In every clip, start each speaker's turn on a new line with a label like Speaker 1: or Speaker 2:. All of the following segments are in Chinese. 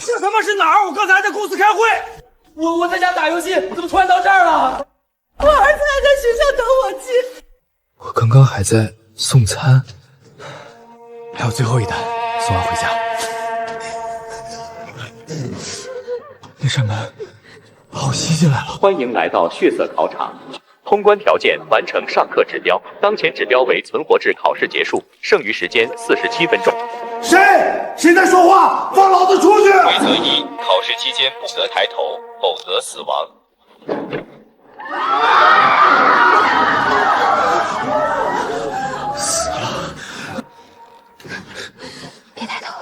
Speaker 1: 这他妈是哪儿？我刚才还在公司开会。
Speaker 2: 我在家打游戏，怎么突然到这儿了？
Speaker 3: 我儿子还在学校等我去。
Speaker 4: 我刚刚还在送餐，还有最后一单，送完回家。那扇门把我吸进来了。
Speaker 5: 欢迎来到血色考场。通关条件完成上课指标，当前指标为存活至考试结束，剩余时间47分钟。
Speaker 1: 谁在说话？放老子出去！
Speaker 5: 规则一：考试期间不得抬头，否则死亡。
Speaker 4: 死了！
Speaker 6: 别抬头，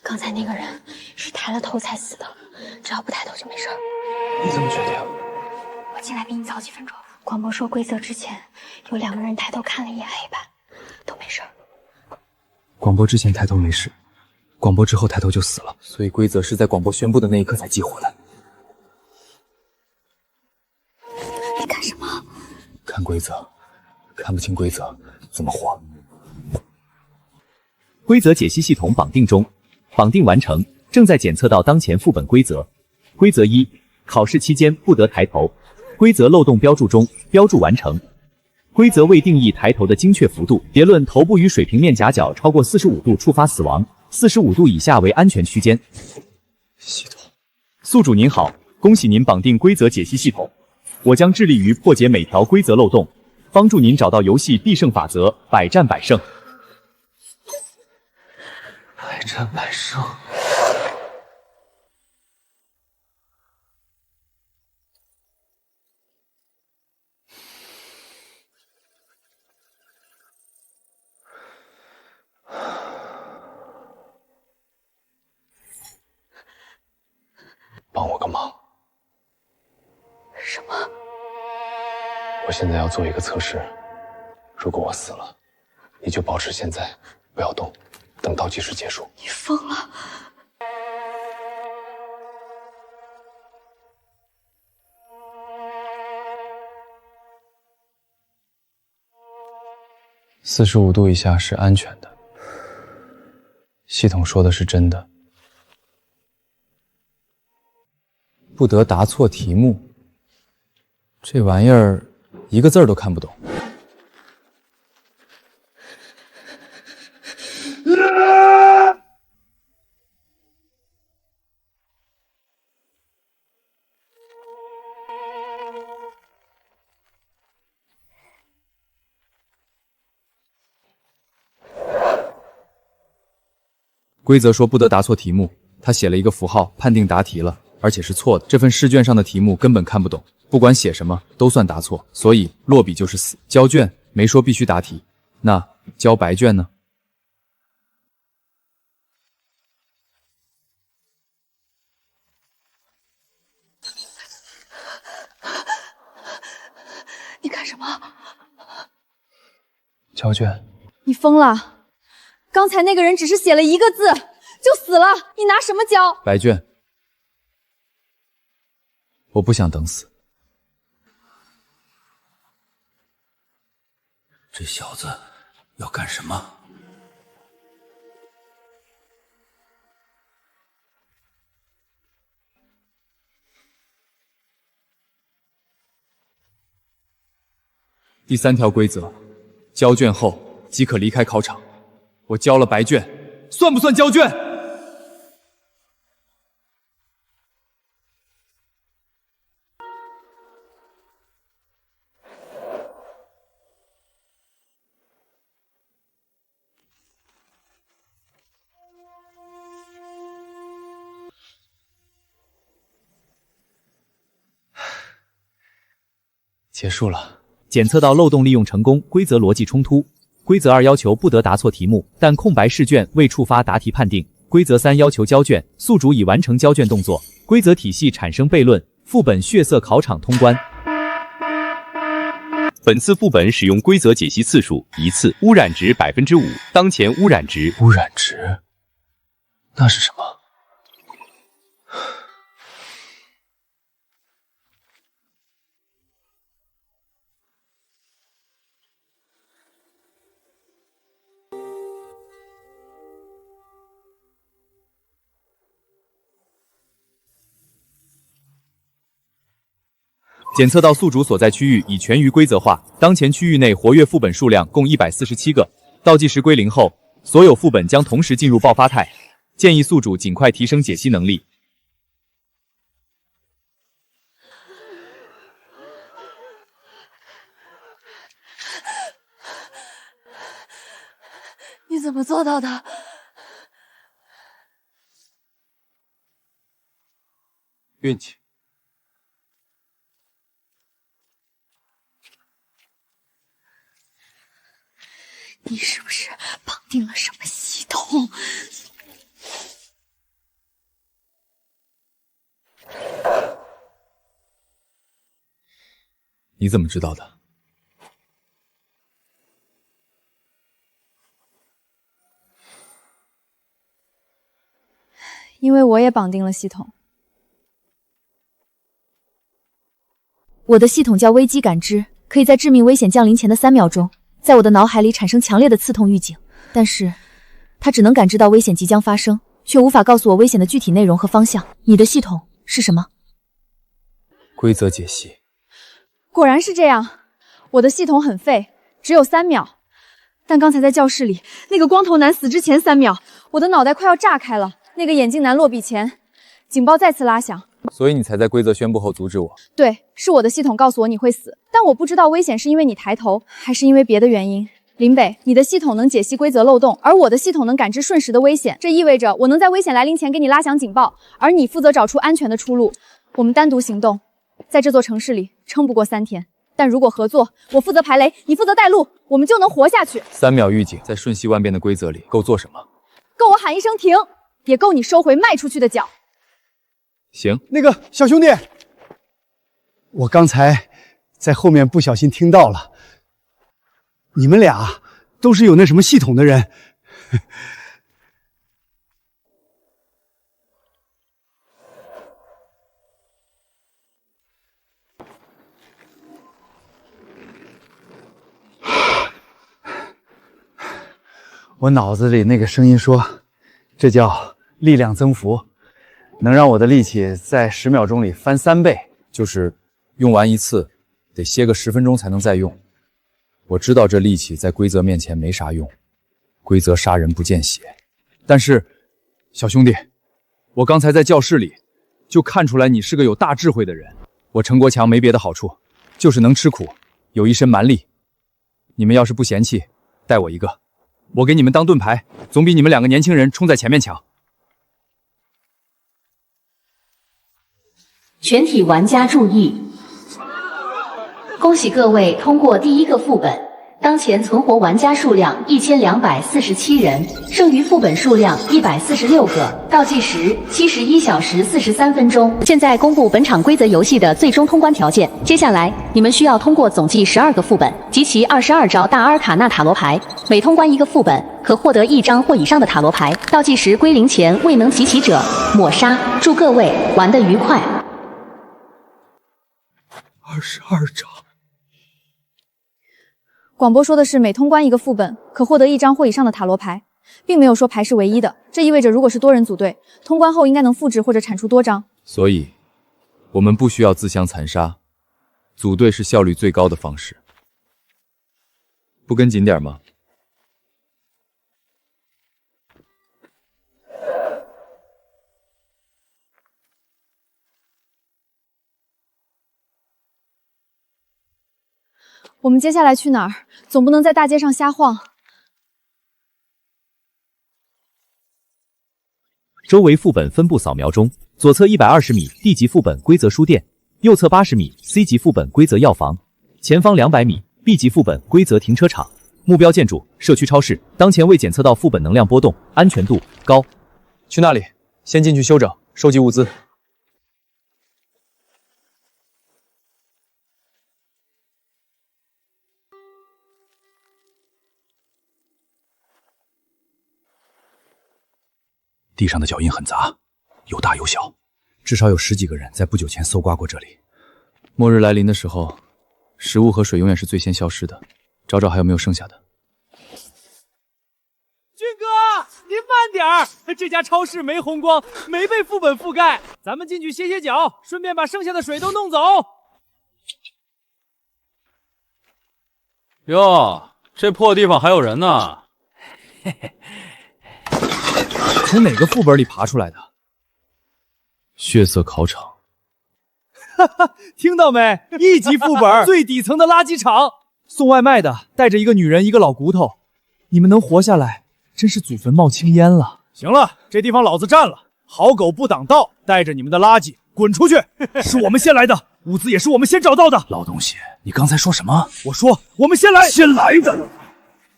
Speaker 6: 刚才那个人是抬了头才死的，只要不抬头就没事。
Speaker 4: 你怎么确定？
Speaker 6: 我进来比你早几分钟。广播说规则之前有2个人抬头看了一眼黑板，都没事。
Speaker 4: 广播之前抬头没事，广播之后抬头就死了，所以规则是在广播宣布的那一刻才激活的。
Speaker 6: 你干什么？
Speaker 4: 看规则，看不清规则怎么活？
Speaker 5: 规则解析系统绑定中，绑定完成，正在检测到当前副本规则。规则一：考试期间不得抬头。规则漏洞标注中，标注完成。规则未定义抬头的精确幅度，结论：头部与水平面夹角超过45度触发死亡，45度以下为安全区间。
Speaker 4: 系统，
Speaker 5: 宿主您好，恭喜您绑定规则解析系统，我将致力于破解每条规则漏洞，帮助您找到游戏必胜法则，百战百胜。
Speaker 4: 百战百胜。帮我个忙。
Speaker 6: 什么？
Speaker 4: 我现在要做一个测试，如果我死了，你就保持现在，不要动，等倒计时结束。
Speaker 6: 你疯了
Speaker 4: ！45度以下是安全的，系统说的是真的。不得答错题目，这玩意儿一个字儿都看不懂。规则说不得答错题目，他写了一个符号，判定答题了，而且是错的。这份试卷上的题目根本看不懂，不管写什么都算答错，所以落笔就是死。交卷没说必须答题，那交白卷呢？
Speaker 6: 你干什么？
Speaker 4: 交卷。
Speaker 7: 你疯了！刚才那个人只是写了1个字就死了，你拿什么交？
Speaker 4: 白卷。我不想等死。
Speaker 1: 这小子要干什么？
Speaker 4: 第3条规则，交卷后即可离开考场。我交了白卷，算不算交卷？结束了。
Speaker 5: 检测到漏洞利用成功，规则逻辑冲突。规则2要求不得答错题目，但空白试卷未触发答题判定。规则3要求交卷，宿主已完成交卷动作。规则体系产生悖论，副本血色考场通关。本次副本使用规则解析次数1次，污染值5%，当前污染值。
Speaker 4: 污染值？那是什么？检测到宿主所在区域已全域规则化，当前区域内活跃副本数量共147个。倒计时归0后，所有副本将同时进入爆发态。建议宿主尽快提升解析能力。
Speaker 3: 你怎么做到的？
Speaker 4: 运气。
Speaker 3: 你是不是绑定了什么系统？
Speaker 4: 你怎么知道的？
Speaker 7: 因为我也绑定了系统。我的系统叫危机感知，可以在致命危险降临前的3秒钟，在我的脑海里产生强烈的刺痛预警。但是，它只能感知到危险即将发生，却无法告诉我危险的具体内容和方向。你的系统是什么？
Speaker 4: 规则解析。
Speaker 7: 果然是这样，我的系统很废，只有3秒。但刚才在教室里，那个光头男死之前3秒，我的脑袋快要炸开了。那个眼镜男落笔前，警报再次拉响。
Speaker 4: 所以你才在规则宣布后阻止我？
Speaker 7: 对，是我的系统告诉我你会死，但我不知道危险是因为你抬头，还是因为别的原因。林北，你的系统能解析规则漏洞，而我的系统能感知瞬时的危险，这意味着我能在危险来临前给你拉响警报，而你负责找出安全的出路。我们单独行动，在这座城市里撑不过3天，但如果合作，我负责排雷，你负责带路，我们就能活下去。
Speaker 4: 3秒预警，在瞬息万变的规则里够做什么？
Speaker 7: 够我喊一声停，也够你收回迈出去的脚。
Speaker 4: 行，
Speaker 1: 那个小兄弟，我刚才在后面不小心听到了，你们俩都是有那什么系统的人。我脑子里那个声音说，这叫力量增幅，能让我的力气在10秒钟里翻3倍。
Speaker 4: 就是用完一次，得歇个10分钟才能再用。我知道这力气在规则面前没啥用，规则杀人不见血。但是，小兄弟，我刚才在教室里就看出来你是个有大智慧的人。我陈国强没别的好处，就是能吃苦，有一身蛮力。你们要是不嫌弃，带我一个，我给你们当盾牌，总比你们2个年轻人冲在前面强。
Speaker 8: 全体玩家注意，恭喜各位通过第1个副本。当前存活玩家数量1247人，剩余副本数量146个。倒计时71小时43分钟。现在公布本场规则游戏的最终通关条件。接下来你们需要通过总计12个副本及其22招大阿尔卡纳塔罗牌，每通关1个副本，可获得1张或以上的塔罗牌。倒计时归0前未能集齐者抹杀。祝各位玩得愉快。
Speaker 4: 22张。
Speaker 7: 广播说的是每通关1个副本，可获得1张或以上的塔罗牌，并没有说牌是唯一的。这意味着如果是多人组队，通关后应该能复制或者产出多张。
Speaker 4: 所以，我们不需要自相残杀，组队是效率最高的方式。不跟紧点吗？
Speaker 7: 我们接下来去哪儿？总不能在大街上瞎晃。
Speaker 5: 周围副本分布扫描中，左侧120米 D 级副本规则书店，右侧80米 C 级副本规则药房，前方200米 B 级副本规则停车场。目标建筑社区超市，当前未检测到副本能量波动，安全度高。
Speaker 4: 去那里，先进去休整，收集物资。地上的脚印很杂，有大有小，至少有10几个人在不久前搜刮过这里。末日来临的时候，食物和水永远是最先消失的。找找还有没有剩下的。
Speaker 2: 俊哥，您慢点儿，这家超市没红光，没被副本覆盖，咱们进去歇歇脚，顺便把剩下的水都弄走。
Speaker 9: 哟，这破地方还有人呢。
Speaker 4: 嘿嘿，从哪个副本里爬出来的？血色考场。
Speaker 1: 哈哈，听到没？1级副本最底层的垃圾场，送外卖的带着一个女人，一个老骨头，你们能活下来，真是祖坟冒青烟了。行了，这地方老子占了，好狗不挡道，带着你们的垃圾滚出去！是我们先来的，物资也是我们先找到的。
Speaker 10: 老东西，你刚才说什么？
Speaker 1: 我说我们先来，
Speaker 10: 先来的。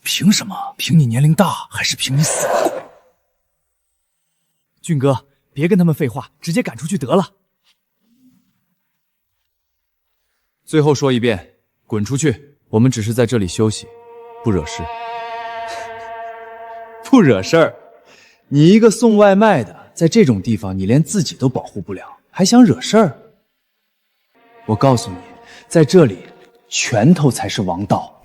Speaker 10: 凭什么？凭你年龄大，还是凭你死？
Speaker 1: 俊哥，别跟他们废话，直接赶出去得了。
Speaker 4: 最后说一遍，滚出去！我们只是在这里休息，不惹事。不惹事儿？你一个送外卖的，在这种地方你连自己都保护不了，还想惹事儿？我告诉你，在这里，拳头才是王道。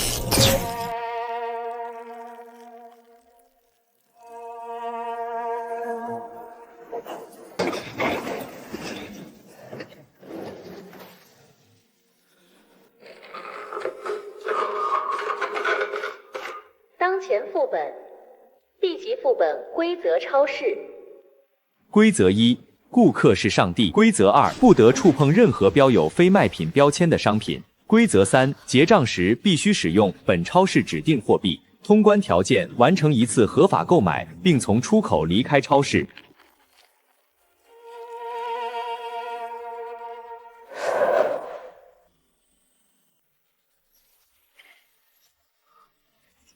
Speaker 8: 当前副本 B 级副本规则超市。
Speaker 5: 规则1：顾客是上帝。规则2：不得触碰任何标有非卖品标签的商品。规则3：结账时必须使用本超市指定货币。通关条件：完成1次合法购买，并从出口离开超市。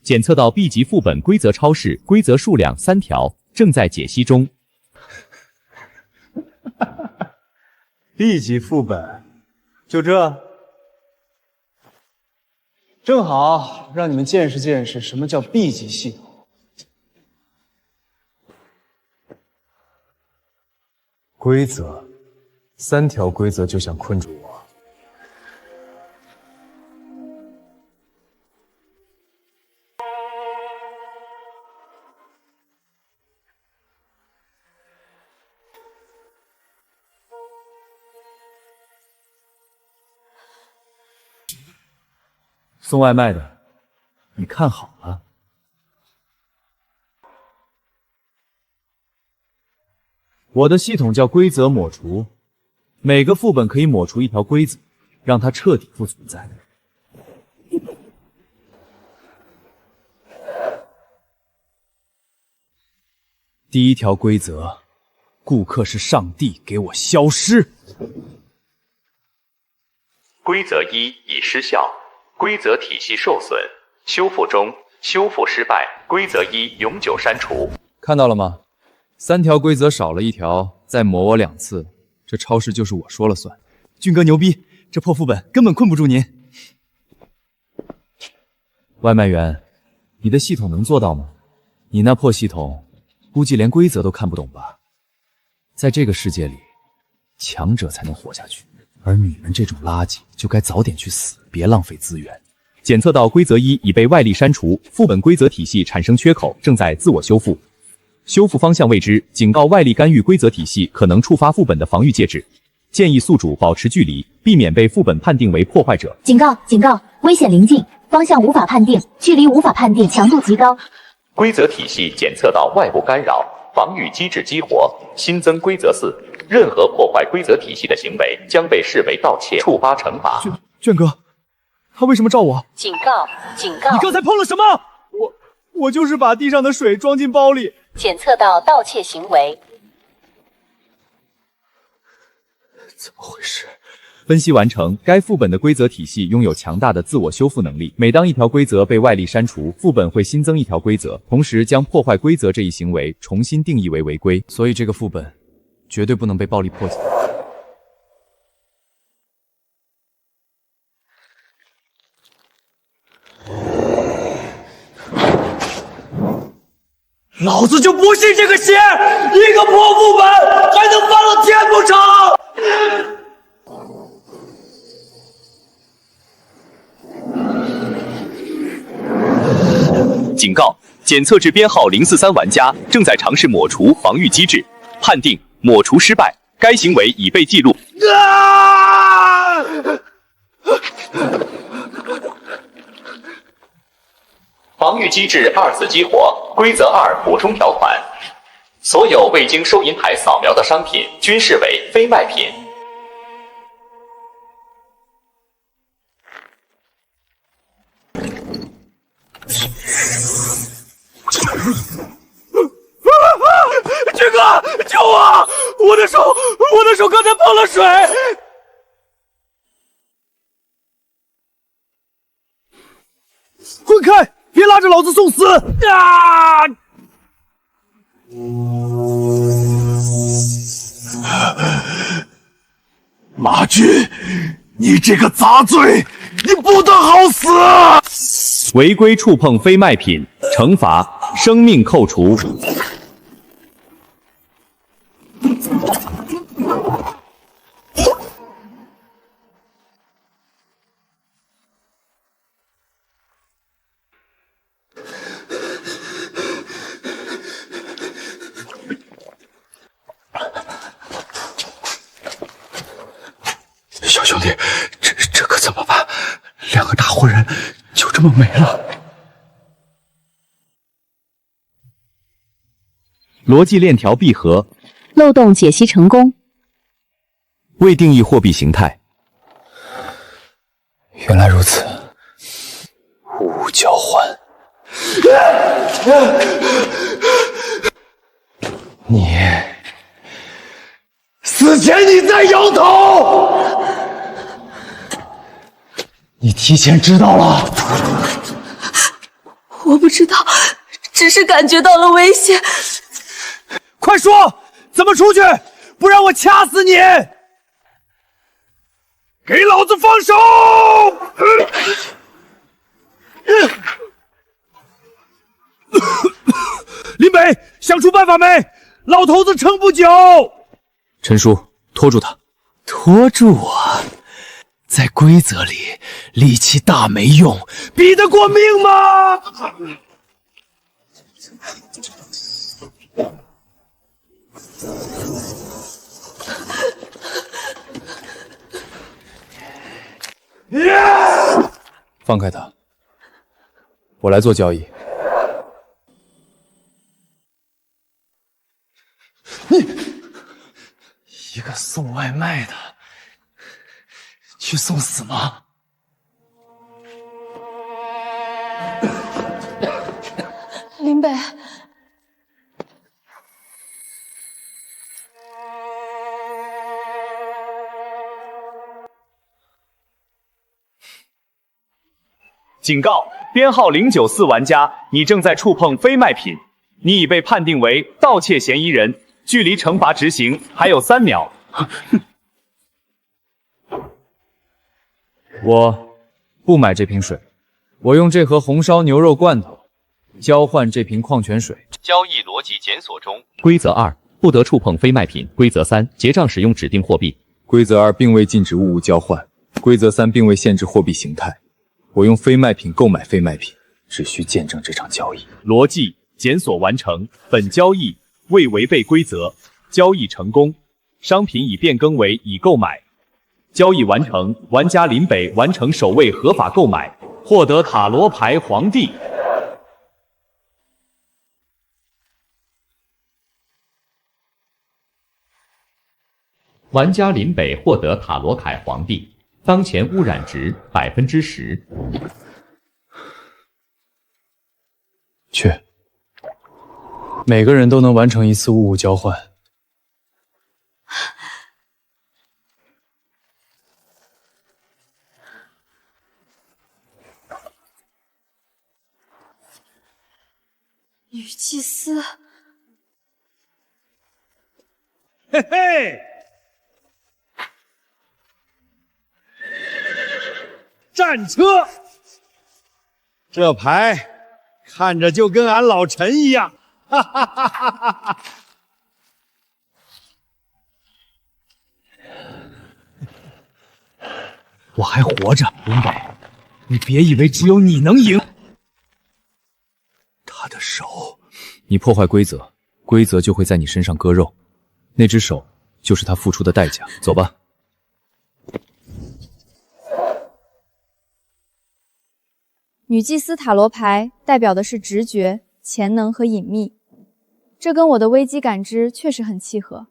Speaker 5: 检测到 B 级副本规则超市，规则数量3条，正在解析中。
Speaker 1: B 级副本，就这？正好让你们见识见识什么叫 B 级系统。
Speaker 11: 规则，3条规则就想困住我。
Speaker 4: 送外卖的，你看好了。我的系统叫规则抹除，每个副本可以抹除1条规则，让它彻底不存在。第1条规则：顾客是上帝，给我消失。
Speaker 5: 规则1已失效，规则体系受损，修复中，修复失败。规则1永久删除。
Speaker 4: 看到了吗？3条规则少了1条，再磨我2次，这超市就是我说了算。
Speaker 1: 俊哥牛逼，这破副本根本困不住您。
Speaker 4: 外卖员，你的系统能做到吗？你那破系统，估计连规则都看不懂吧？在这个世界里，强者才能活下去，而你们这种垃圾就该早点去死，别浪费资源。
Speaker 5: 检测到规则1已被外力删除，副本规则体系产生缺口，正在自我修复。修复方向未知，警告外力干预规则体系可能触发副本的防御介质，建议宿主保持距离，避免被副本判定为破坏者。
Speaker 8: 警告！警告！危险临近，方向无法判定，距离无法判定，强度极高。
Speaker 5: 规则体系检测到外部干扰，防御机制激活，新增规则4：任何破坏规则体系的行为将被视为盗窃，触发惩罚。
Speaker 1: 卷哥，他为什么照我？
Speaker 8: 警告！警告！
Speaker 1: 你刚才碰了什么？我就是把地上的水装进包里。
Speaker 8: 检测到盗窃行为。
Speaker 4: 怎么回事？分析完成，该副本的规则体系拥有强大的自我修复能力。每当1条规则被外力删除，副本会新增1条规则，同时将破坏规则这一行为重新定义为违规。所以这个副本绝对不能被暴力破解。
Speaker 2: 老子就不信这个邪！一个破副本还能翻了天不成？
Speaker 5: 警告！检测至编号043玩家正在尝试抹除防御机制，判定抹除失败，该行为已被记录。防御机制2次激活，规则2补充条款：所有未经收银台扫描的商品均视为非卖品。
Speaker 2: 军哥，救我！我的手刚才碰了水。
Speaker 1: 滚开！别拉着老子送死！啊！
Speaker 10: 马军，你这个杂碎，你不得好死！
Speaker 5: 违规触碰非卖品，惩罚生命扣除。
Speaker 10: 小兄弟，这可怎么办？2个大活人就这么没了。
Speaker 5: 逻辑链条闭合，
Speaker 8: 漏洞解析成功。
Speaker 5: 未定义货币形态。
Speaker 10: 原来如此，物物交换。你死前你在摇头，你提前知道了。
Speaker 3: 我不知道，只是感觉到了危险。
Speaker 1: 快说，怎么出去？不然我掐死你！给老子放手！林北，想出办法没？老头子撑不久。
Speaker 4: 陈叔，拖住他。
Speaker 10: 拖住我？在规则里，力气大没用，
Speaker 1: 比得过命吗？
Speaker 4: 放开他，我来做交易。
Speaker 10: 你一个送外卖的，去送死吗？
Speaker 3: 林北，
Speaker 5: 警告：编号094玩家，你正在触碰非卖品，你已被判定为盗窃嫌疑人，距离惩罚执行还有3秒。
Speaker 4: 我不买这瓶水，我用这盒红烧牛肉罐头交换这瓶矿泉水。
Speaker 5: 交易逻辑检索中。规则2：不得触碰非卖品。规则3：结账使用指定货币。
Speaker 4: 规则2并未禁止物物交换，规则3并未限制货币形态。我用非卖品购买非卖品，只需见证这场交易。
Speaker 5: 逻辑检索完成，本交易未违背规则，交易成功，商品已变更为已购买。交易完成，玩家林北完成首位合法购买，获得塔罗牌皇帝。玩家林北获得塔罗牌皇帝，当前污染值10%。
Speaker 4: 去，每个人都能完成一次物物交换。
Speaker 3: 女祭司，
Speaker 1: 嘿嘿，战车，这牌看着就跟俺老陈一样，哈哈哈哈哈哈！我还活着，林北，你别以为只有你能赢。他的手，
Speaker 4: 你破坏规则，规则就会在你身上割肉，那只手就是他付出的代价。走吧。
Speaker 7: 女祭司塔罗牌代表的是直觉、潜能和隐秘，这跟我的危机感知确实很契合。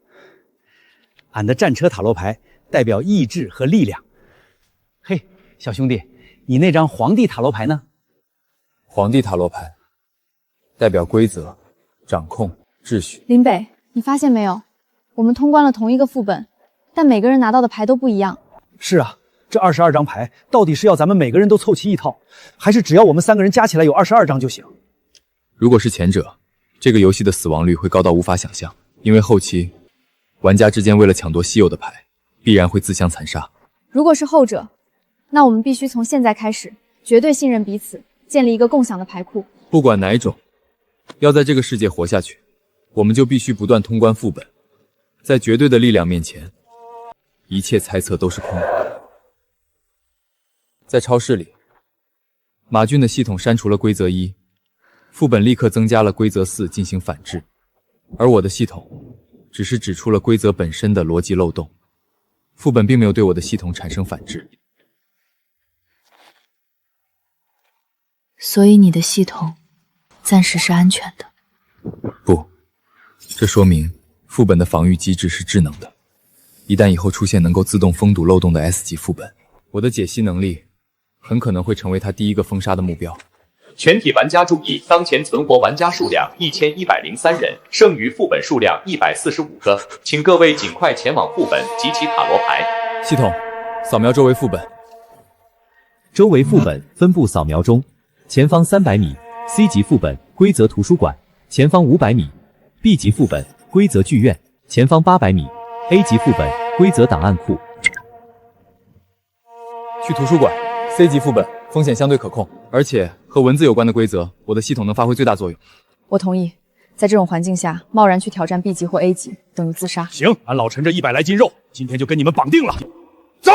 Speaker 12: 俺的战车塔罗牌代表意志和力量。嘿，小兄弟，你那张皇帝塔罗牌呢？
Speaker 4: 皇帝塔罗牌代表规则、掌控、秩序。
Speaker 7: 林北，你发现没有？我们通关了同一个副本，但每个人拿到的牌都不一样。
Speaker 12: 是啊，这22张牌到底是要咱们每个人都凑齐一套，还是只要我们3个人加起来有22张就行？
Speaker 4: 如果是前者，这个游戏的死亡率会高到无法想象，因为后期玩家之间为了抢夺稀有的牌，必然会自相残杀。
Speaker 7: 如果是后者，那我们必须从现在开始绝对信任彼此，建立一个共享的牌库。
Speaker 4: 不管哪一种，要在这个世界活下去，我们就必须不断通关副本。在绝对的力量面前，一切猜测都是空的。在超市里，马俊的系统删除了规则1，副本立刻增加了规则4进行反制，而我的系统只是指出了规则本身的逻辑漏洞，副本并没有对我的系统产生反制。
Speaker 3: 所以你的系统暂时是安全的。
Speaker 4: 不，这说明副本的防御机制是智能的。一旦以后出现能够自动封堵漏洞的 S 级副本，我的解析能力很可能会成为他第一个封杀的目标。
Speaker 5: 全体玩家注意，当前存活玩家数量1103人，剩余副本数量145个，请各位尽快前往副本集齐塔罗牌。
Speaker 4: 系统，扫描周围副本。
Speaker 5: 周围副本分布扫描中，前方300米 C 级副本规则图书馆，前方500米 B 级副本规则剧院，前方800米 A 级副本规则档案库。
Speaker 4: 去图书馆。C 级副本风险相对可控，而且和文字有关的规则，我的系统能发挥最大作用。
Speaker 7: 我同意，在这种环境下，贸然去挑战 B 级或 A 级，等于自杀。
Speaker 12: 行，俺老陈这100来斤肉，今天就跟你们绑定了。走。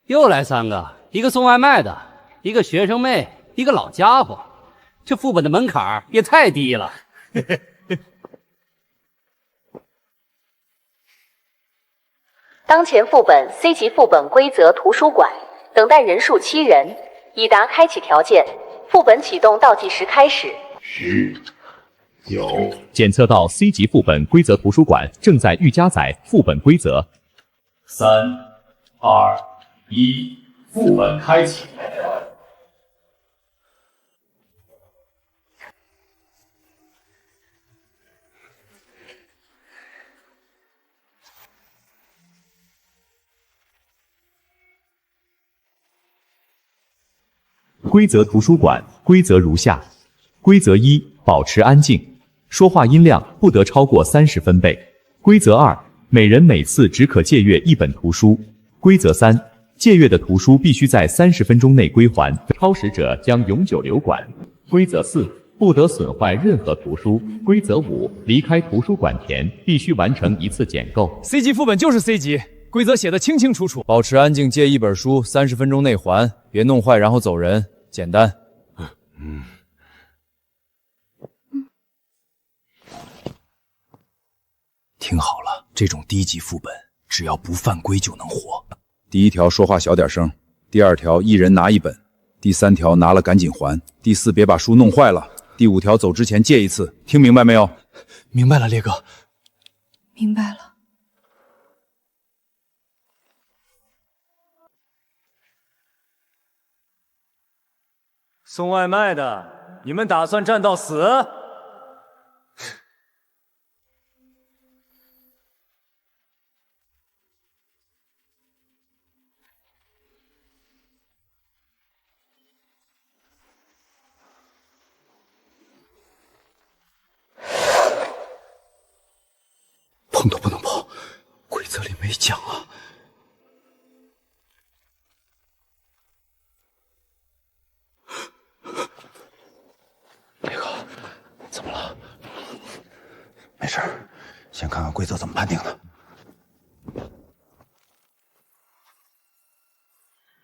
Speaker 2: 又来3个，一个送外卖的，一个学生妹，一个老家伙，这副本的门槛也太低了。
Speaker 8: 当前副本 C 级副本规则图书馆，等待人数7人，已达开启条件，副本启动倒计时开始。
Speaker 5: 10、9，检测到 C 级副本规则图书馆正在预加载副本规则。3、2、1，副本开启。规则图书馆规则如下：规则1，保持安静，说话音量不得超过30分贝。规则2，每人每次只可借阅1本图书。规则3，借阅的图书必须在30分钟内归还，超时者将永久留管。规则4，不得损坏任何图书。规则5，离开图书馆前必须完成1次捡购。
Speaker 1: C 级副本就是 C 级，规则写的清清楚楚。
Speaker 4: 保持安静，借1本书，30分钟内还，别弄坏然后走人，简单。
Speaker 11: 听好了，这种低级副本，只要不犯规就能活。第1条说话小点声，第2条一人拿1本，第3条拿了赶紧还，第4别把书弄坏了，第5条走之前借1次，听明白没有？
Speaker 12: 明白了，烈哥。
Speaker 3: 明白了。
Speaker 10: 送外卖的，你们打算战到死？
Speaker 11: 碰都不能碰，规则里没讲啊。烈哥，怎么了？规则怎么判定的。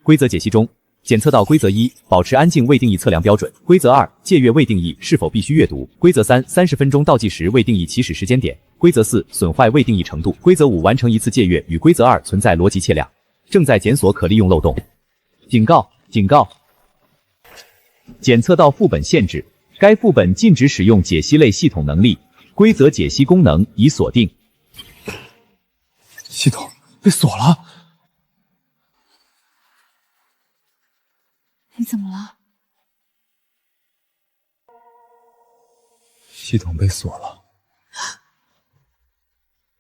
Speaker 5: 规则解析中，检测到规则1保持安静未定义测量标准，规则2借阅未定义是否必须阅读，规则3 30分钟倒计时未定义起始时间点，规则4损坏未定义程度，规则5完成一次借阅与规则2存在逻辑切量，正在检索可利用漏洞。警告！警告！检测到副本限制，该副本禁止使用解析类系统能力，规则解析功能已锁定。
Speaker 1: 系统被锁了。
Speaker 7: 你怎么了？
Speaker 11: 系统被锁了。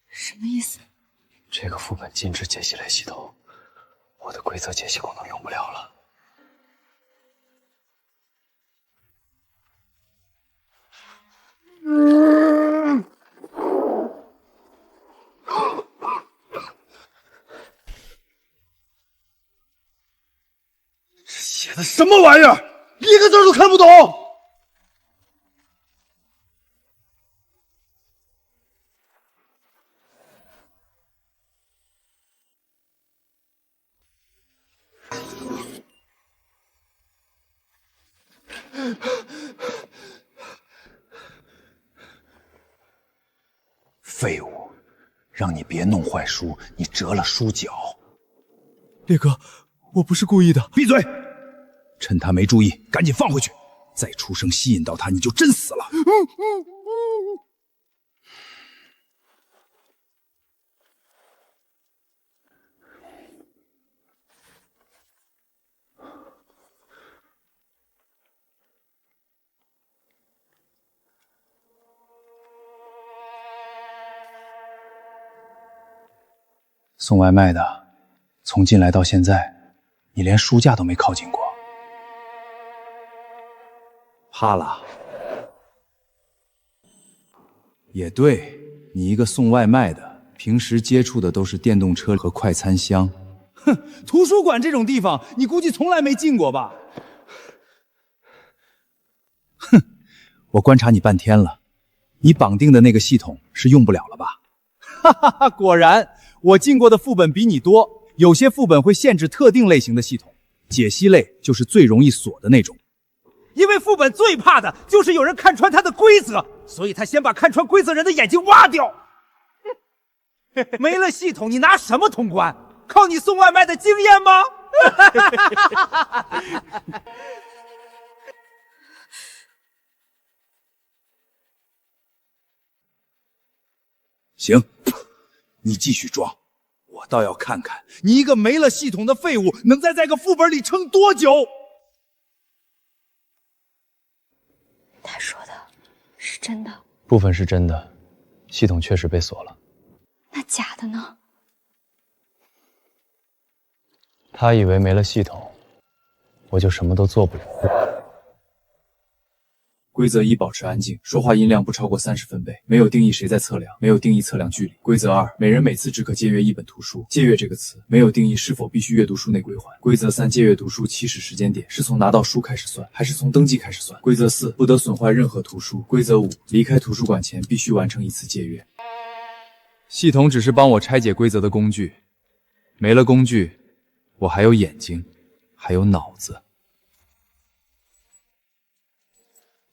Speaker 7: 什么意思？
Speaker 10: 这个副本禁止解析类系统，我的规则解析功能用不了了。
Speaker 11: 写的什么玩意儿？一个字都看不懂。废物，让你别弄坏书，你折了书角。
Speaker 1: 烈哥，我不是故意的。
Speaker 11: 闭嘴！趁他没注意，赶紧放回去。再出声吸引到他，你就真死了。送外卖的，从进来到现在，你连书架都没靠近过。怕了？也对，你一个送外卖的，平时接触的都是电动车和快餐箱。
Speaker 1: 哼，图书馆这种地方，你估计从来没进过吧？
Speaker 11: 哼，我观察你半天了，你绑定的那个系统是用不了了吧？
Speaker 1: 哈哈哈，果然。我进过的副本比你多，有些副本会限制特定类型的系统，
Speaker 11: 解析类就是最容易锁的那种。
Speaker 1: 因为副本最怕的就是有人看穿它的规则，所以他先把看穿规则人的眼睛挖掉。没了系统，你拿什么通关？靠你送外卖的经验吗？
Speaker 11: 行。你继续装，我倒要看看你一个没了系统的废物能在这个副本里撑多久。
Speaker 6: 他说的是真的？
Speaker 10: 部分是真的，系统确实被锁了。
Speaker 6: 那假的呢？
Speaker 10: 他以为没了系统，我就什么都做不了。
Speaker 4: 规则1保持安静，说话音量不超过30分贝，没有定义谁在测量，没有定义测量距离。规则2，每人每次只可借阅1本图书。借阅这个词没有定义是否必须阅读书内归还。规则3，借阅读书起始时间点是从拿到书开始算，还是从登记开始算？规则4，不得损坏任何图书。规则5，离开图书馆前必须完成一次借阅。系统只是帮我拆解规则的工具，没了工具，我还有眼睛，还有脑子。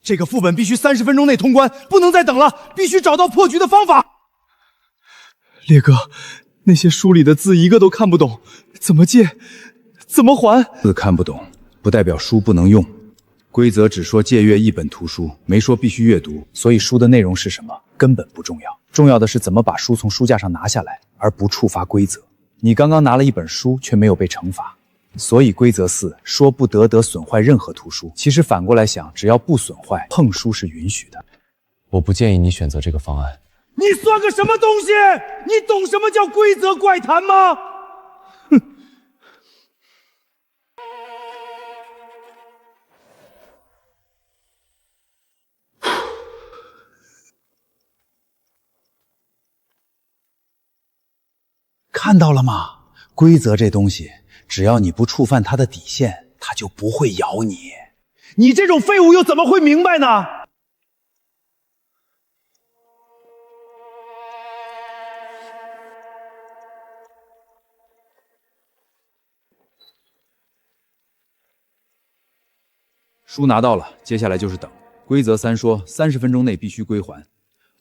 Speaker 1: 这个副本必须30分钟内通关，不能再等了，必须找到破局的方法。烈哥，那些书里的字一个都看不懂，怎么借？怎么还？
Speaker 11: 字看不懂，不代表书不能用。规则只说借阅1本图书，没说必须阅读，所以书的内容是什么根本不重要，重要的是怎么把书从书架上拿下来，而不触发规则。你刚刚拿了1本书，却没有被惩罚。所以规则4说不得损坏任何图书，其实反过来想，只要不损坏，碰书是允许的。
Speaker 10: 我不建议你选择这个方案。
Speaker 1: 你算个什么东西？你懂什么叫规则怪谈吗？哼！
Speaker 11: 看到了吗？规则这东西，只要你不触犯它的底线，它就不会咬你。
Speaker 1: 你这种废物又怎么会明白呢？
Speaker 11: 书拿到了，接下来就是等。规则3说30分钟内必须归还，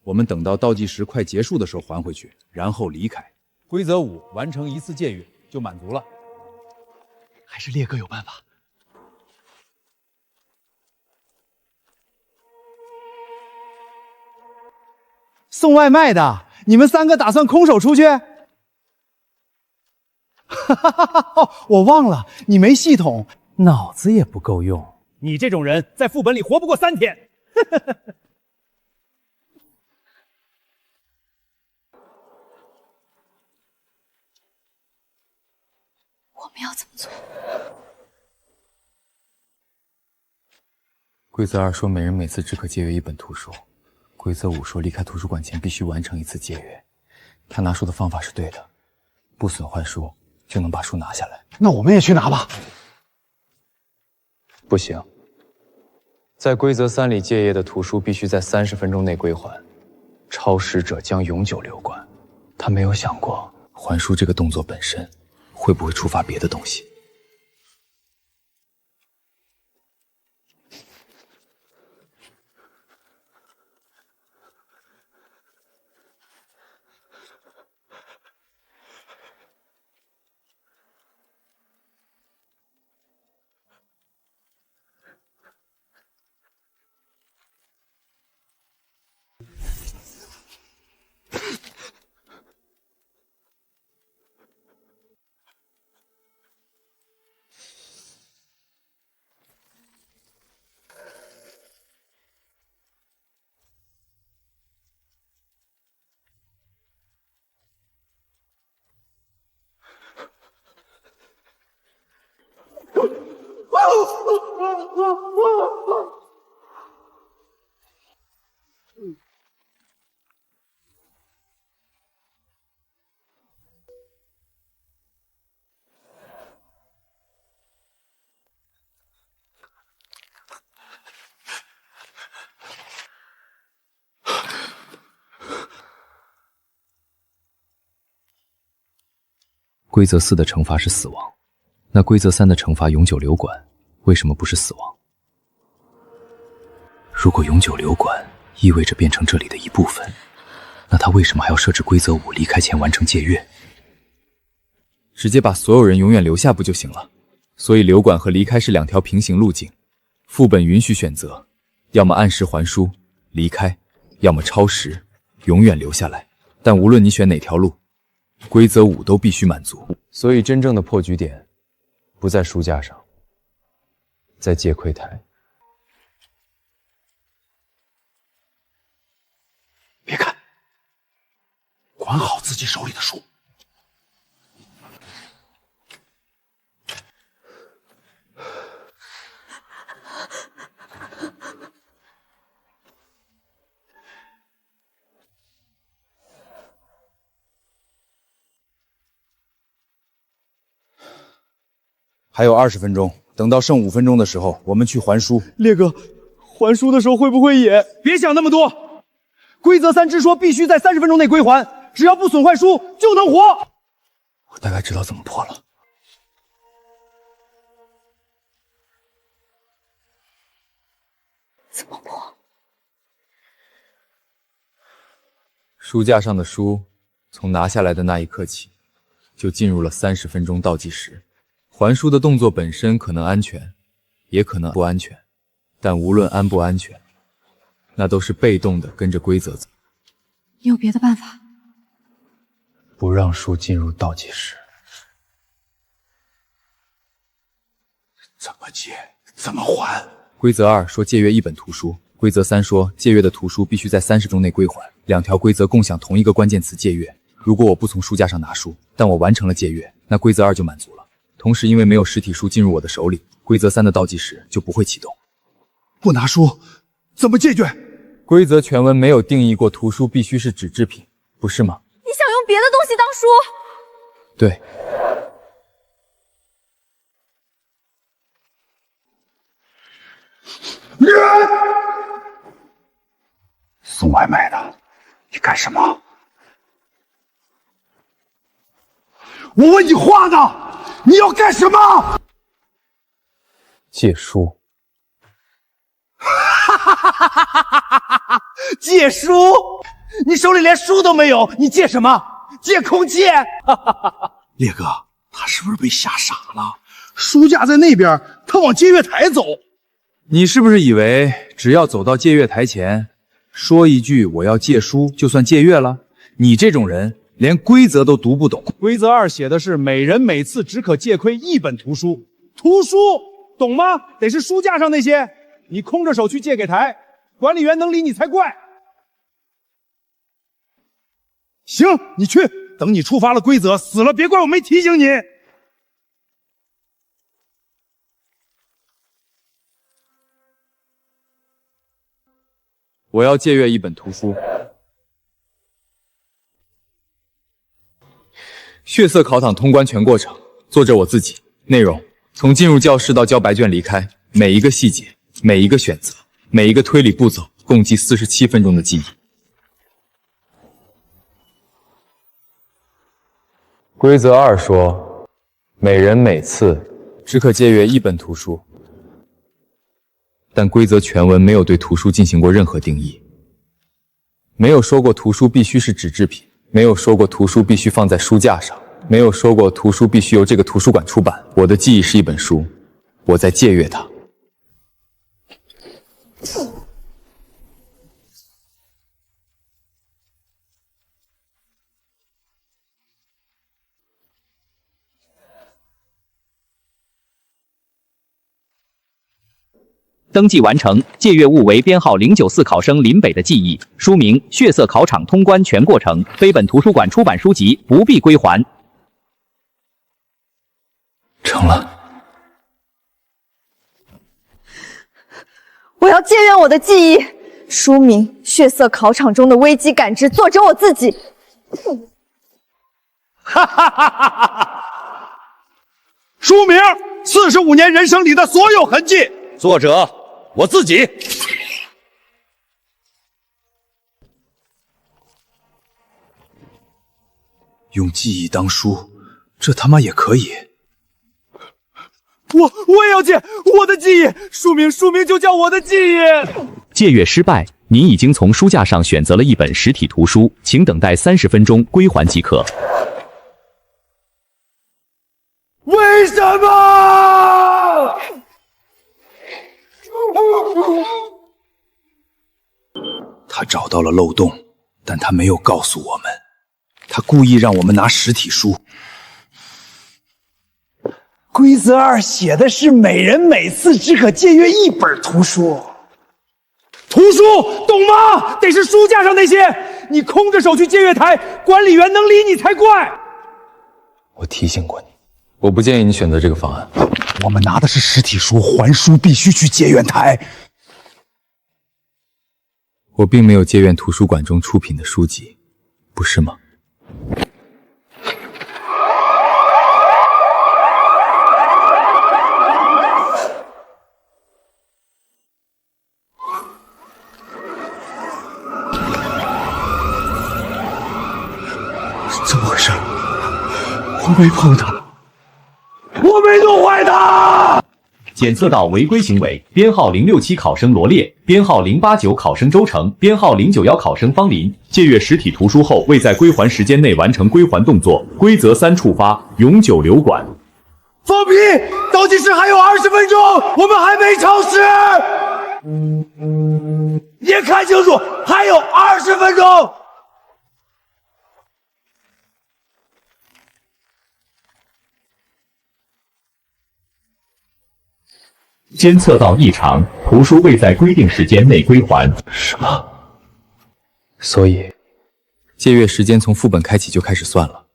Speaker 11: 我们等到倒计时快结束的时候还回去，然后离开。规则5完成1次借阅就满足了。
Speaker 12: 还是烈哥有办法。送外卖的，你们3个打算空手出去？哈哈哈哈！哦，我忘了，你没系统，脑子也不够用。
Speaker 1: 你这种人在副本里活不过3天。
Speaker 3: 我们要怎么做？
Speaker 4: 规则2说每人每次只可借阅1本图书。规则5说离开图书馆前必须完成1次借阅。他拿书的方法是对的，不损坏书就能把书拿下来。
Speaker 12: 那我们也去拿吧。
Speaker 4: 不行，在规则3里借阅的图书必须在30分钟内归还，超时者将永久留馆。他没有想过还书这个动作本身会不会触发别的东西。规则4的惩罚是死亡，那规则3的惩罚永久留馆，为什么不是死亡？如果永久留馆意味着变成这里的一部分，那他为什么还要设置规则5离开前完成借阅？直接把所有人永远留下不就行了？所以留馆和离开是2条平行路径，副本允许选择，要么按时还书离开，要么超时永远留下来。但无论你选哪条路，规则5都必须满足。所以真正的破局点不在书架上，在借窥台。
Speaker 12: 别看，管好自己手里的书。
Speaker 11: 还有20分钟，等到剩5分钟的时候，我们去还书。
Speaker 1: 烈哥，还书的时候会不会也……
Speaker 12: 别想那么多。规则3之说必须在30分钟内归还，只要不损坏书就能活。
Speaker 4: 我大概知道怎么破了。
Speaker 3: 怎么破？
Speaker 4: 书架上的书，从拿下来的那一刻起，就进入了30分钟倒计时。还书的动作本身可能安全，也可能不安全，但无论安不安全，那都是被动的跟着规则走。
Speaker 3: 你有别的办法？
Speaker 4: 不让书进入倒计时。
Speaker 12: 怎么借？怎么还？
Speaker 4: 规则2说借阅1本图书，规则3说借阅的图书必须在30钟内归还。2条规则共享同一个关键词借阅。如果我不从书架上拿书，但我完成了借阅，那规则2就满足了。同时，因为没有实体书进入我的手里，规则3的倒计时就不会启动。
Speaker 12: 不拿书怎么借阅？
Speaker 4: 规则全文没有定义过图书必须是纸制品，不是吗？
Speaker 3: 你想用别的东西当书？
Speaker 4: 对。
Speaker 12: 送外卖的，你干什么？我问你话呢，你要干什么？
Speaker 4: 借书。
Speaker 13: 借书？你手里连书都没有，你借什么？借空气？
Speaker 11: 烈哥，他是不是被吓傻了？书架在那边，他往借阅台走。你是不是以为只要走到借阅台前，说一句我要借书，就算借阅了？你这种人连规则都读不懂。
Speaker 1: 规则2写的是每人每次只可借窥1本图书，图书懂吗？得是书架上那些，你空着手去借给台，管理员能理你才怪。
Speaker 11: 行，你去，等你触发了规则，死了别怪我没提醒你。
Speaker 4: 我要借阅1本图书。血色考场通关全过程，作者我自己。内容：从进入教室到交白卷离开，每一个细节，每一个选择，每一个推理步骤，共计47分钟的记忆。规则2说，每人每次只可借阅1本图书，但规则全文没有对图书进行过任何定义，没有说过图书必须是纸制品，没有说过图书必须放在书架上，没有说过图书必须由这个图书馆出版。我的记忆是1本书，我在借阅它。
Speaker 5: 登记完成，借阅物为编号094考生林北的记忆，书名《血色考场通关全过程》，非本图书馆出版书籍，不必归还。
Speaker 11: 成了。
Speaker 7: 我要借阅我的记忆，书名《血色考场中的危机感知》，作者我自己。
Speaker 11: 哈哈哈哈哈！书名：45年人生里的所有痕迹，作者我自己。用记忆当书，这他妈也可以。
Speaker 1: 我也要借我的记忆，书名就叫我的记忆。
Speaker 5: 借阅失败，您已经从书架上选择了1本实体图书，请等待30分钟归还即可。
Speaker 11: 为什么？他找到了漏洞，但他没有告诉我们，他故意让我们拿实体书。
Speaker 13: 规则2写的是每人每次只可借阅1本图书，
Speaker 1: 图书懂吗？得是书架上那些，你空着手去借阅台，管理员能理你才怪。
Speaker 4: 我提醒过你，我不建议你选择这个方案。
Speaker 11: 我们拿的是实体书，还书必须去借阅台。
Speaker 4: 我并没有借阅图书馆中出品的书籍，不是吗？
Speaker 11: 怎么回事？我没碰他，我没弄坏他。
Speaker 5: 检测到违规行为，编号067考生罗烈，编号089考生周成，编号091考生方林，借阅实体图书后未在归还时间内完成归还动作，规则3处罚，永久留馆。
Speaker 13: 放屁！倒计时还有20分钟，我们还没超时。你也看清楚，还有20分钟。
Speaker 5: 监测到异常，图书未在规定时间内归还。
Speaker 11: 什么？
Speaker 4: 所以，借阅时间从副本开启就开始算了，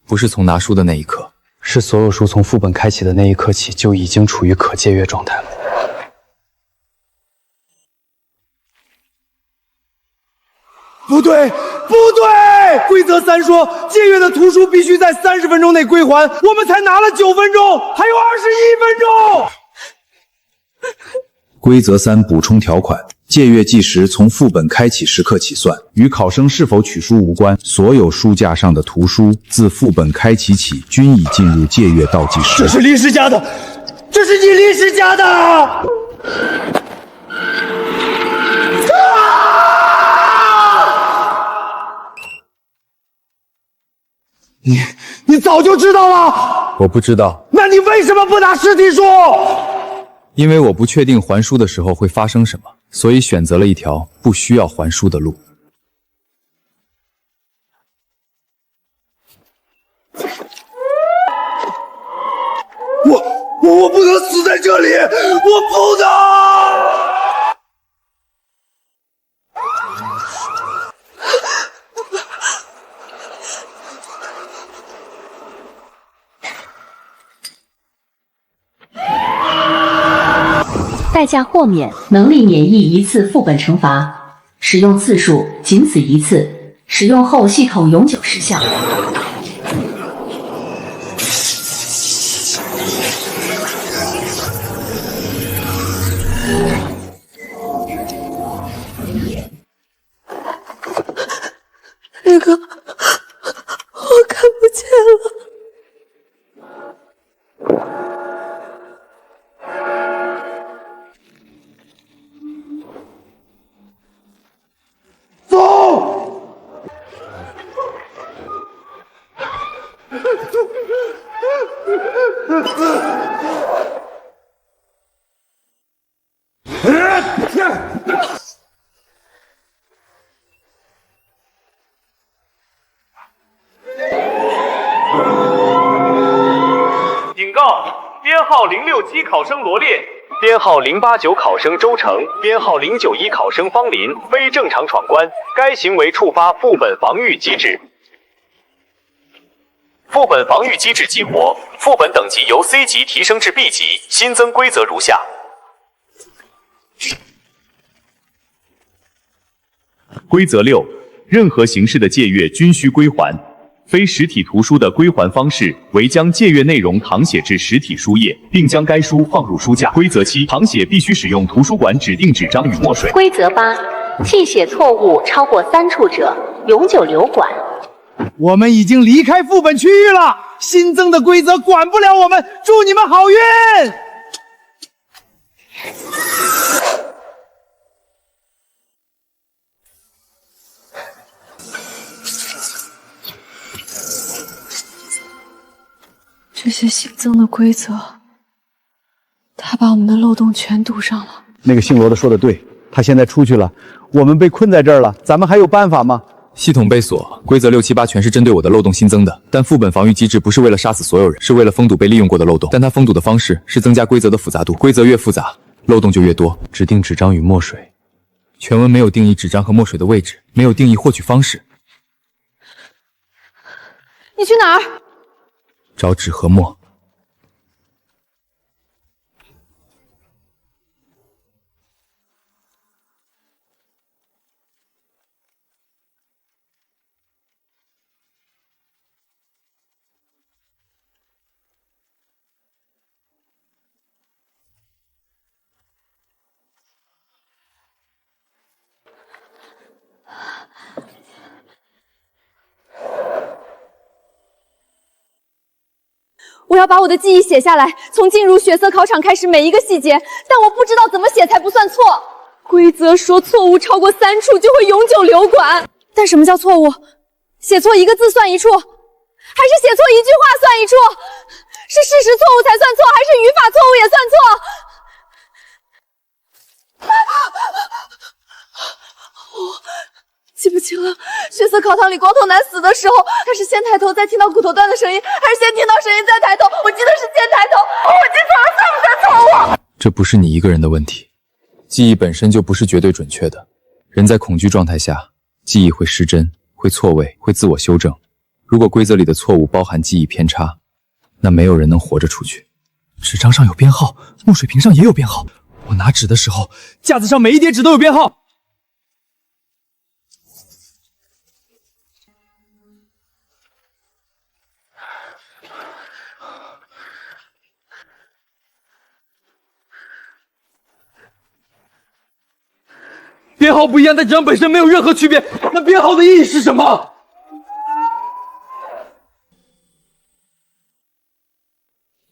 Speaker 4: 不是从拿书的那一刻，
Speaker 14: 是所有书从副本开启的那一刻起就已经处于可借阅状态了。
Speaker 13: 不对，不对！规则3说，借阅的图书必须在30分钟内归还，我们才拿了9分钟，还有21分钟。
Speaker 11: 规则3补充条款：借阅计时从副本开启时刻起算，与考生是否取书无关。所有书架上的图书自副本开启起均已进入借阅倒计时。
Speaker 13: 这是临时加的，这是你临时加的。你早就知道了？
Speaker 4: 我不知道。
Speaker 13: 那你为什么不拿尸体说？
Speaker 4: 因为我不确定还书的时候会发生什么，所以选择了一条不需要还书的路。
Speaker 13: 我不能死在这里，我不能！
Speaker 8: 代价豁免，能力免疫一次副本惩罚，使用次数仅此一次，使用后系统永久失效。
Speaker 3: 那个，我看不见了。
Speaker 15: 警告：编号067考生罗烈，编号089考生周成，编号091考生方林非正常闯关，该行为触发副本防御机制。副本防御机制激活，副本等级由 C 级提升至 B 级，新增规则如下。
Speaker 5: 规则6：任何形式的借阅均需归还。非实体图书的归还方式为将借阅内容誊写至实体书页，并将该书放入书架。规则7：誊写必须使用图书馆指定纸张与墨水。
Speaker 8: 规则8：记写错误超过3处者，永久留馆。
Speaker 13: 我们已经离开副本区域了，新增的规则管不了我们，祝你们好运！
Speaker 3: 这些新增的规则，他把我们的漏洞全堵上了。
Speaker 12: 那个姓罗的说的对，他现在出去了，我们被困在这儿了，咱们还有办法吗？
Speaker 4: 系统被锁，规则678全是针对我的漏洞新增的，但副本防御机制不是为了杀死所有人，是为了封堵被利用过的漏洞。但它封堵的方式是增加规则的复杂度，规则越复杂，漏洞就越多。指定纸张与墨水，全文没有定义纸张和墨水的位置，没有定义获取方式。
Speaker 7: 你去哪儿？
Speaker 4: 找纸和墨。
Speaker 7: 我要把我的记忆写下来，从进入血色考场开始每一个细节，但我不知道怎么写才不算错。规则说错误超过3处就会永久留馆，但什么叫错误？写错1个字算1处，还是写错1句话算1处？是事实错误才算错，还是语法错误也算错？记不清了，血色考场里光头男死的时候，他是先抬头再听到骨头断的声音，还是先听到声音再抬头？我记得是先抬头，我记错了，算不算错误？
Speaker 4: 这不是你一个人的问题，记忆本身就不是绝对准确的。人在恐惧状态下，记忆会失真，会错位，会自我修正。如果规则里的错误包含记忆偏差，那没有人能活着出去。
Speaker 1: 纸张上有编号，墨水瓶上也有编号。我拿纸的时候，架子上每一叠纸都有编号。编号不一样，但纸张本身没有任何区别。那编号的意义是什么？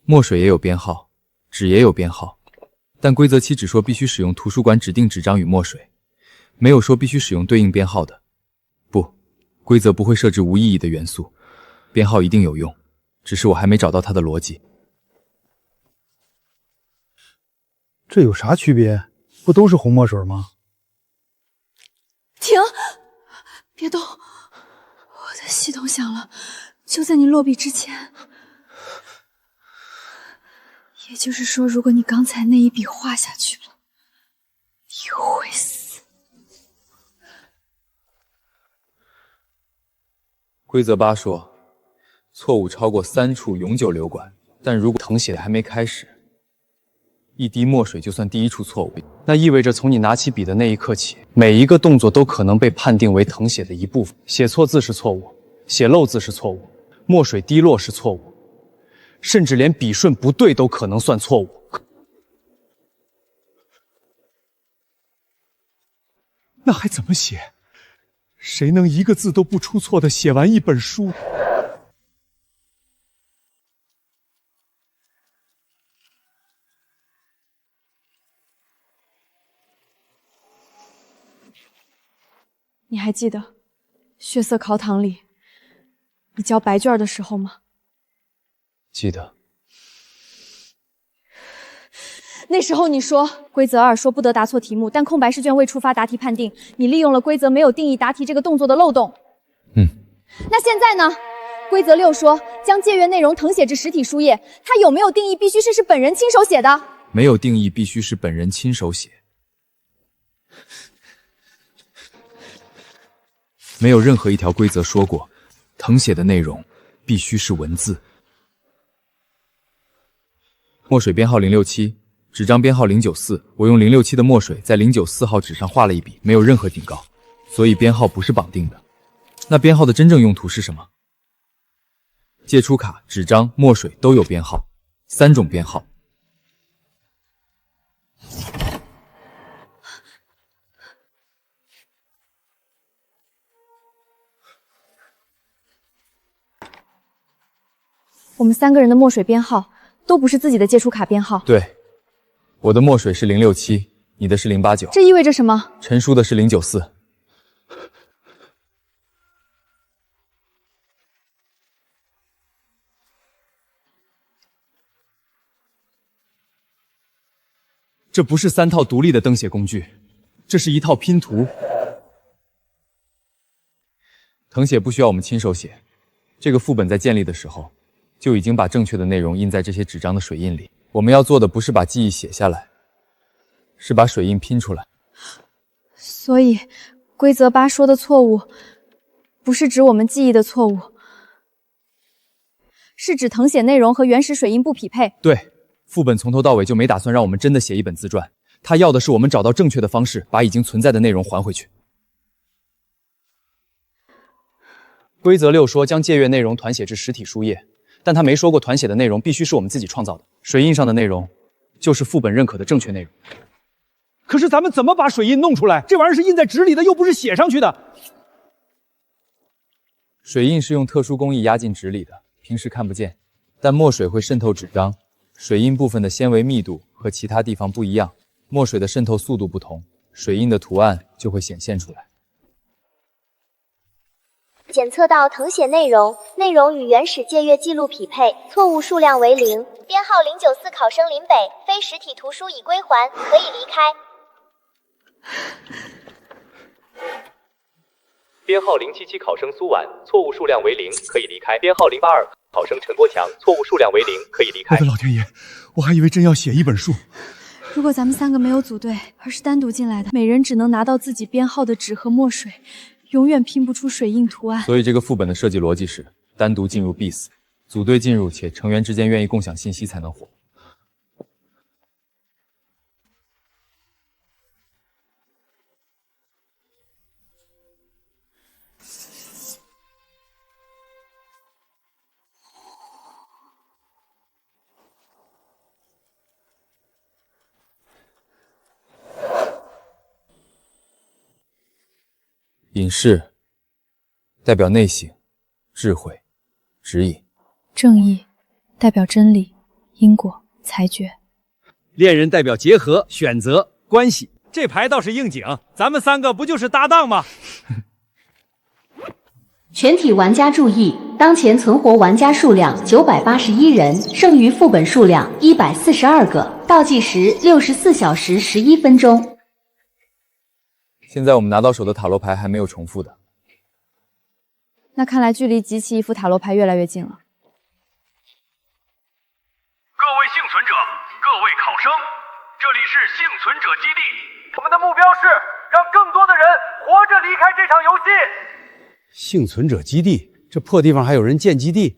Speaker 4: 墨水也有编号，纸也有编号，但规则7只说必须使用图书馆指定纸张与墨水，没有说必须使用对应编号的。不，规则不会设置无意义的元素，编号一定有用，只是我还没找到它的逻辑。
Speaker 13: 这有啥区别？不都是红墨水吗？
Speaker 3: 停！别动！我的系统响了，就在你落笔之前。也就是说，如果你刚才那一笔画下去了，你会死。
Speaker 4: 规则8说，错误超过3处永久流管，但如果誊写还没开始，一滴墨水就算第一处错误。
Speaker 14: 那意味着从你拿起笔的那一刻起，每一个动作都可能被判定为誊写的一部分。写错字是错误，写漏字是错误，墨水滴落是错误，甚至连笔顺不对都可能算错误。
Speaker 13: 那还怎么写？谁能一个字都不出错的写完一本书？
Speaker 3: 你还记得血色考堂里你交白卷的时候吗？
Speaker 14: 记得。
Speaker 7: 那时候你说规则2说不得答错题目，但空白试卷未触发答题判定，你利用了规则没有定义答题这个动作的漏洞。那现在呢？规则6说将借阅内容誊写至实体书页，它有没有定义必须是本人亲手写的？
Speaker 4: 没有定义必须是本人亲手写。没有任何一条规则说过，誊写的内容必须是文字。墨水编号067，纸张编号094，我用067的墨水在094号纸上画了一笔，没有任何警告，所以编号不是绑定的。那编号的真正用途是什么？借出卡、纸张、墨水都有编号，3种编号。
Speaker 7: 我们3个人的墨水编号都不是自己的借出卡编号。
Speaker 4: 对，我的墨水是067，你的是089。
Speaker 7: 这意味着什么？
Speaker 4: 陈叔的是094。这不是3套独立的誊写工具，这是一套拼图。誊写不需要我们亲手写，这个副本在建立的时候就已经把正确的内容印在这些纸张的水印里。我们要做的不是把记忆写下来，是把水印拼出来。
Speaker 7: 所以，规则8说的错误，不是指我们记忆的错误，是指誊写内容和原始水印不匹配。
Speaker 4: 对，副本从头到尾就没打算让我们真的写一本自传，他要的是我们找到正确的方式，把已经存在的内容还回去。
Speaker 14: 规则6说将借阅内容团写至实体书页，但他没说过团写的内容必须是我们自己创造的。水印上的内容就是副本认可的正确内容。
Speaker 13: 可是咱们怎么把水印弄出来？这玩意儿是印在纸里的，又不是写上去的。
Speaker 4: 水印是用特殊工艺压进纸里的，平时看不见，但墨水会渗透纸张。水印部分的纤维密度和其他地方不一样，墨水的渗透速度不同，水印的图案就会显现出来。
Speaker 6: 检测到誊写内容，内容与原始借阅记录匹配，错误数量为0。编号094考生林北，非实体图书已归还，可以离开。
Speaker 15: 编号077考生苏婉，错误数量为0，可以离开。编号082考生陈国强，错误数量为0，可以离开。
Speaker 13: 我的老天爷，我还以为真要写一本书。
Speaker 3: 如果咱们3个没有组队，而是单独进来的，每人只能拿到自己编号的纸和墨水，永远拼不出水印图案。
Speaker 4: 所以这个副本的设计逻辑是：单独进入必死，组队进入且成员之间愿意共享信息才能活。隐士代表内省、智慧、指引；
Speaker 3: 正义代表真理、因果、裁决；
Speaker 12: 恋人代表结合、选择、关系。这牌倒是应景，咱们3个不就是搭档吗？
Speaker 8: 全体玩家注意，当前存活玩家数量981人，剩余副本数量142个，倒计时64小时11分钟。
Speaker 4: 现在我们拿到手的塔罗牌还没有重复的，
Speaker 7: 那看来距离集齐一副塔罗牌越来越近了。
Speaker 15: 各位幸存者，各位考生，这里是幸存者基地，我们的目标是让更多的人活着离开这场游戏。
Speaker 12: 幸存者基地，这破地方还有人建基地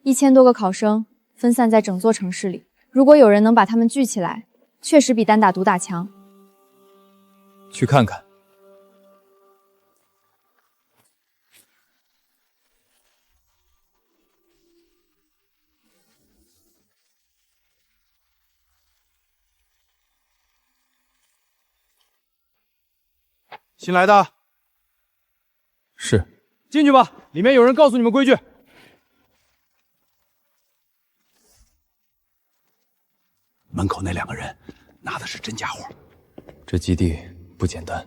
Speaker 7: ？1000多个考生分散在整座城市里，如果有人能把他们聚起来，确实比单打独打强。
Speaker 4: 去看看。
Speaker 13: 新来的，
Speaker 4: 是。
Speaker 13: 进去吧，里面有人告诉你们规矩。门口那2个人拿的是真家伙，
Speaker 4: 这基地不简单。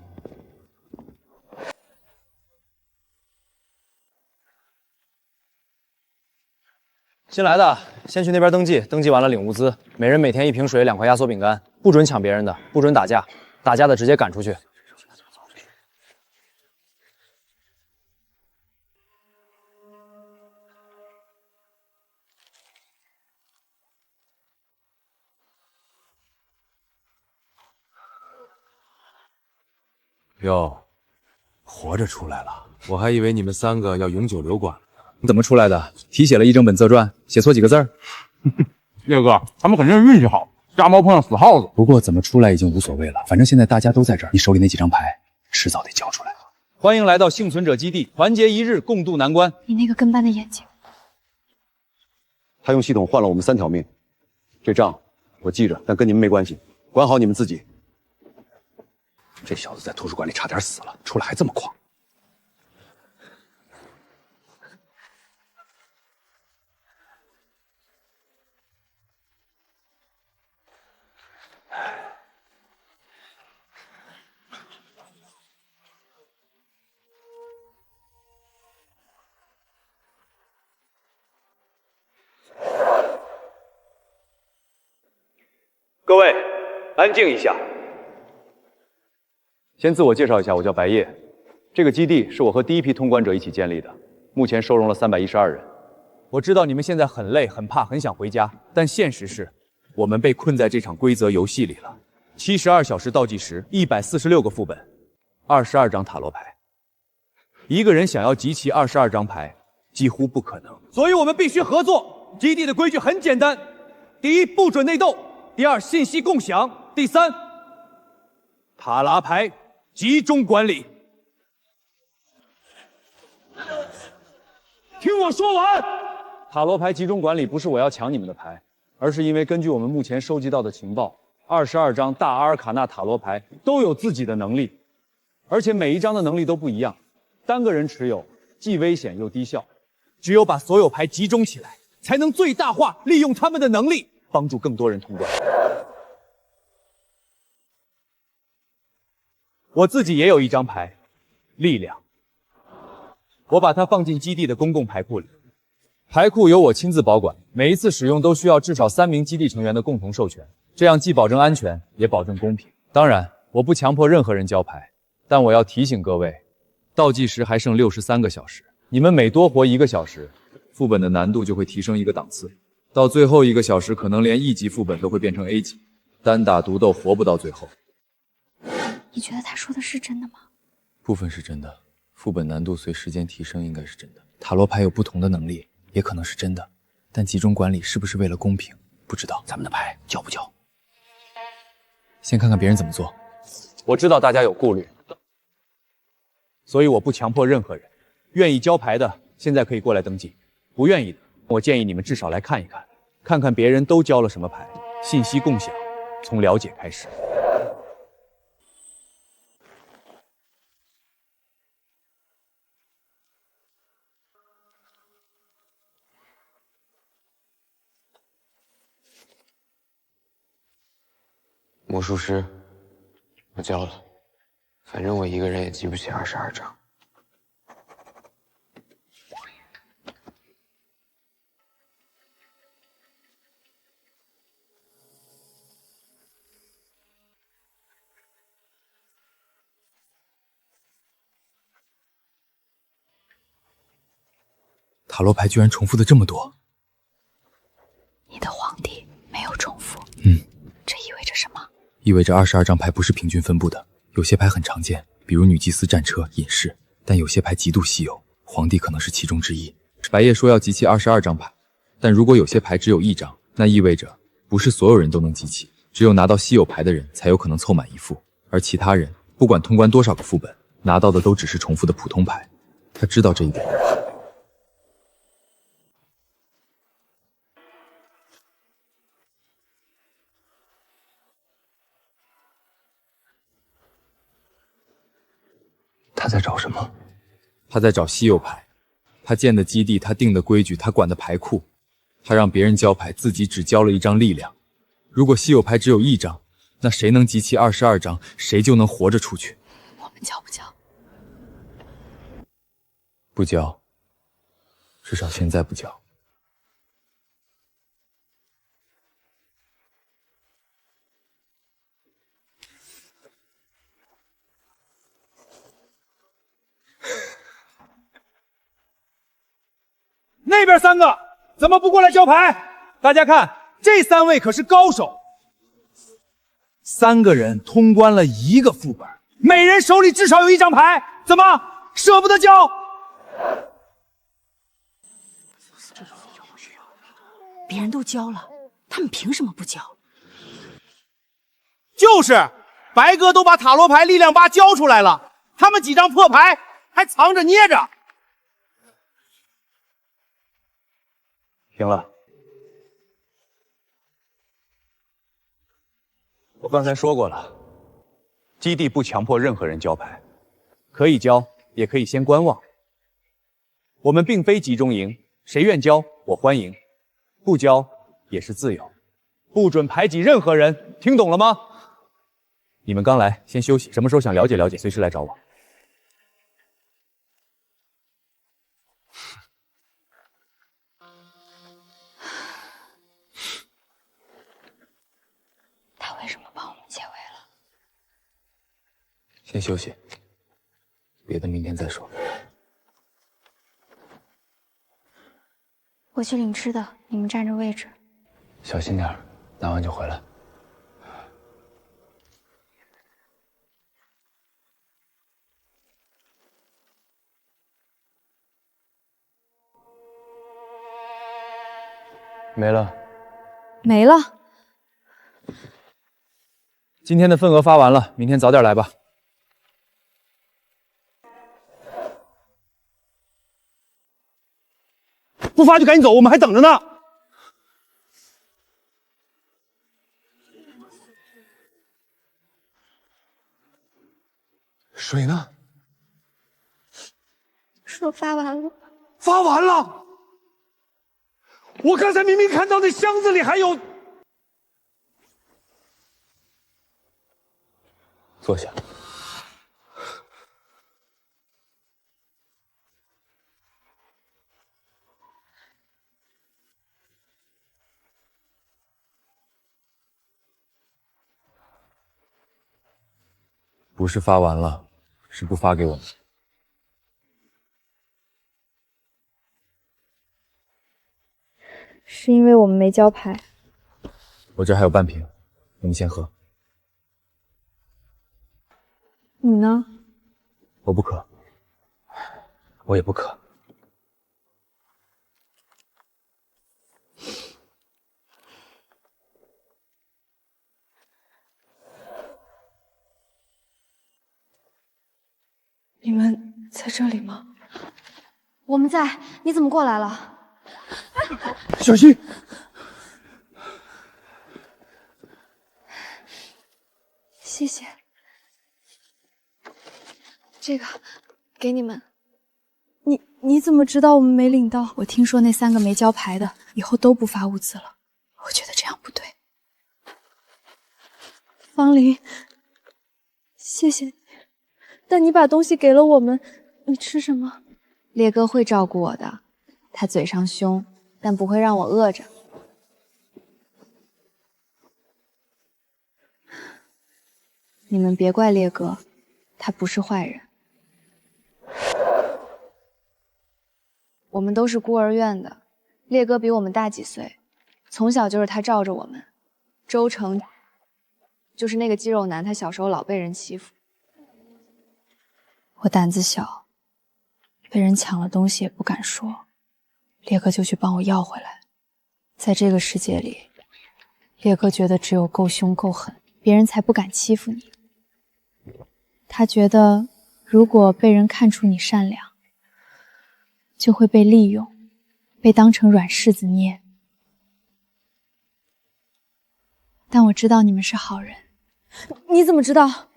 Speaker 14: 新来的先去那边登记，登记完了领物资，每人每天1瓶水，2块压缩饼干，不准抢别人的，不准打架，打架的直接赶出去。
Speaker 11: 哟，
Speaker 13: 活着出来了，
Speaker 11: 我还以为你们3个要永久留馆了。
Speaker 4: 你怎么出来的？题写了一整本自传，写错几个字儿？
Speaker 11: 岳哥，他们肯定是运气好，瞎猫碰上死耗子。
Speaker 13: 不过怎么出来已经无所谓了，反正现在大家都在这儿，你手里那几张牌迟早得交出来。
Speaker 12: 欢迎来到幸存者基地，团结一日，共度难关。
Speaker 3: 你那个跟班的眼睛，
Speaker 16: 他用系统换了我们3条命，这账我记着，但跟你们没关系，管好你们自己。
Speaker 13: 这小子在图书馆里差点死了，出来还这么狂。
Speaker 16: 各位，安静一下。先自我介绍一下，我叫白夜。这个基地是我和第一批通关者一起建立的，目前收容了312人。
Speaker 12: 我知道你们现在很累、很怕、很想回家，但现实是，我们被困在这场规则游戏里了。72小时倒计时，146个副本，22张塔罗牌。一个人想要集齐22张牌，几乎不可能。所以我们必须合作。基地的规矩很简单：第一，不准内斗；第二，信息共享；第三，塔拉牌集中管理。听我说完。塔罗牌集中管理不是我要抢你们的牌，而是因为根据我们目前收集到的情报，22张大阿尔卡纳塔罗牌都有自己的能力，而且每一张的能力都不一样，单个人持有既危险又低效。只有把所有牌集中起来，才能最大化利用他们的能力，帮助更多人通关。我自己也有一张牌，力量。我把它放进基地的公共牌库里，牌库由我亲自保管，每一次使用都需要至少3名基地成员的共同授权，这样既保证安全，也保证公平。当然，我不强迫任何人交牌，但我要提醒各位，倒计时还剩63个小时，你们每多活1个小时，副本的难度就会提升1个档次，到最后1个小时，可能连E级副本都会变成 A 级，单打独斗活不到最后。
Speaker 3: 你觉得他说的是真的吗？
Speaker 4: 部分是真的，副本难度随时间提升应该是真的。塔罗牌有不同的能力，也可能是真的，但集中管理是不是为了公平，不知道。
Speaker 13: 咱们的牌交不交？
Speaker 4: 先看看别人怎么做。
Speaker 14: 我知道大家有顾虑，所以我不强迫任何人。愿意交牌的，现在可以过来登记；不愿意的，我建议你们至少来看一看，看看别人都交了什么牌。信息共享，从了解开始。
Speaker 17: 魔术师，我交了，反正我一个人也集不齐22张。
Speaker 4: 塔罗牌居然重复的这么多。
Speaker 7: 你的皇帝没有重复。这意味着什么？
Speaker 4: 意味着22张牌不是平均分布的，有些牌很常见，比如女祭司、战车、隐士，但有些牌极度稀有，皇帝可能是其中之一。白夜说要集齐22张牌，但如果有些牌只有1张，那意味着不是所有人都能集齐，只有拿到稀有牌的人才有可能凑满一副，而其他人不管通关多少个副本，拿到的都只是重复的普通牌。他知道这一点。
Speaker 14: 他在找什么？
Speaker 4: 他在找稀有牌。他建的基地，他定的规矩，他管的牌库，他让别人交牌，自己只交了1张力量。如果稀有牌只有1张，那谁能集齐22张，谁就能活着出去。
Speaker 7: 我们交不交？
Speaker 4: 不交，至少现在不交。
Speaker 13: 那边3个怎么不过来交牌？大家看，这3位可是高手，3个人通关了1个副本，每人手里至少有1张牌，怎么舍不得交？
Speaker 18: 别人都交了，他们凭什么不交？
Speaker 13: 就是，白哥都把塔罗牌力量8交出来了，他们几张破牌还藏着捏着。
Speaker 14: 行了，我刚才说过了，基地不强迫任何人交牌，可以交，也可以先观望。我们并非集中营，谁愿交我欢迎，不交也是自由，不准排挤任何人，听懂了吗？你们刚来，先休息，什么时候想了解了解，随时来找我。
Speaker 7: 他为什么帮我们解围了？
Speaker 4: 先休息，别的明天再说。
Speaker 3: 我去领吃的，你们占着位置。
Speaker 4: 小心点，拿完就回来。
Speaker 14: 没了。
Speaker 7: 没了。
Speaker 14: 今天的份额发完了，明天早点来吧。
Speaker 13: 不发就赶紧走，我们还等着呢。
Speaker 14: 水呢？
Speaker 3: 说发完了。
Speaker 13: 发完了。我刚才明明看到那箱子里还有。
Speaker 4: 坐下。不是发完了，是不发给我们。
Speaker 3: 是因为我们没交牌。
Speaker 4: 我这还有半瓶，你们先喝。
Speaker 3: 你呢？
Speaker 4: 我不渴。我也不渴。
Speaker 3: 你们在这里吗？我们在，你怎么过来了？
Speaker 13: 小心！
Speaker 3: 谢谢。这个给你们。你怎么知道我们没领到？我听说那3个没交牌的以后都不发物资了，我觉得这样不对。方林，谢谢你，但你把东西给了我们，你吃什么？
Speaker 7: 烈哥会照顾我的，他嘴上凶，但不会让我饿着。你们别怪烈哥，他不是坏人。我
Speaker 3: 我们都是孤儿院的，烈哥比我们大几岁，从小就是他罩着我们。周成就是那个肌肉男，他小时候老被人欺负。我胆子小，被人抢了东西也不敢说，烈哥就去帮我要回来。在这个世界里，烈哥觉得只有够凶够狠，别人才不敢欺负你。他觉得如果被人看出你善良，就会被利用，被当成软柿子捏。但我知道你们是好人。你怎么知道？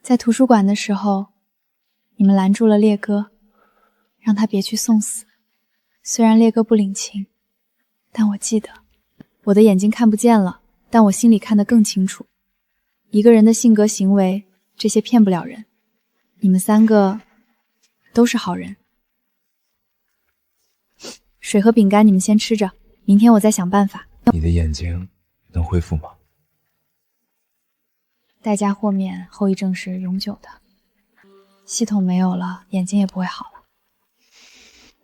Speaker 3: 在图书馆的时候，你们拦住了烈哥，让他别去送死。虽然烈哥不领情，但我记得，我的眼睛看不见了，但我心里看得更清楚。一个人的性格行为，这些骗不了人。你们3个都是好人。水和饼干你们先吃着，明天我再想办法。
Speaker 11: 你的眼睛能恢复吗？
Speaker 3: 代价豁免后遗症是永久的，系统没有了，眼睛也不会好了。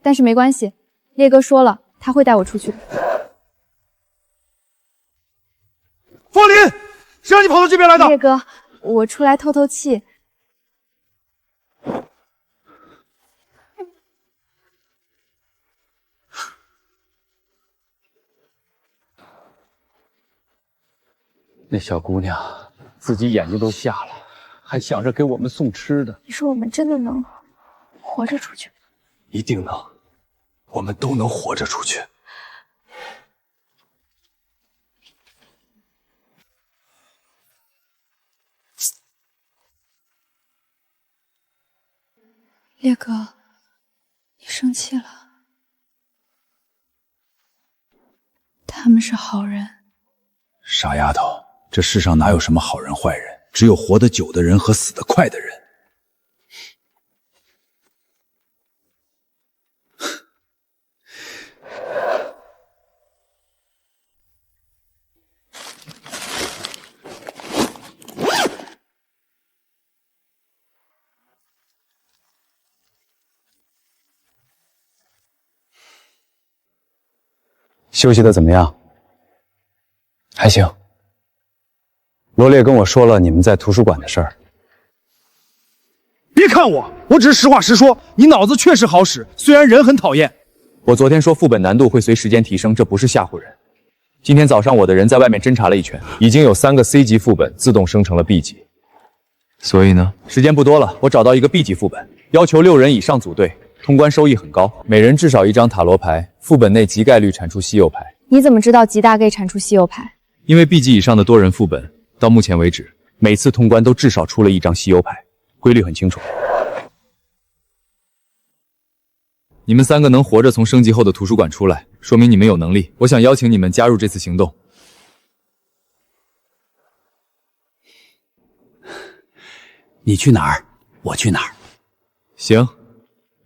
Speaker 3: 但是没关系，烈哥说了，他会带我出去。
Speaker 13: 方林，谁让你跑到这边来的？
Speaker 3: 烈哥，我出来透透气。
Speaker 12: 那小姑娘自己眼睛都瞎了，还想着给我们送吃的。
Speaker 3: 你说我们真的能活着出去？
Speaker 11: 一定能，我们都能活着出去。
Speaker 3: 烈哥，你生气了？他们是好人。
Speaker 11: 傻丫头，这世上哪有什么好人坏人，只有活得久的人和死得快的人。
Speaker 16: 休息的怎么样？
Speaker 14: 还行。
Speaker 16: 罗烈跟我说了你们在图书馆的事儿。
Speaker 13: 别看我，我只是实话实说。你脑子确实好使，虽然人很讨厌。
Speaker 4: 我昨天说副本难度会随时间提升，这不是吓唬人。今天早上我的人在外面侦查了一圈，已经有3个 C 级副本自动生成了 B 级。所以呢，时间不多了，我找到一个 B 级副本，要求6人以上组队，通关收益很高，每人至少1张塔罗牌，副本内极概率产出稀有牌。
Speaker 3: 你怎么知道极大概产出稀有牌？
Speaker 4: 因为 B 级以上的多人副本，到目前为止，每次通关都至少出了1张稀有牌，规律很清楚。你们3个能活着从升级后的图书馆出来，说明你们有能力。我想邀请你们加入这次行动。
Speaker 11: 你去哪儿，我去哪儿。
Speaker 4: 行，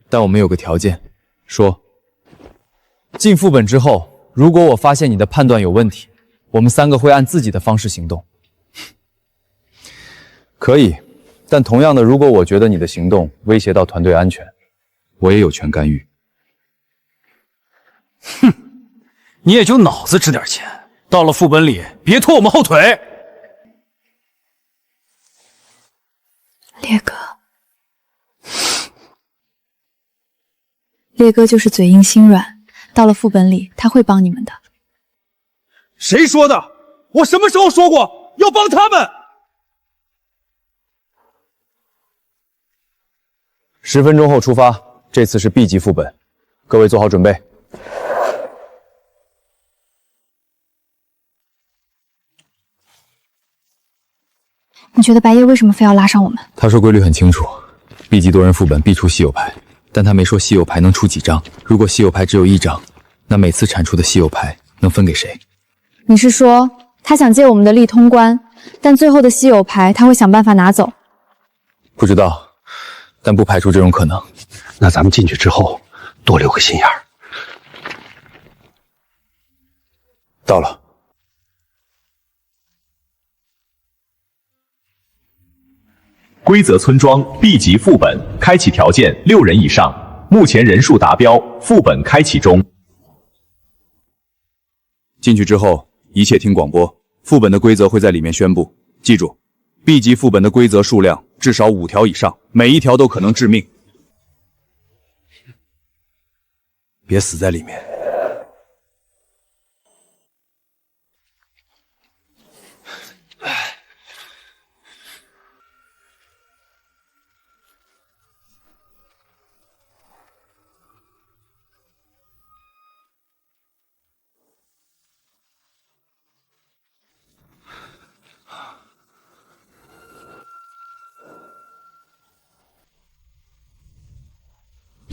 Speaker 4: 但我们有个条件，说进副本之后，如果我发现你的判断有问题，我们3个会按自己的方式行动。可以，但同样的，如果我觉得你的行动威胁到团队安全，我也有权干预。
Speaker 10: 哼，你也就脑子值点钱，到了副本里别拖我们后腿。
Speaker 3: 烈哥，烈哥就是嘴硬心软，到了副本里他会帮你们的。
Speaker 13: 谁说的？我什么时候说过要帮他们
Speaker 4: ？10分钟后出发，这次是 B 级副本，各位做好准备。
Speaker 3: 你觉得白夜为什么非要拉上我们？
Speaker 4: 他说规律很清楚 ，B 级多人副本必出稀有牌，但他没说稀有牌能出几张。如果稀有牌只有1张，那每次产出的稀有牌能分给谁？
Speaker 3: 你是说他想借我们的力通关，但最后的稀有牌他会想办法拿走？
Speaker 4: 不知道，但不排除这种可能。
Speaker 11: 那咱们进去之后多留个心眼儿。到了。
Speaker 5: 规则村庄 B 级副本，开启条件6人以上，目前人数达标，副本开启中。
Speaker 11: 进去之后，一切听广播，副本的规则会在里面宣布。记住 ，B 级副本的规则数量至少5条以上，每一条都可能致命。别死在里面。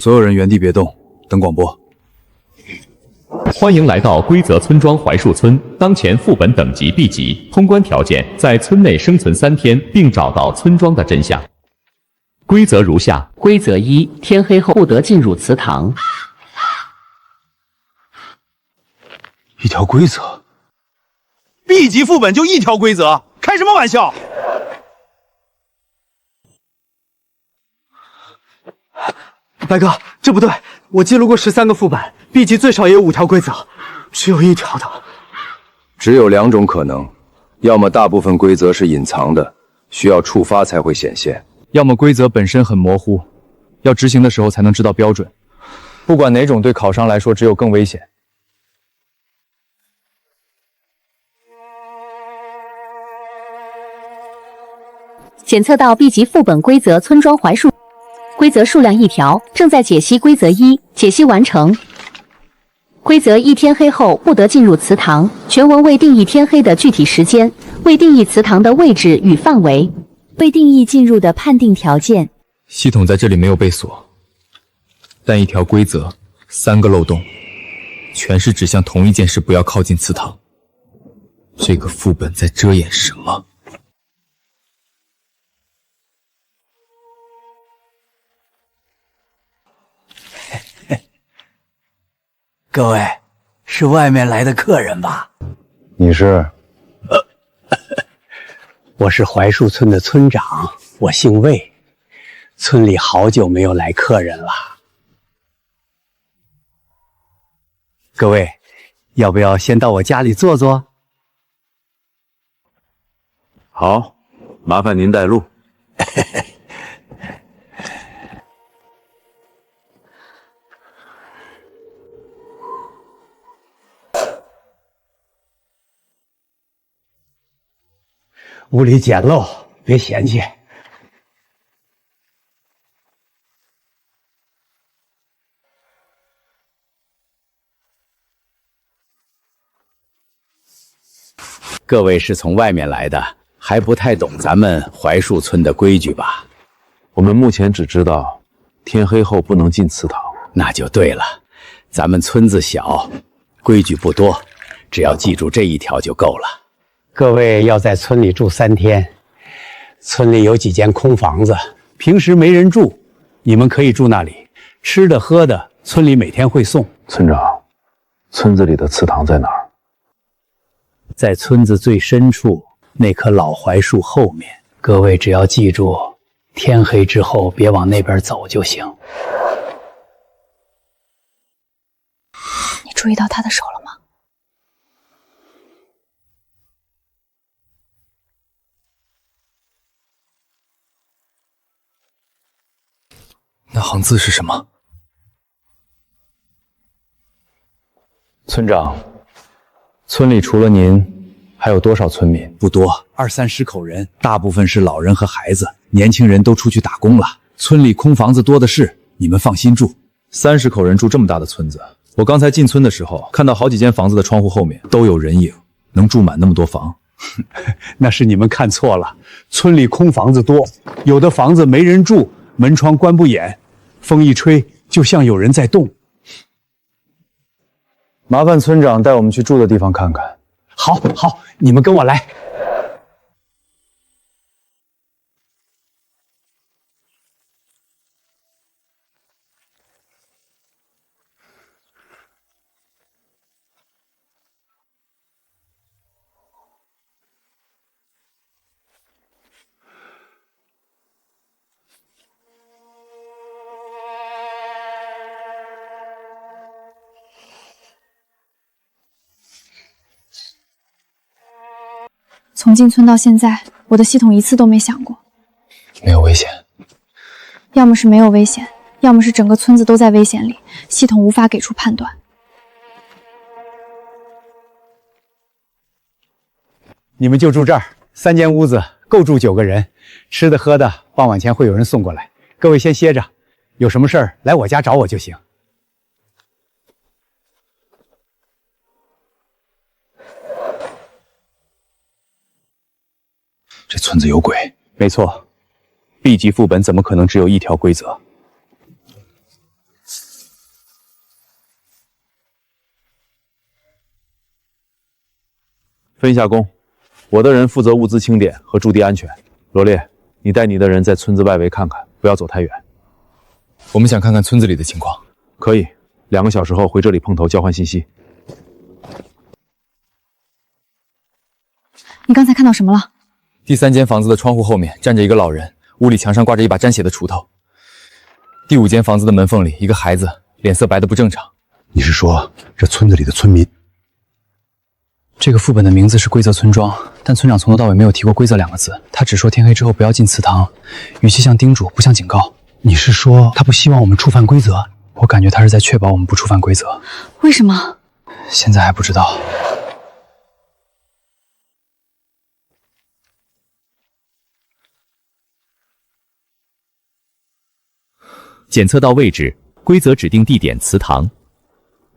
Speaker 11: 所有人原地别动，等广播。
Speaker 5: 欢迎来到规则村庄槐树村，当前副本等级 B 级，通关条件在村内生存3天，并找到村庄的真相。规则如下：
Speaker 8: 规则1：天黑后不得进入祠堂。
Speaker 11: 一条规则
Speaker 13: ，B 级副本就一条规则，开什么玩笑？
Speaker 10: 白哥，这不对，我记录过13个副本 ，B 级最少也有5条规则，只有1条的。
Speaker 11: 只有2种可能，要么大部分规则是隐藏的，需要触发才会显现；
Speaker 4: 要么规则本身很模糊，要执行的时候才能知道标准。不管哪种，对考商来说只有更危险。
Speaker 8: 检测到 B 级副本规则村庄槐树。规则数量1条，正在解析规则1，解析完成。规则1：天黑后不得进入祠堂，全文未定义天黑的具体时间，未定义祠堂的位置与范围，未定义进入的判定条件。
Speaker 4: 系统在这里没有被锁，但一条规则，3个漏洞，全是指向同一件事：不要靠近祠堂。这个副本在遮掩什么？
Speaker 19: 各位，是外面来的客人吧？
Speaker 16: 你是？
Speaker 19: 我是槐树村的村长，我姓魏。村里好久没有来客人了。各位，要不要先到我家里坐坐？
Speaker 11: 好，麻烦您带路。
Speaker 19: 屋里简陋，别嫌弃。
Speaker 20: 各位是从外面来的，还不太懂咱们槐树村的规矩吧？
Speaker 11: 我们目前只知道天黑后不能进祠堂。
Speaker 20: 那就对了，咱们村子小，规矩不多，只要记住这1条就够了。
Speaker 19: 各位要在村里住3天，村里有几间空房子，平时没人住，你们可以住那里，吃的喝的村里每天会送。
Speaker 11: 村长，村子里的祠堂在哪儿？
Speaker 19: 在村子最深处那棵老槐树后面。各位只要记住，天黑之后别往那边走就行。
Speaker 3: 你注意到他的手了吗？
Speaker 4: 那行字是什么？村长，村里除了您，还有多少村民？
Speaker 11: 不多，20、30口人，大部分是老人和孩子，年轻人都出去打工了。村里空房子多的是，你们放心住。
Speaker 4: 30口人住这么大的村子，我刚才进村的时候，看到好几间房子的窗户后面都有人影，能住满那么多房？
Speaker 19: 那是你们看错了，村里空房子多，有的房子没人住，门窗关不严，风一吹就像有人在动。
Speaker 4: 麻烦村长带我们去住的地方看看。
Speaker 19: 好，你们跟我来。
Speaker 7: 从进村到现在，我的系统一次都没响过。
Speaker 14: 没有危险。
Speaker 7: 要么是没有危险，要么是整个村子都在危险里，系统无法给出判断。
Speaker 19: 你们就住这儿，3间屋子够住9个人，吃的喝的傍晚前会有人送过来。各位先歇着，有什么事儿来我家找我就行。
Speaker 11: 这村子有鬼。
Speaker 14: 没错 ，B 级副本怎么可能只有一条规则？分一下工，我的人负责物资清点和驻地安全。罗烈，你带你的人在村子外围看看，不要走太远。
Speaker 4: 我们想看看村子里的情况。
Speaker 14: 可以，2个小时后回这里碰头交换信息。
Speaker 7: 你刚才看到什么了？
Speaker 4: 第3间房子的窗户后面站着一个老人，屋里墙上挂着一把沾血的锄头。第5间房子的门缝里，一个孩子，脸色白得不正常。
Speaker 11: 你是说这村子里的村民？
Speaker 14: 这个副本的名字是规则村庄，但村长从头到尾没有提过规则2个字，他只说天黑之后不要进祠堂，语气像叮嘱，不像警告。
Speaker 19: 你是说他不希望我们触犯规则？
Speaker 14: 我感觉他是在确保我们不触犯规则。
Speaker 7: 为什么？
Speaker 14: 现在还不知道。
Speaker 5: 检测到位置，规则指定地点祠堂。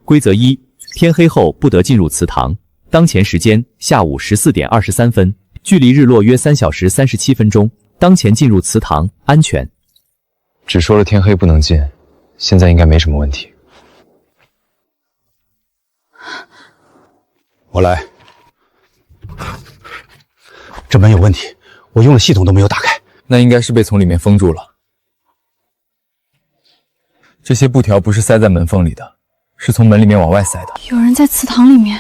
Speaker 5: 规则1：天黑后不得进入祠堂。当前时间下午14点23分，距离日落约3小时37分钟。当前进入祠堂安全。
Speaker 14: 只说了天黑不能进，现在应该没什么问题。
Speaker 11: 我来。
Speaker 19: 这门有问题，我用了系统都没有打开。
Speaker 4: 那应该是被从里面封住了。这些布条不是塞在门缝里的，是从门里面往外塞的。
Speaker 7: 有人在祠堂里面。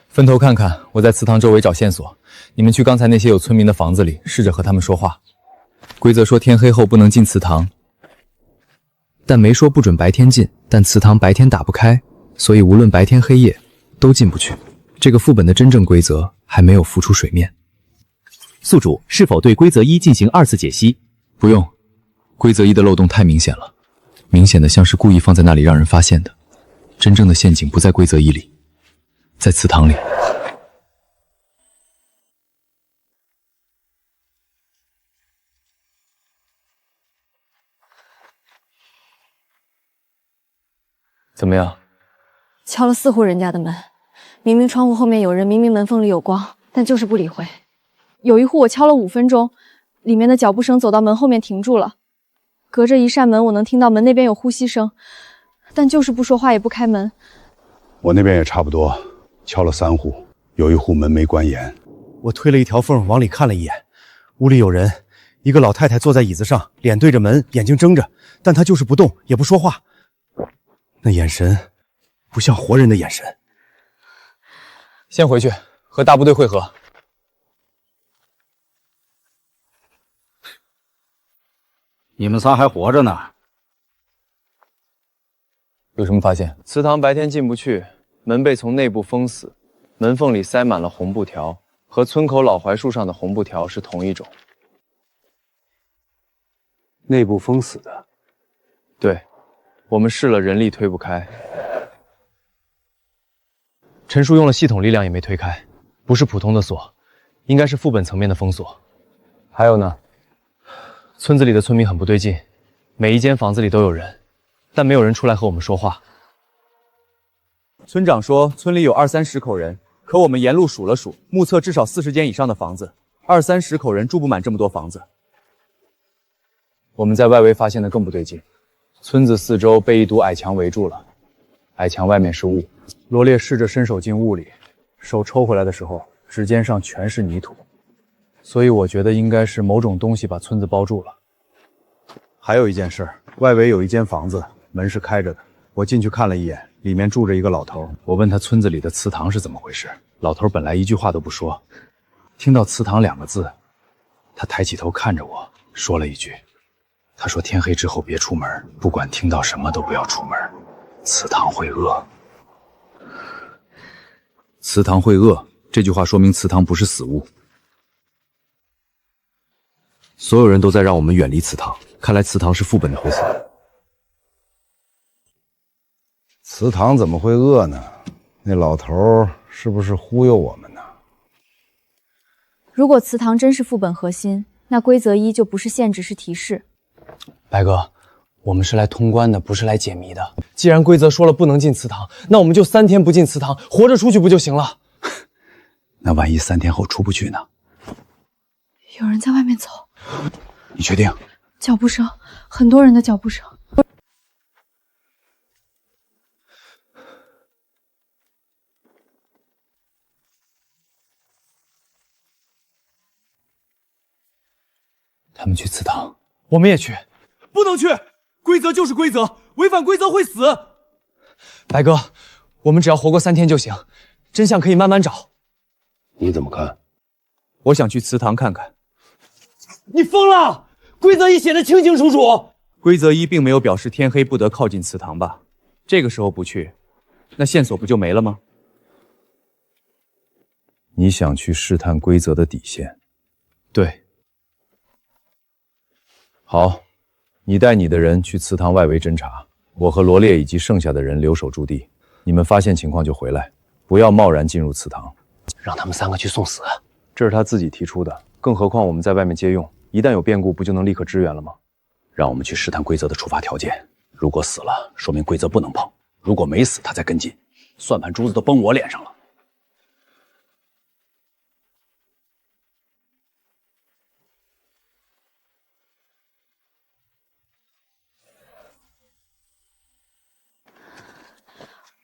Speaker 4: 分头看看，我在祠堂周围找线索。你们去刚才那些有村民的房子里，试着和他们说话。规则说天黑后不能进祠堂，但没说不准白天进。但祠堂白天打不开，所以无论白天黑夜都进不去。这个副本的真正规则还没有浮出水面。
Speaker 5: 宿主是否对规则1进行2次解析？
Speaker 4: 不用，规则1的漏洞太明显了，明显的像是故意放在那里让人发现的。真正的陷阱不在规则1里，在祠堂里。
Speaker 14: 怎么样？
Speaker 3: 敲了4户人家的门，明明窗户后面有人，明明门缝里有光，但就是不理会。
Speaker 7: 有一户我敲了5分钟，里面的脚步声走到门后面停住了。隔着一扇门，我能听到门那边有呼吸声，但就是不说话也不开门。
Speaker 11: 我那边也差不多，敲了3户，有一户门没关严。
Speaker 13: 我推了一条缝往里看了一眼，屋里有人，一个老太太坐在椅子上，脸对着门，眼睛睁着，但她就是不动，也不说话。那眼神不像活人的眼神。
Speaker 4: 先回去和大部队会合。
Speaker 2: 你们仨还活着呢？
Speaker 4: 有什么发现？
Speaker 14: 祠堂白天进不去，门被从内部封死，门缝里塞满了红布条，和村口老槐树上的红布条是同一种。
Speaker 19: 内部封死的。
Speaker 14: 对，我们试了，人力推不开。陈叔用了系统力量也没推开，不是普通的锁，应该是副本层面的封锁。还有呢，村子里的村民很不对劲，每一间房子里都有人，但没有人出来和我们说话。
Speaker 12: 村长说村里有20-30口人，可我们沿路数了数，目测至少40间以上的房子，20-30口人住不满这么多房子。
Speaker 14: 我们在外围发现的更不对劲，村子4周被一堵矮墙围住了，矮墙外面是雾。
Speaker 12: 罗烈试着伸手进雾里，手抽回来的时候，指尖上全是泥土，所以我觉得应该是某种东西把村子包住了。还有一件事，外围有一间房子，门是开着的，我进去看了一眼，里面住着一个老头。我问他村子里的祠堂是怎么回事，老头本来一句话都不说，听到祠堂2个字，他抬起头看着我，说了一句：
Speaker 11: 他说天黑之后别出门，不管听到什么都不要出门，祠堂会饿。祠堂会饿，这句话说明祠堂不是死物。
Speaker 16: 所有人都在让我们远离祠堂，看来祠堂是副本的回死。
Speaker 11: 祠堂怎么会饿呢？那老头是不是忽悠我们呢？
Speaker 7: 如果祠堂真是副本核心，那规则1就不是限制，是提示。
Speaker 14: 白哥，我们是来通关的，不是来解谜的。既然规则说了不能进祠堂，那我们就3天不进祠堂，活着出去不就行了？
Speaker 11: 那万一3天后出不去呢？
Speaker 7: 有人在外面走，
Speaker 11: 你确定？
Speaker 7: 脚步声，很多人的脚步声。
Speaker 14: 他们去祠堂，
Speaker 1: 我们也去。不能去，规则就是规则，违反规则会死。
Speaker 14: 白哥，我们只要活过3天就行，真相可以慢慢找。
Speaker 16: 你怎么看？
Speaker 12: 我想去祠堂看看。
Speaker 1: 你疯了！规则1写的清清楚楚。
Speaker 12: 规则1并没有表示天黑不得靠近祠堂吧？这个时候不去，那线索不就没了吗？
Speaker 11: 你想去试探规则的底线？
Speaker 12: 对。
Speaker 11: 好，你带你的人去祠堂外围侦查，我和罗烈以及剩下的人留守驻地。你们发现情况就回来，不要贸然进入祠堂。
Speaker 14: 让他们3个去送死，
Speaker 11: 这是他自己提出的，更何况我们在外面接用，一旦有变故，不就能立刻支援了吗？
Speaker 20: 让我们去试探规则的触发条件，如果死了，说明规则不能碰；如果没死，他再跟进，算盘珠子都崩我脸上了。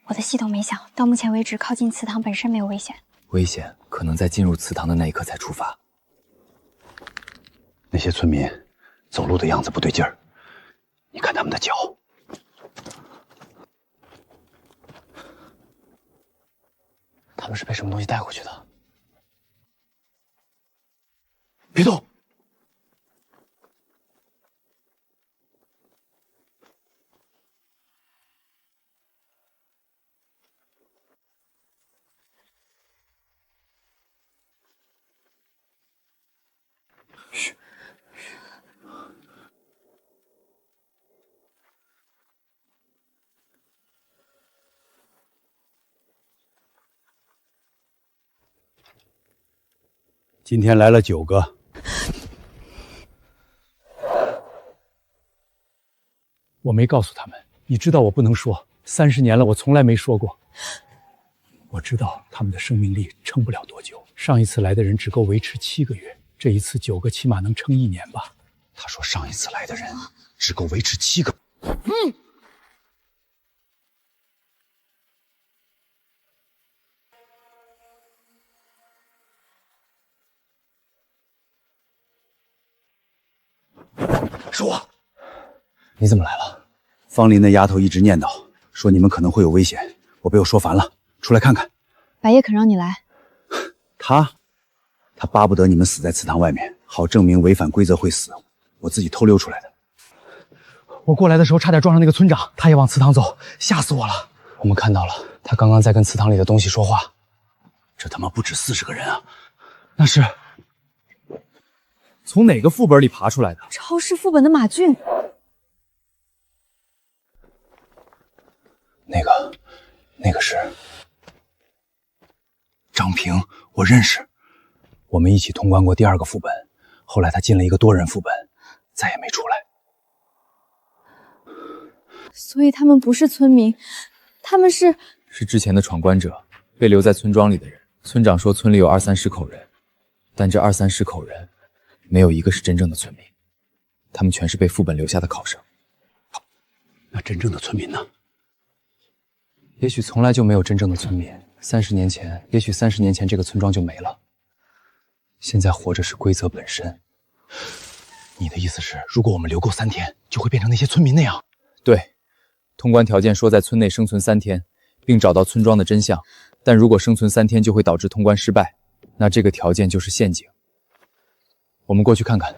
Speaker 6: 我的系统没响，到目前为止，靠近祠堂本身没有危险。
Speaker 4: 危险可能在进入祠堂的那一刻才触发。
Speaker 20: 那些村民走路的样子不对劲儿，你看他们的脚。
Speaker 14: 他们是被什么东西带过去的？
Speaker 20: 别动！
Speaker 13: 今天来了9个。
Speaker 19: 我没告诉他们，你知道我不能说，30年了，我从来没说过。我知道他们的生命力撑不了多久，上一次来的人只够维持7个月，这一次9个起码能撑1年吧。
Speaker 20: 他说上一次来的人只够维持7个。
Speaker 14: 是我。你怎么来了？
Speaker 11: 方林那丫头一直念叨，说你们可能会有危险，我被我说烦了，出来看看。
Speaker 7: 白夜肯让你来，
Speaker 11: 他巴不得你们死在祠堂外面，好证明违反规则会死，我自己偷溜出来的。
Speaker 14: 我过来的时候差点撞上那个村长，他也往祠堂走，吓死我了。我们看到了，他刚刚在跟祠堂里的东西说话。
Speaker 20: 这他妈不止40个人啊！
Speaker 14: 那是
Speaker 12: 从哪个副本里爬出来的？
Speaker 7: 超市副本的马俊。
Speaker 11: 那个是张平，我认识，我们一起通关过第2个副本，后来他进了一个多人副本，再也没出来。
Speaker 7: 所以他们不是村民，他们是
Speaker 4: 之前的闯关者，被留在村庄里的人。村长说村里有20-30口人，但这20-30口人没有一个是真正的村民，他们全是被副本留下的考生。
Speaker 20: 那真正的村民呢？
Speaker 14: 也许从来就没有真正的村民。30年前，也许30年前这个村庄就没了。现在活着是规则本身。
Speaker 20: 你的意思是，如果我们留够3天，就会变成那些村民那样？
Speaker 4: 对，通关条件说在村内生存3天，并找到村庄的真相。但如果生存3天就会导致通关失败，那这个条件就是陷阱。我们过去看看。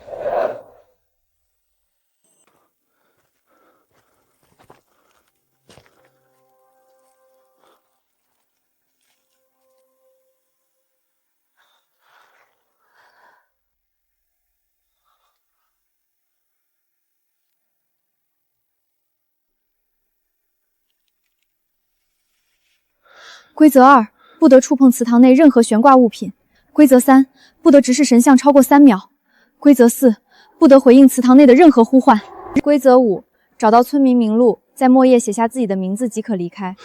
Speaker 7: 规则2，不得触碰祠堂内任何悬挂物品。规则3，不得直视神像超过3秒。规则4，不得回应祠堂内的任何呼唤。规则5，找到村民名录，在墨页写下自己的名字即可离开。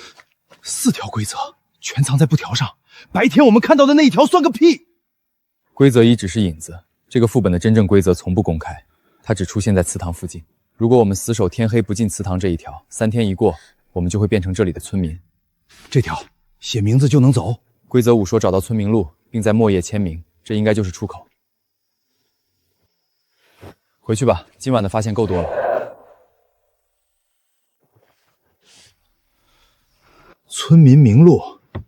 Speaker 13: 4条规则全藏在布条上，白天我们看到的那一条算个屁！
Speaker 4: 规则1只是引子，这个副本的真正规则从不公开，它只出现在祠堂附近。如果我们死守天黑不进祠堂这一条，3天一过，我们就会变成这里的村民。
Speaker 13: 这条写名字就能走。
Speaker 4: 规则5说找到村民录，并在墨页签名，这应该就是出口。回去吧，今晚的发现够多了。
Speaker 13: 村民名录，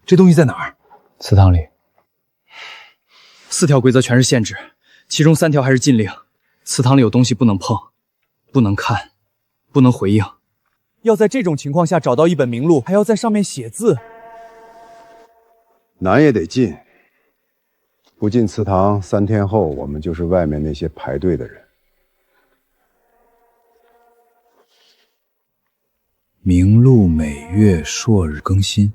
Speaker 13: 这东西在哪儿？
Speaker 4: 祠堂里。
Speaker 1: 4条规则全是限制，其中3条还是禁令。祠堂里有东西不能碰，不能看，不能回应。要在这种情况下找到一本名录，还要在上面写字，
Speaker 16: 难也得进。不进祠堂，3天后我们就是外面那些排队的人。
Speaker 11: 名录每月朔日更新，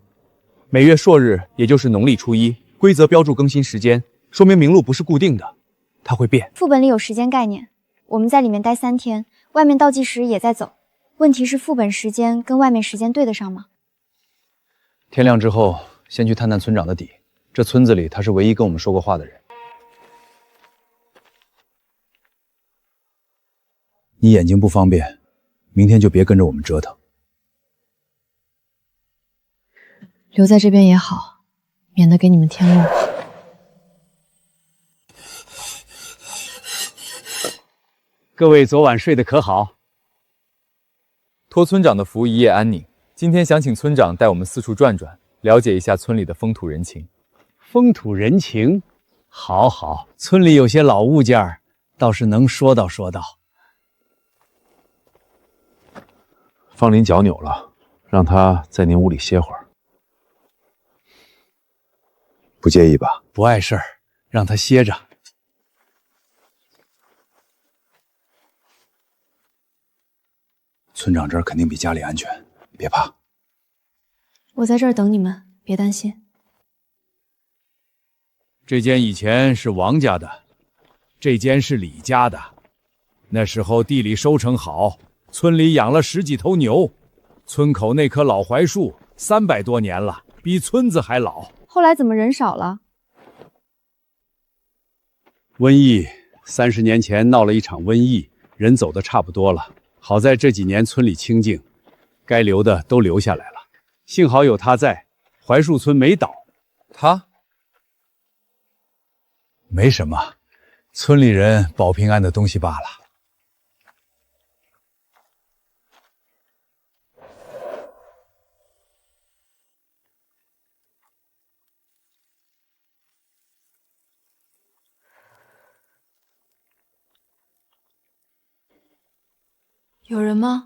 Speaker 1: 每月朔日也就是农历初1，规则标注更新时间，说明名录不是固定的，它会变。
Speaker 6: 副本里有时间概念，我们在里面待3天，外面倒计时也在走。问题是副本时间跟外面时间对得上吗？
Speaker 4: 天亮之后，先去探探村长的底。这村子里，他是唯一跟我们说过话的人。
Speaker 11: 你眼睛不方便，明天就别跟着我们折腾。
Speaker 3: 留在这边也好，免得给你们添乱。
Speaker 19: 各位昨晚睡得可好？
Speaker 4: 托村长的福，一夜安宁。今天想请村长带我们四处转转，了解一下村里的风土人情。
Speaker 19: 风土人情，好好，村里有些老物件倒是能说道说道。
Speaker 16: 方林脚扭了，让他在您屋里歇会儿，不介意吧？
Speaker 19: 不碍事儿，让他歇着。
Speaker 11: 村长这儿肯定比家里安全，别怕。
Speaker 3: 我在这儿等你们，别担心。
Speaker 12: 这间以前是王家的，这间是李家的。那时候地里收成好，村里养了10几头牛。村口那棵老槐树300多年了，比村子还老。
Speaker 7: 后来怎么人少了？
Speaker 19: 瘟疫，30年前闹了一场瘟疫，人走的差不多了。好在这几年村里清静，该留的都留下来了。幸好有他在，槐树村没倒。
Speaker 12: 他
Speaker 11: 没什么，村里人保平安的东西罢了。
Speaker 3: 有人吗？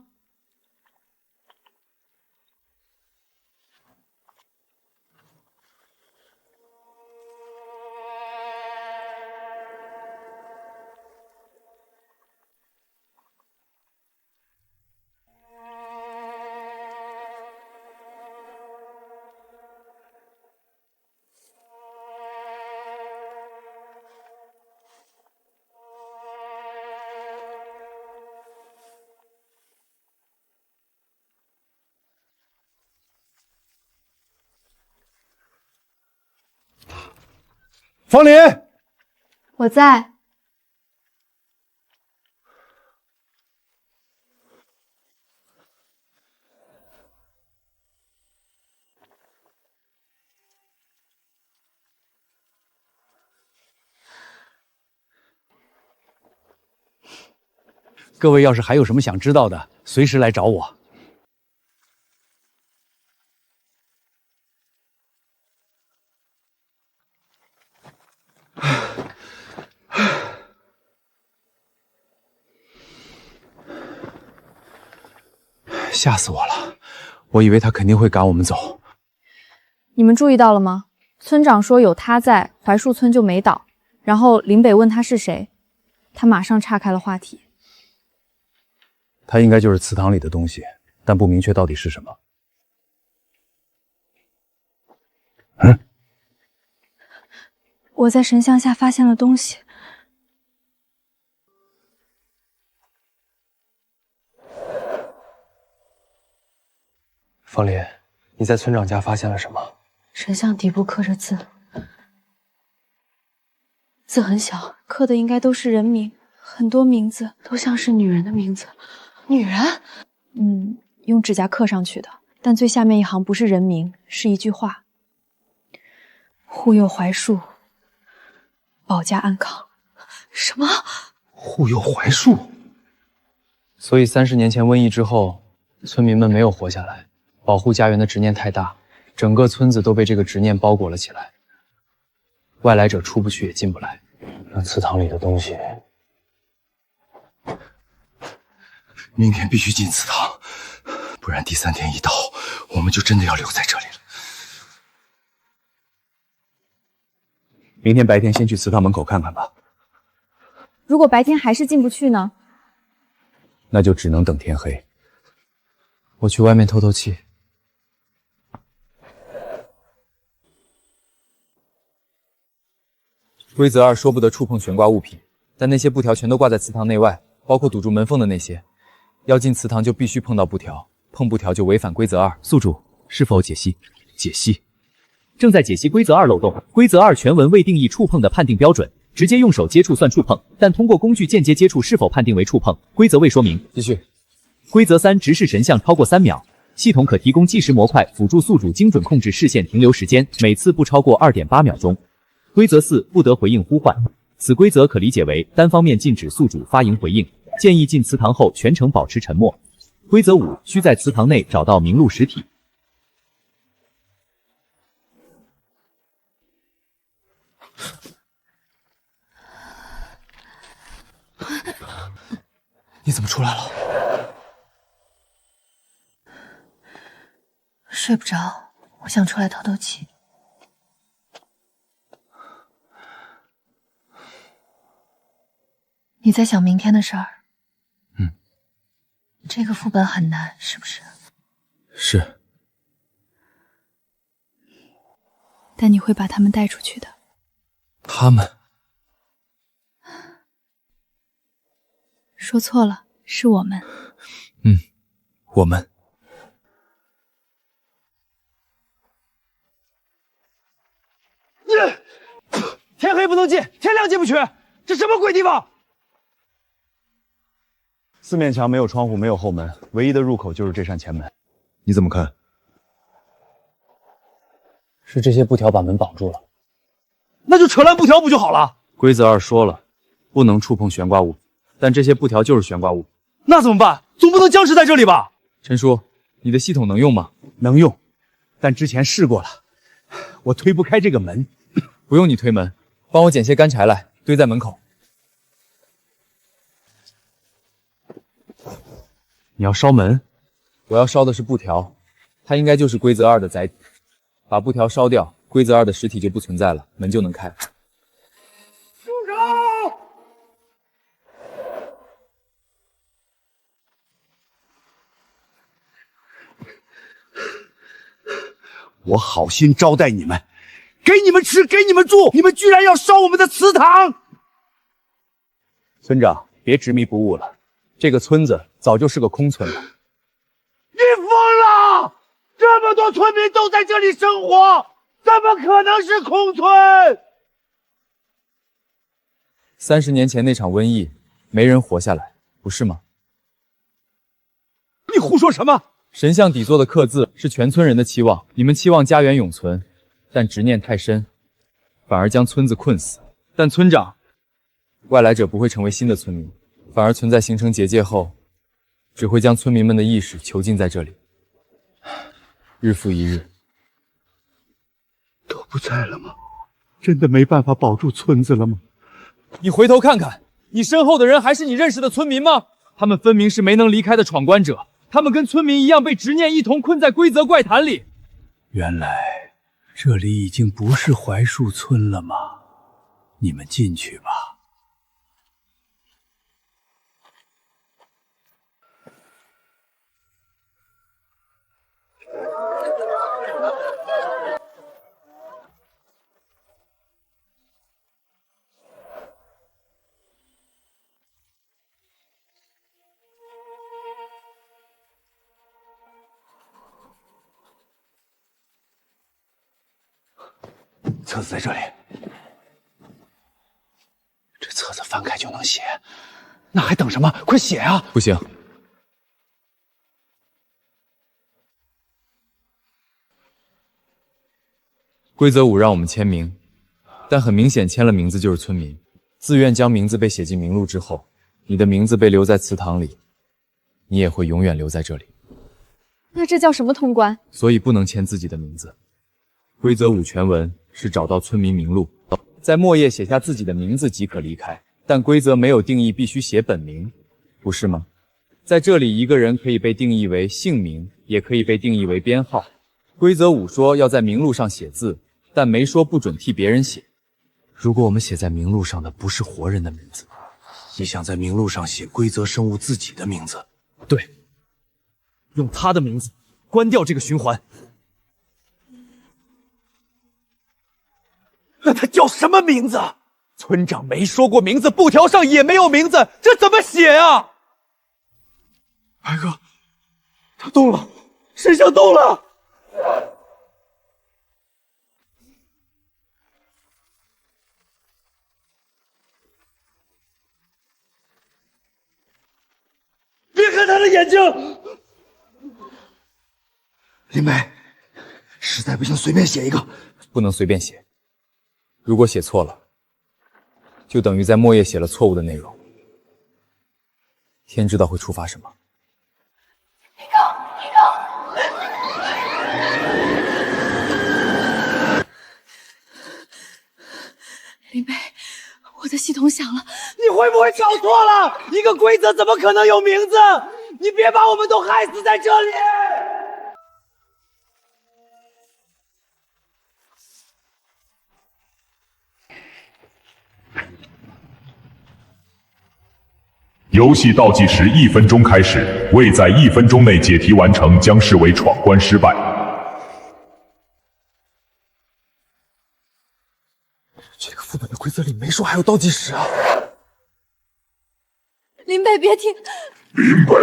Speaker 13: 方林，
Speaker 7: 我在。
Speaker 19: 各位要是还有什么想知道的，随时来找我。
Speaker 11: 吓死我了！我以为他肯定会赶我们走。
Speaker 7: 你们注意到了吗？村长说有他在，槐树村就没倒。然后林北问他是谁，他马上岔开了话题。
Speaker 11: 他应该就是祠堂里的东西，但不明确到底是什么。
Speaker 7: 我在神像下发现了东西。
Speaker 14: 方林，你在村长家发现了什么？
Speaker 3: 神像底部刻着字，字很小，
Speaker 7: 刻的应该都是人名，很多名字，
Speaker 3: 都像是女人的名字。女人？
Speaker 7: 用指甲刻上去的。但最下面一行不是人名，是一句话：护佑槐树，保家安康。
Speaker 3: 什么？
Speaker 14: 护佑槐树？所以30年前瘟疫之后，村民们没有活下来。保护家园的执念太大，整个村子都被这个执念包裹了起来。外来者出不去也进不来。
Speaker 10: 那祠堂里的东西，
Speaker 13: 明天必须进祠堂，不然第3天一到，我们就真的要留在这里了。
Speaker 20: 明天白天先去祠堂门口看看吧。
Speaker 7: 如果白天还是进不去呢？
Speaker 20: 那就只能等天黑。
Speaker 14: 我去外面透透气。
Speaker 4: 规则2说不得触碰悬挂物品，但那些布条全都挂在祠堂内外，包括堵住门缝的那些。要进祠堂就必须碰到布条，碰布条就违反规则2。
Speaker 5: 宿主是否解析？解析。正在解析规则2漏洞。规则2全文未定义触碰的判定标准，直接用手接触算触碰，但通过工具间接接触是否判定为触碰？规则未说明。
Speaker 4: 继续。
Speaker 5: 规则3直视神像超过3秒，系统可提供计时模块辅助宿主精准控制视线停留时间，每次不超过2.8秒钟。规则4不得回应呼唤，此规则可理解为单方面禁止宿主发言回应，建议进祠堂后全程保持沉默。规则5需在祠堂内找到名录实体。
Speaker 14: 你怎么出来了？
Speaker 3: 睡不着，我想出来透透气。你在想明天的事儿？这个副本很难，是不是？
Speaker 4: 是。
Speaker 7: 但你会把他们带出去的。
Speaker 4: 他们？
Speaker 7: 说错了，是我们。
Speaker 4: 我们。
Speaker 1: 天黑不能进，天亮进不去，这什么鬼地方
Speaker 13: ？4面墙没有窗户，没有后门，唯一的入口就是这扇前门。你怎么看？
Speaker 14: 是这些布条把门绑住了。
Speaker 1: 那就扯烂布条不就好了？
Speaker 4: 规则2说了，不能触碰悬挂物，但这些布条就是悬挂物。
Speaker 1: 那怎么办？总不能僵持在这里吧？
Speaker 4: 陈叔，你的系统能用吗？
Speaker 13: 能用，但之前试过了，我推不开这个门。
Speaker 4: 不用你推门，帮我捡些干柴来，堆在门口。
Speaker 13: 你要烧门？
Speaker 4: 我要烧的是布条，它应该就是规则2的载体。把布条烧掉，规则2的实体就不存在了，门就能开。
Speaker 1: 住手！
Speaker 13: 我好心招待你们，给你们吃，给你们住，你们居然要烧我们的祠堂！
Speaker 14: 村长，别执迷不悟了，这个村子早就是个空村了。
Speaker 1: 你疯了！这么多村民都在这里生活，怎么可能是空村
Speaker 4: ？30年前那场瘟疫，没人活下来，不是吗？
Speaker 1: 你胡说什么？
Speaker 4: 神像底座的刻字是全村人的期望，你们期望家园永存，但执念太深，反而将村子困死。但村长，外来者不会成为新的村民，反而存在形成结界后，只会将村民们的意识囚禁在这里，日复一日。
Speaker 13: 都不在了吗？真的没办法保住村子了吗？
Speaker 4: 你回头看看，你身后的人还是你认识的村民吗？他们分明是没能离开的闯关者，他们跟村民一样被执念一同困在规则怪谈里。
Speaker 13: 原来这里已经不是槐树村了吗？你们进去吧。
Speaker 20: 册子在这里，这册子翻开就能写，那还等什么？快写啊！
Speaker 4: 不行，规则5让我们签名，但很明显签了名字就是村民，自愿将名字被写进名录之后，你的名字被留在祠堂里，你也会永远留在这里。
Speaker 7: 那这叫什么通关？
Speaker 4: 所以不能签自己的名字。规则5全文是找到村民名录，在末页写下自己的名字即可离开，但规则没有定义必须写本名，不是吗？在这里，一个人可以被定义为姓名，也可以被定义为编号。规则5说要在名录上写字，但没说不准替别人写。如果我们写在名录上的不是活人的名字，
Speaker 13: 你想在名录上写规则生物自己的名字？
Speaker 1: 对，用他的名字关掉这个循环。那他叫什么名字？村长没说过名字，布条上也没有名字，这怎么写啊？白哥，他动了，神像动了！别看他的眼睛！
Speaker 13: 林北，实在不行随便写一个。
Speaker 4: 不能随便写，如果写错了，就等于在末页写了错误的内容。天知道会触发什么。
Speaker 7: 林北，我的系统响了，
Speaker 1: 你会不会搞错了？一个规则怎么可能有名字？你别把我们都害死在这里！
Speaker 21: 游戏倒计时1分钟开始，未在1分钟内解题完成将视为闯关失败。
Speaker 1: 这个副本的规则里没说还有倒计时啊！
Speaker 7: 林北，别停！
Speaker 21: 林北，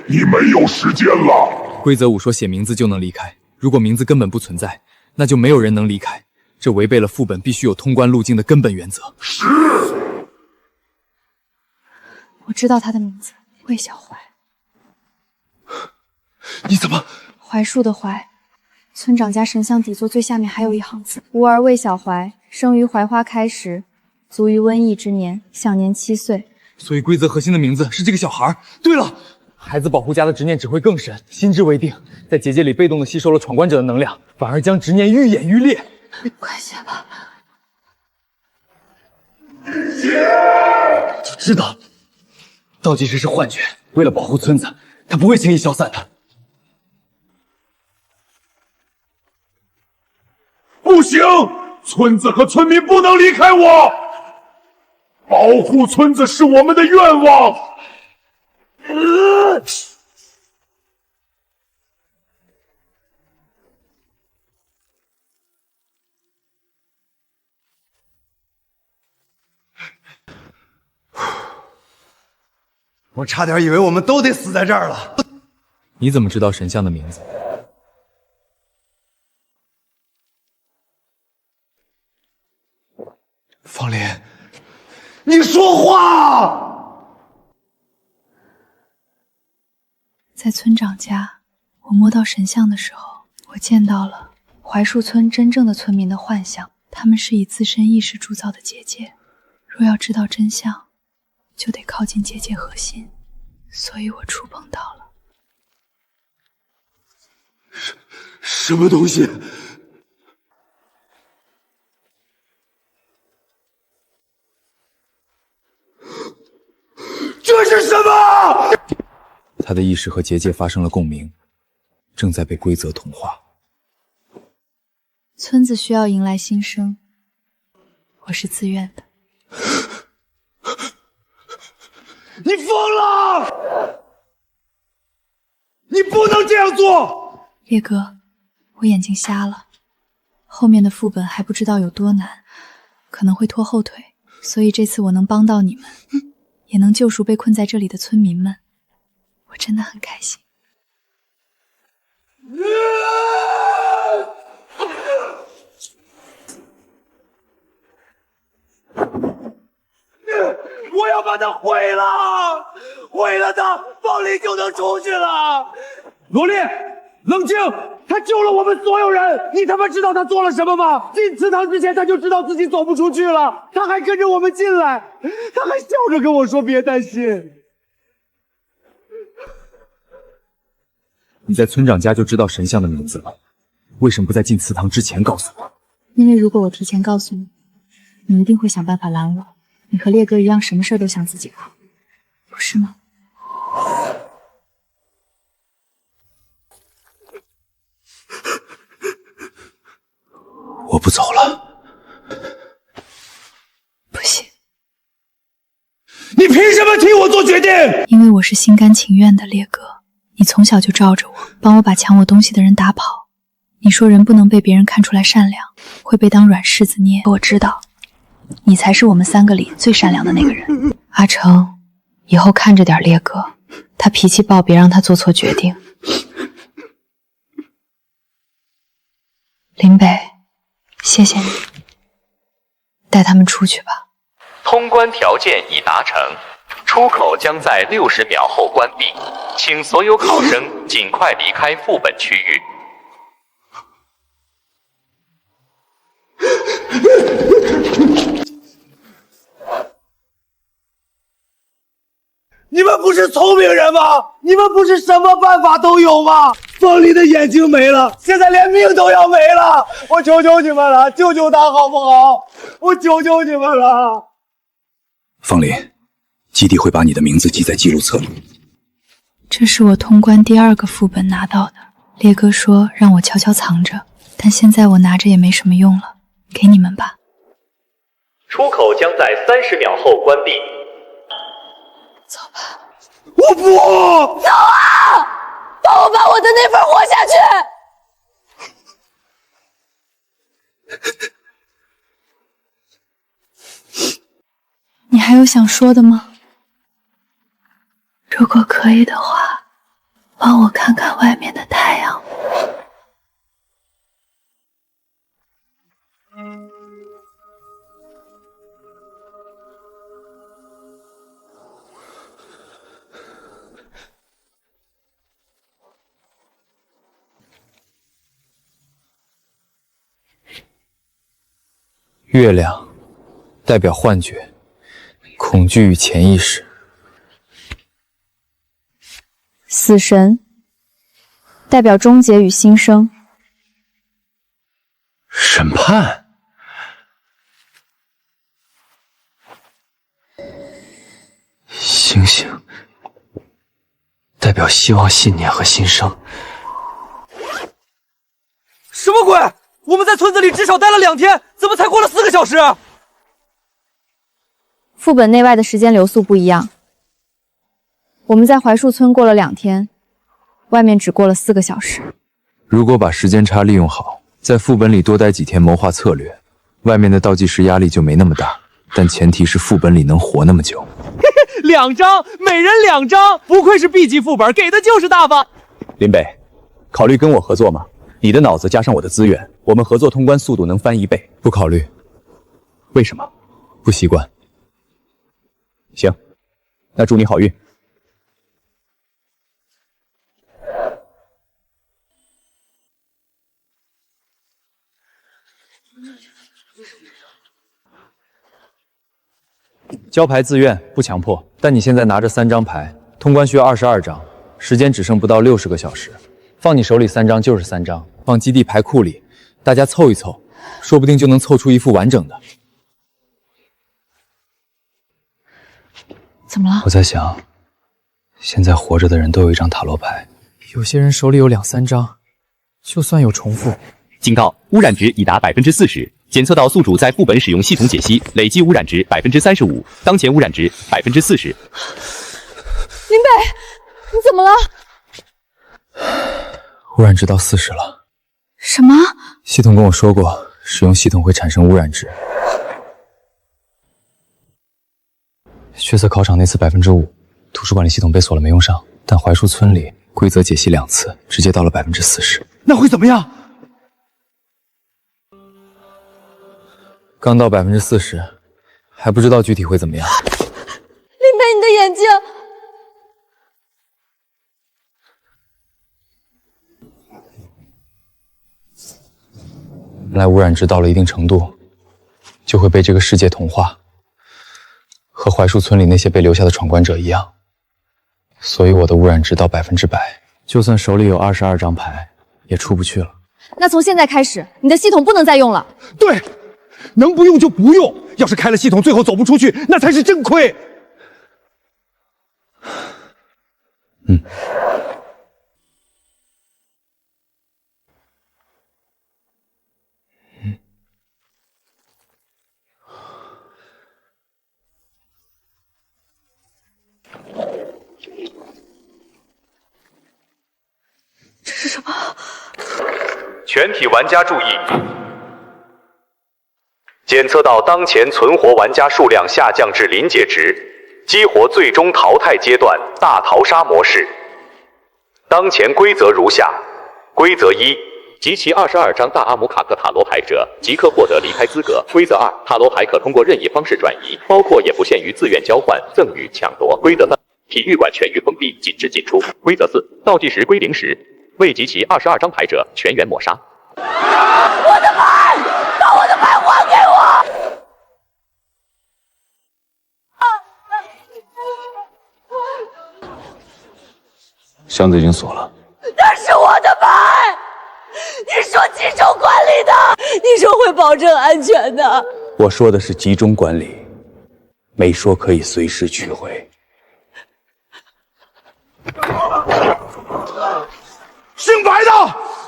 Speaker 21: 你没有时间了。
Speaker 4: 规则5说写名字就能离开，如果名字根本不存在，那就没有人能离开，这违背了副本必须有通关路径的根本原则。
Speaker 21: 是。
Speaker 3: 我知道他的名字，魏小怀。
Speaker 1: 你怎么？
Speaker 3: 槐树的槐，村长家神像底座最下面还有一行字：吾儿魏小怀，生于槐花开时，卒于瘟疫之年，享年7岁。
Speaker 1: 所以规则核心的名字是这个小孩。对了，孩子保护家的执念只会更深，心之为定，在结界里被动的吸收了闯关者的能量，反而将执念愈演愈烈。
Speaker 3: 快写吧。
Speaker 1: 就知道倒计时是幻觉，为了保护村子，他不会轻易消散的。
Speaker 21: 不行，村子和村民不能离开我，保护村子是我们的愿望。
Speaker 13: 我差点以为我们都得死在这儿了。
Speaker 4: 你怎么知道神像的名字？
Speaker 13: 方林，你说话！
Speaker 3: 在村长家，我摸到神像的时候，我见到了槐树村真正的村民的幻象，他们是以自身意识铸造的结界。若要知道真相，就得靠近结界核心，所以我触碰到了。
Speaker 13: 什么东西？这是什么？
Speaker 4: 他的意识和结界发生了共鸣，正在被规则同化。
Speaker 3: 村子需要迎来新生，我是自愿的。
Speaker 1: 你疯了！你不能这样做！
Speaker 3: 烈哥，我眼睛瞎了，后面的副本还不知道有多难，可能会拖后腿，所以这次我能帮到你们，也能救赎被困在这里的村民们，我真的很开心。
Speaker 21: 我要把它毁了，毁了它，方离就能出去了。罗烈，冷静！他救了我们所有人，你他妈知道他做了什么吗？进祠堂之前他就知道自己走不出去了，他还跟着我们进来，他还笑着跟我说别担心。
Speaker 4: 你在村长家就知道神像的名字了，为什么不在进祠堂之前告诉我？
Speaker 3: 因为如果我提前告诉你，你一定会想办法拦我。你和烈哥一样，什么事都想自己扛，不是吗？
Speaker 11: 我不走了。
Speaker 3: 不行。
Speaker 21: 你凭什么替我做决定？
Speaker 3: 因为我是心甘情愿的，烈哥。你从小就罩着我，帮我把抢我东西的人打跑。你说人不能被别人看出来善良，会被当软柿子捏。我知道，你才是我们3个里最善良的那个人。阿成，以后看着点烈哥，他脾气暴，别让他做错决定。林北，谢谢你，带他们出去吧。
Speaker 15: 通关条件已达成，出口将在60秒后关闭，请所有考生尽快离开副本区域。
Speaker 21: 你们不是聪明人吗？你们不是什么办法都有吗？方离的眼睛没了，现在连命都要没了！我求求你们了，救救他好不好？我求求你们了！
Speaker 11: 方离，基地会把你的名字记在记录册里。
Speaker 3: 这是我通关第2个副本拿到的，烈哥说让我悄悄藏着，但现在我拿着也没什么用了，给你们吧。
Speaker 15: 出口将在30秒后关闭。
Speaker 3: 走吧。
Speaker 21: 我不！
Speaker 3: 走啊！帮我把我的那份活下去！你还有想说的吗？如果可以的话，帮我看看外面的太阳。
Speaker 4: 月亮代表幻觉、恐惧与潜意识。
Speaker 7: 死神代表终结与新生。
Speaker 11: 审判。
Speaker 10: 星星代表希望、信念和新生。
Speaker 1: 什么鬼？我们在村子里至少待了2天，怎么才过了4个小时？
Speaker 7: 副本内外的时间流速不一样。我们在槐树村过了2天，外面只过了4个小时。
Speaker 4: 如果把时间差利用好，在副本里多待几天谋划策略，外面的倒计时压力就没那么大。但前提是副本里能活那么久。
Speaker 1: 2张，每人2张，不愧是 B 级副本，给的就是大方。
Speaker 20: 林北，考虑跟我合作吗？你的脑子加上我的资源，我们合作通关速度能翻1倍。
Speaker 4: 不考虑。
Speaker 20: 为什么？
Speaker 4: 不习惯。
Speaker 20: 行，那祝你好运。
Speaker 4: 交牌自愿，不强迫。但你现在拿着3张牌，通关需要22张，时间只剩不到60个小时。放你手里3张就是3张，放基地牌库里，大家凑一凑，说不定就能凑出一副完整的。
Speaker 3: 怎么了？
Speaker 4: 我在想，现在活着的人都有一张塔罗牌，有些人手里有2、3张，就算有重复。
Speaker 5: 警告：污染值已达40%，检测到宿主在副本使用系统解析，累计污染值35%，当前污染值40%。
Speaker 7: 林北，你怎么了？
Speaker 4: 污染值到40了。
Speaker 3: 什么？
Speaker 4: 系统跟我说过，使用系统会产生污染值。血色考场那次5%，图书馆里系统被锁了没用上，但槐树村里规则解析2次，直接到了40%。
Speaker 21: 那会怎么样？
Speaker 4: 刚到40%，还不知道具体会怎么样。
Speaker 3: 的眼睛。
Speaker 14: 原来污染值到了一定程度，就会被这个世界同化，和槐树村里那些被留下的闯关者一样。所以我的污染值到100%，就算手里有22张牌，也出不去了。
Speaker 7: 那从现在开始，你的系统不能再用了。
Speaker 13: 对，能不用就不用。要是开了系统，最后走不出去，那才是真亏。
Speaker 3: 这是什么？
Speaker 15: 全体玩家注意，检测到当前存活玩家数量下降至临界值，激活最终淘汰阶段大逃杀模式。当前规则如下：规则1，集齐22张大阿姆卡克塔罗牌者即可获得离开资格。规则2，塔罗牌可通过任意方式转移，包括也不限于自愿交换、赠与、抢夺。规则3，体育馆全域封闭，禁止进出。规则4，倒计时归0时，未集齐22张牌者全员抹杀。
Speaker 21: 我的牌，把我的牌还给我！
Speaker 20: 箱子已经锁了。
Speaker 21: 那是我的牌，你说集中管理的，你说会保证安全的。
Speaker 20: 我说的是集中管理，没说可以随时取回。
Speaker 21: 姓白的，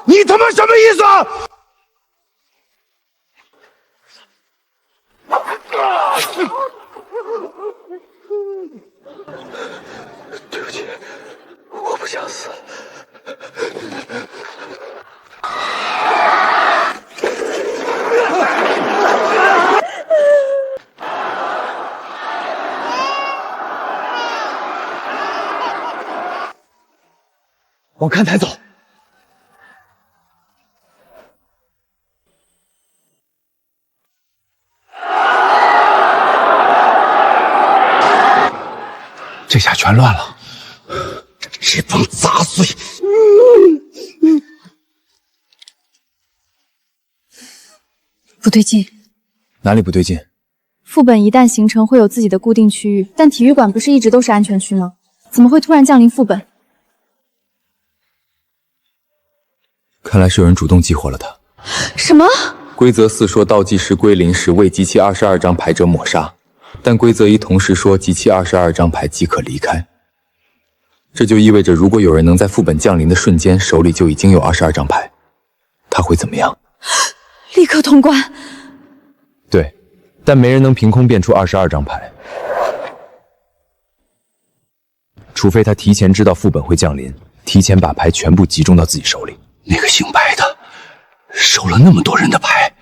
Speaker 21: 你他妈什么意思？
Speaker 20: 对不起，我不想死。
Speaker 13: 往看台走。
Speaker 21: 这下全乱了，这帮杂碎！
Speaker 3: 不对劲，
Speaker 4: 哪里不对劲？
Speaker 7: 副本一旦形成，会有自己的固定区域，但体育馆不是一直都是安全区吗？怎么会突然降临副本？
Speaker 4: 看来是有人主动激活了它。
Speaker 7: 什么？
Speaker 4: 规则4说倒计时归0时，未集齐22张牌者抹杀。但规则1同时说集齐22张牌即可离开，这就意味着如果有人能在副本降临的瞬间手里就已经有22张牌，他会怎么样？
Speaker 7: 立刻通关。
Speaker 4: 对，但没人能凭空变出22张牌，除非他提前知道副本会降临，提前把牌全部集中到自己手里。
Speaker 21: 那个姓白的收了那么多人的牌，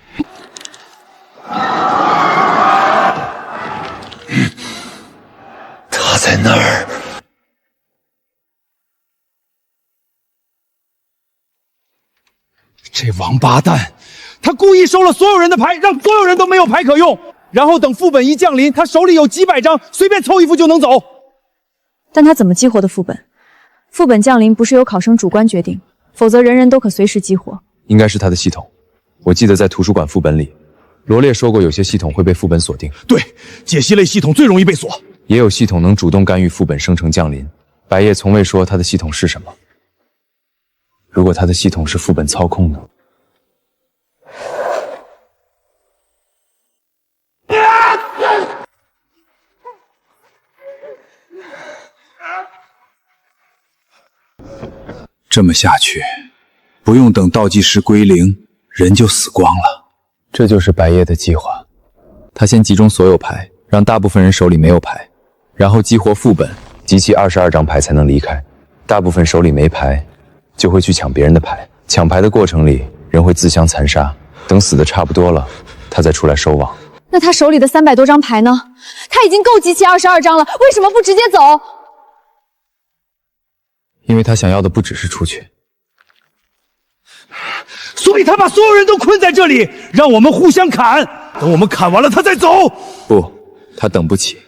Speaker 21: 他在那儿。
Speaker 13: 这王八蛋，他故意收了所有人的牌，让所有人都没有牌可用，然后等副本一降临，他手里有几百张，随便凑一副就能走。
Speaker 7: 但他怎么激活的副本？副本降临不是由考生主观决定，否则人人都可随时激活。
Speaker 4: 应该是他的系统。我记得在图书馆副本里，罗列说过有些系统会被副本锁定。
Speaker 13: 对，解析类系统最容易被锁。
Speaker 4: 也有系统能主动干预副本生成降临。白夜从未说他的系统是什么。如果他的系统是副本操控呢？
Speaker 11: 这么下去，不用等倒计时归0，人就死光了。
Speaker 4: 这就是白夜的计划。他先集中所有牌，让大部分人手里没有牌，然后激活副本，集齐22张牌才能离开。大部分手里没牌，就会去抢别人的牌。抢牌的过程里，人会自相残杀，等死的差不多了，他再出来收网。
Speaker 7: 那他手里的300多张牌呢？他已经够集齐22张了，为什么不直接走？
Speaker 4: 因为他想要的不只是出去，
Speaker 13: 所以他把所有人都困在这里，让我们互相砍，等我们砍完了他再走。
Speaker 4: 不，他等不起。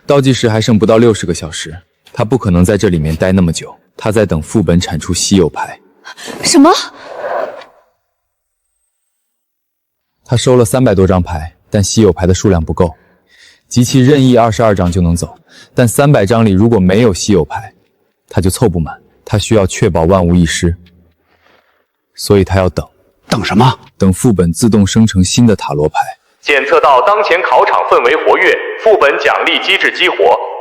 Speaker 4: 倒计时还剩不到60个小时，他不可能在这里面待那么久。他在等副本产出稀有牌。
Speaker 7: 什么？
Speaker 4: 他收了300多张牌，但稀有牌的数量不够，集齐任意22张就能走。但300张里如果没有稀有牌，他就凑不满。他需要确保万无一失，所以他要等。
Speaker 20: 等什么？
Speaker 4: 等副本自动生成新的塔罗牌。
Speaker 15: 检测到当前考场氛围活跃，副本奖励机制激活，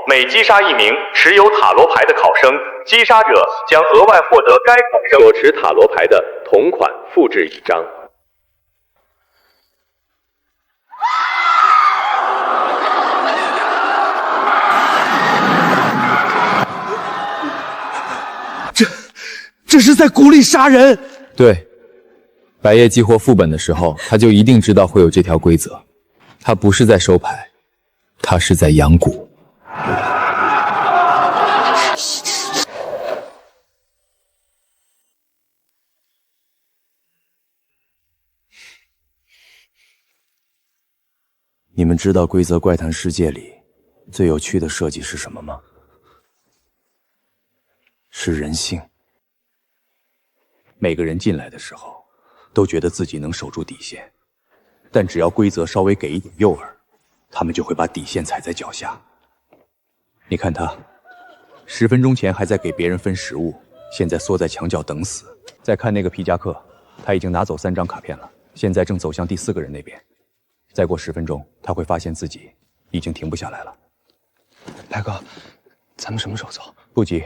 Speaker 15: 每击杀1名持有塔罗牌的考生，击杀者将额外获得该考生所持塔罗牌的同款复制1张。
Speaker 21: 这是在鼓励杀人。
Speaker 4: 对，白夜激活副本的时候，他就一定知道会有这条规则。他不是在收牌，他是在养蛊。
Speaker 20: 你们知道规则怪谈世界里最有趣的设计是什么吗？是人性。每个人进来的时候，都觉得自己能守住底线，但只要规则稍微给一点诱饵，他们就会把底线踩在脚下。你看他，10分钟前还在给别人分食物，现在缩在墙角等死。再看那个皮夹克，他已经拿走3张卡片了，现在正走向第4个人那边。再过10分钟，他会发现自己已经停不下来了。
Speaker 10: 白哥，咱们什么时候走？
Speaker 20: 不急，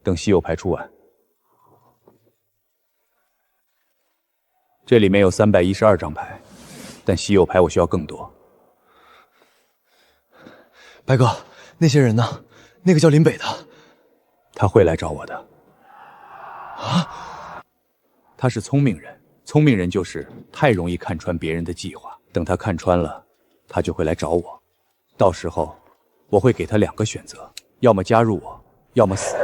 Speaker 20: 等稀有牌出完。这里面有312张牌，但稀有牌我需要更多。
Speaker 10: 白哥，那些人呢？那个叫林北的，
Speaker 20: 他会来找我的。
Speaker 10: 啊？
Speaker 20: 他是聪明人，聪明人就是太容易看穿别人的计划。等他看穿了，他就会来找我。到时候，我会给他2个选择：要么加入我，要么死。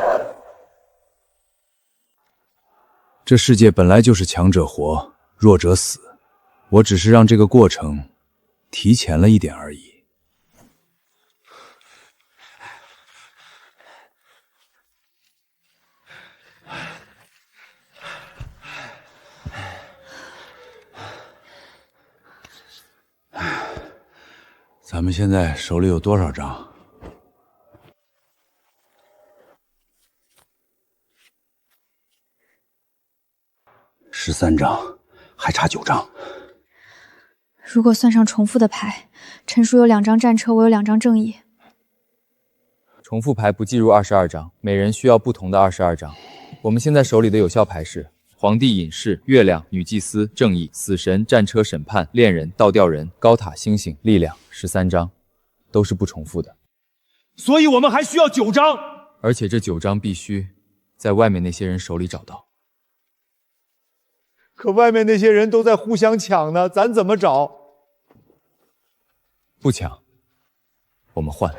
Speaker 11: 这世界本来就是强者活，弱者死，我只是让这个过程提前了一点而已。咱们现在手里有多少张
Speaker 20: ？13张，还差9张。
Speaker 7: 如果算上重复的牌，陈叔有2张战车，我有2张正义。
Speaker 4: 重复牌不计入22张，每人需要不同的22张。我们现在手里的有效牌是皇帝隐士、月亮、女祭司、正义、死神、战车、审判、恋人、倒吊人、高塔、星星、力量，13张，都是不重复的。
Speaker 21: 所以我们还需要9张，
Speaker 4: 而且这9张必须在外面那些人手里找到。
Speaker 21: 可外面那些人都在互相抢呢，咱怎么找？
Speaker 4: 不抢，我们换。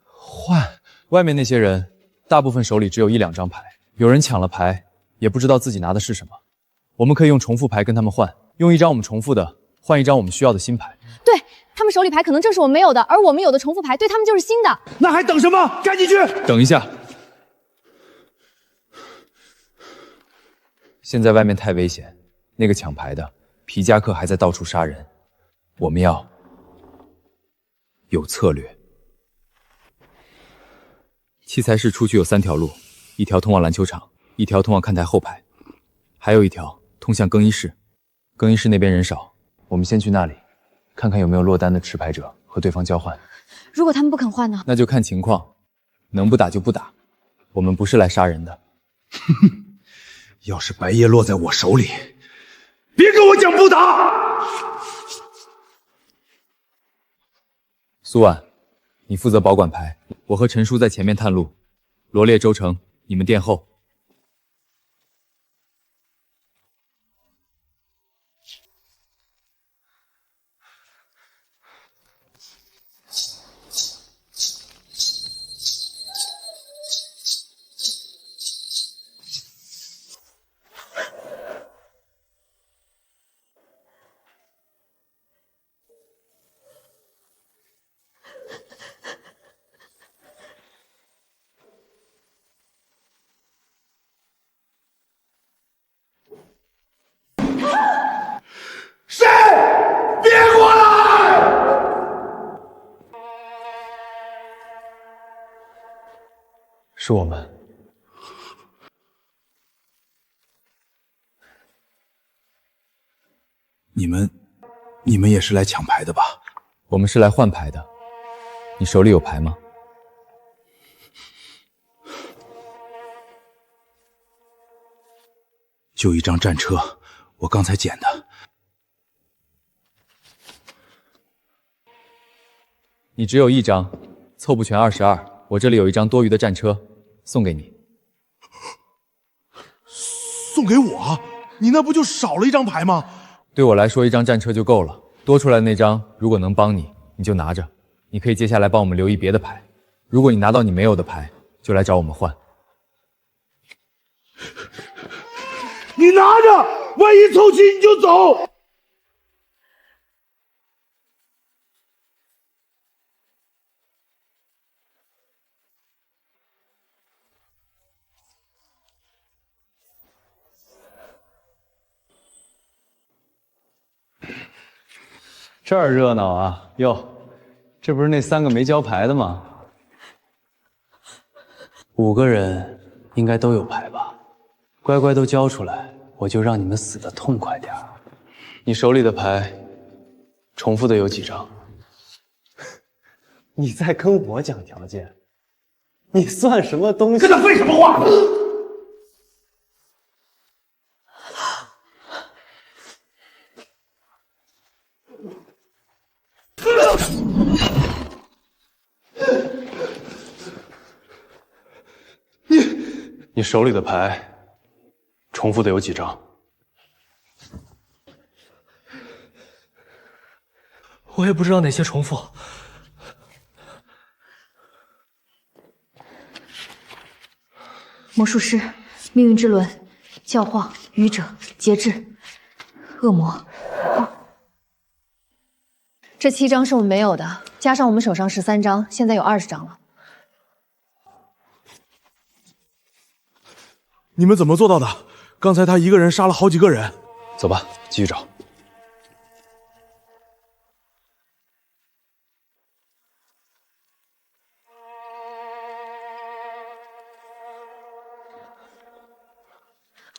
Speaker 21: 换？
Speaker 4: 外面那些人大部分手里只有1、2张牌，有人抢了牌，也不知道自己拿的是什么。我们可以用重复牌跟他们换，用1张我们重复的换1张我们需要的新牌。
Speaker 7: 对，他们手里牌可能正是我们没有的，而我们有的重复牌对他们就是新的。
Speaker 21: 那还等什么？赶紧去！
Speaker 4: 等一下，现在外面太危险，那个抢牌的皮夹克还在到处杀人，我们要有策略。器材室出去有3条路，一条通往篮球场，一条通往看台后排，还有一条通向更衣室。更衣室那边人少，我们先去那里，看看有没有落单的持牌者和对方交换。
Speaker 7: 如果他们不肯换呢？
Speaker 4: 那就看情况，能不打就不打。我们不是来杀人的。
Speaker 21: 要是白夜落在我手里，别跟我讲不打！
Speaker 4: 苏婉，你负责保管牌，我和陈叔在前面探路。罗烈、周成，你们殿后。
Speaker 14: 是我们。
Speaker 11: 你们也是来抢牌的吧？
Speaker 4: 我们是来换牌的。你手里有牌吗？
Speaker 11: 就一张战车，我刚才捡的。
Speaker 4: 你只有一张，凑不全22。我这里有一张多余的战车，送给你。
Speaker 21: 送给我？你那不就少了一张牌吗？
Speaker 4: 对我来说，一张战车就够了。多出来的那张，如果能帮你，你就拿着。你可以接下来帮我们留意别的牌。如果你拿到你没有的牌，就来找我们换。
Speaker 21: 你拿着，万一凑齐你就走。
Speaker 14: 这儿热闹啊！哟，这不是那3个没交牌的吗？5个人应该都有牌吧？乖乖都交出来，我就让你们死得痛快点儿。你手里的牌，重复的有几张？
Speaker 10: 你在跟我讲条件？你算什么东西？
Speaker 21: 跟他废什么话？
Speaker 14: 你手里的牌，重复的有几张？
Speaker 10: 我也不知道哪些重复。
Speaker 3: 魔术师、命运之轮、教皇、愚者、节制、恶魔。这7张是我们没有的，加上我们手上13张，现在有20张了。
Speaker 21: 你们怎么做到的？刚才他一个人杀了好几个人。
Speaker 14: 走吧，继续找。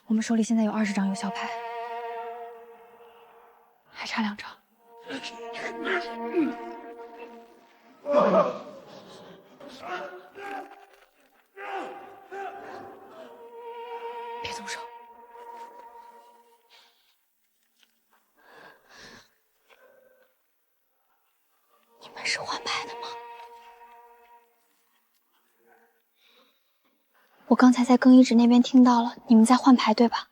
Speaker 3: 我们手里现在有20张有效牌，还差2张。别动手！你们是换牌的吗？我刚才在更衣室那边听到了，你们在换牌对吧？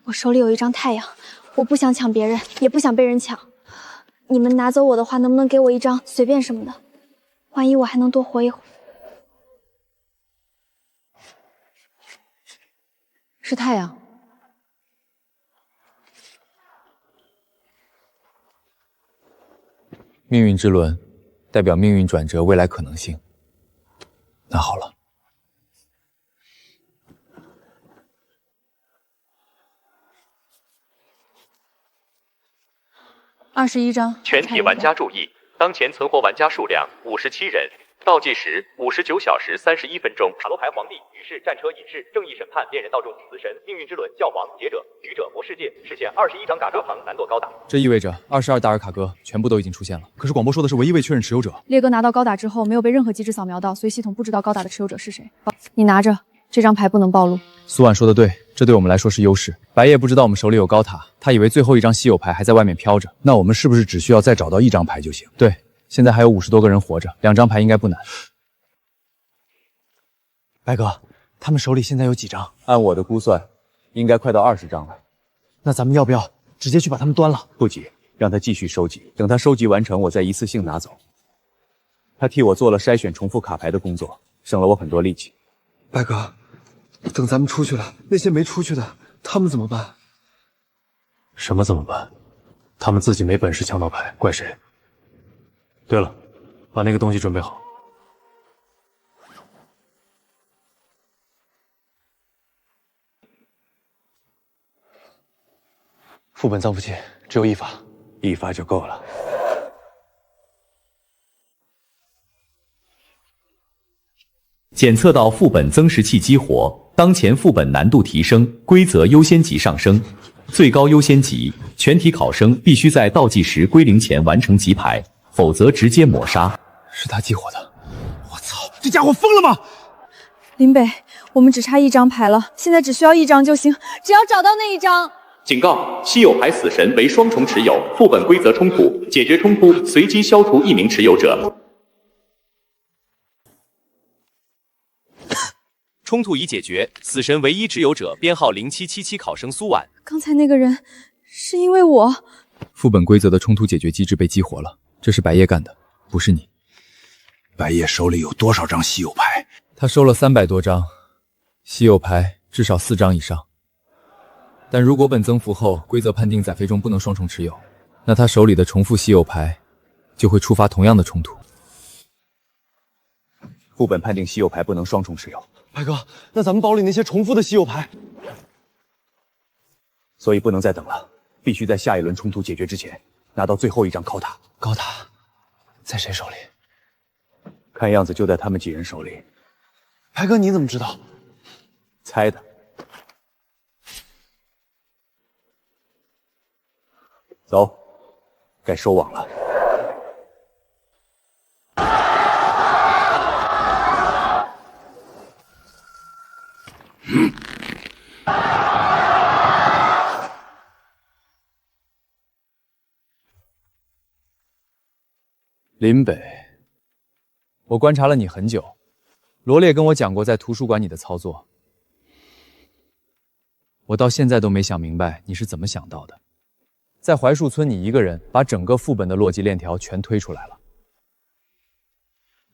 Speaker 3: 我手里有一张太阳，我不想抢别人，也不想被人抢。你们拿走我的话，能不能给我一张随便什么的？万一我还能多活一会儿。是太阳。
Speaker 4: 命运之轮代表命运转折未来可能性。那好了，21
Speaker 3: 张。
Speaker 15: 全体玩家注意，当前存活玩家数量57人。倒计时59小时31分钟。塔罗牌皇帝、于是战车隐士、正义审判、恋人道众、死神、命运之轮、教皇、劫者、愚者、魔世界，实现21张嘎嘎旁，难度高达。
Speaker 4: 这意味着22达尔卡哥全部都已经出现了。可是广播说的是唯一未确认持有者。
Speaker 7: 烈哥拿到高达之后，没有被任何机制扫描到，所以系统不知道高达的持有者是谁。你拿着这张牌，不能暴露。
Speaker 4: 苏婉说的对，这对我们来说是优势。白夜不知道我们手里有高塔，他以为最后一张稀有牌还在外面飘着。
Speaker 11: 那我们是不是只需要再找到1张牌就行？
Speaker 4: 对，现在还有50多个人活着，2张牌应该不难。
Speaker 13: 白哥，他们手里现在有几张？
Speaker 20: 按我的估算，应该快到20张了。
Speaker 13: 那咱们要不要直接去把他们端了？
Speaker 20: 不急，让他继续收集，等他收集完成，我再一次性拿走。他替我做了筛选重复卡牌的工作，省了我很多力气。
Speaker 10: 白哥，等咱们出去了，那些没出去的，他们怎么办？
Speaker 14: 什么怎么办？他们自己没本事抢到牌，怪谁？对了，把那个东西准备好。副本脏符器只有1发
Speaker 20: ，1发就够了。
Speaker 5: 检测到副本增实器激活，当前副本难度提升，规则优先级上升。最高优先级，全体考生必须在倒计时归零前完成集牌，否则直接抹杀。
Speaker 13: 是他激活的。我操，这家伙疯了吗？
Speaker 7: 林北，我们只差1张牌了，现在只需要1张就行，只要找到那1张。
Speaker 5: 警告：稀有牌死神为双重持有，副本规则冲突，解决冲突随机消除1名持有者。
Speaker 9: 冲突已解决，死神唯一持有者编号0777考生苏婉。
Speaker 7: 刚才那个人是因为我。
Speaker 4: 副本规则的冲突解决机制被激活了，这是白夜干的，不是你。
Speaker 11: 白夜手里有多少张稀有牌？
Speaker 4: 他收了300多张，稀有牌至少4张以上。但如果本增幅后规则判定载飞中不能双重持有，那他手里的重复稀有牌就会触发同样的冲突。
Speaker 20: 副本判定稀有牌不能双重持有。
Speaker 13: 白哥，那咱们包里那些重复的稀有牌，
Speaker 20: 所以不能再等了，必须在下一轮冲突解决之前拿到最后1张高塔。
Speaker 13: 高塔在谁手里？
Speaker 20: 看样子就在他们几人手里。
Speaker 13: 白哥，你怎么知道？
Speaker 20: 猜的。走，该收网了。
Speaker 4: 林北，我观察了你很久，罗烈跟我讲过在图书馆你的操作，我到现在都没想明白你是怎么想到的。在槐树村，你一个人把整个副本的逻辑链条全推出来了。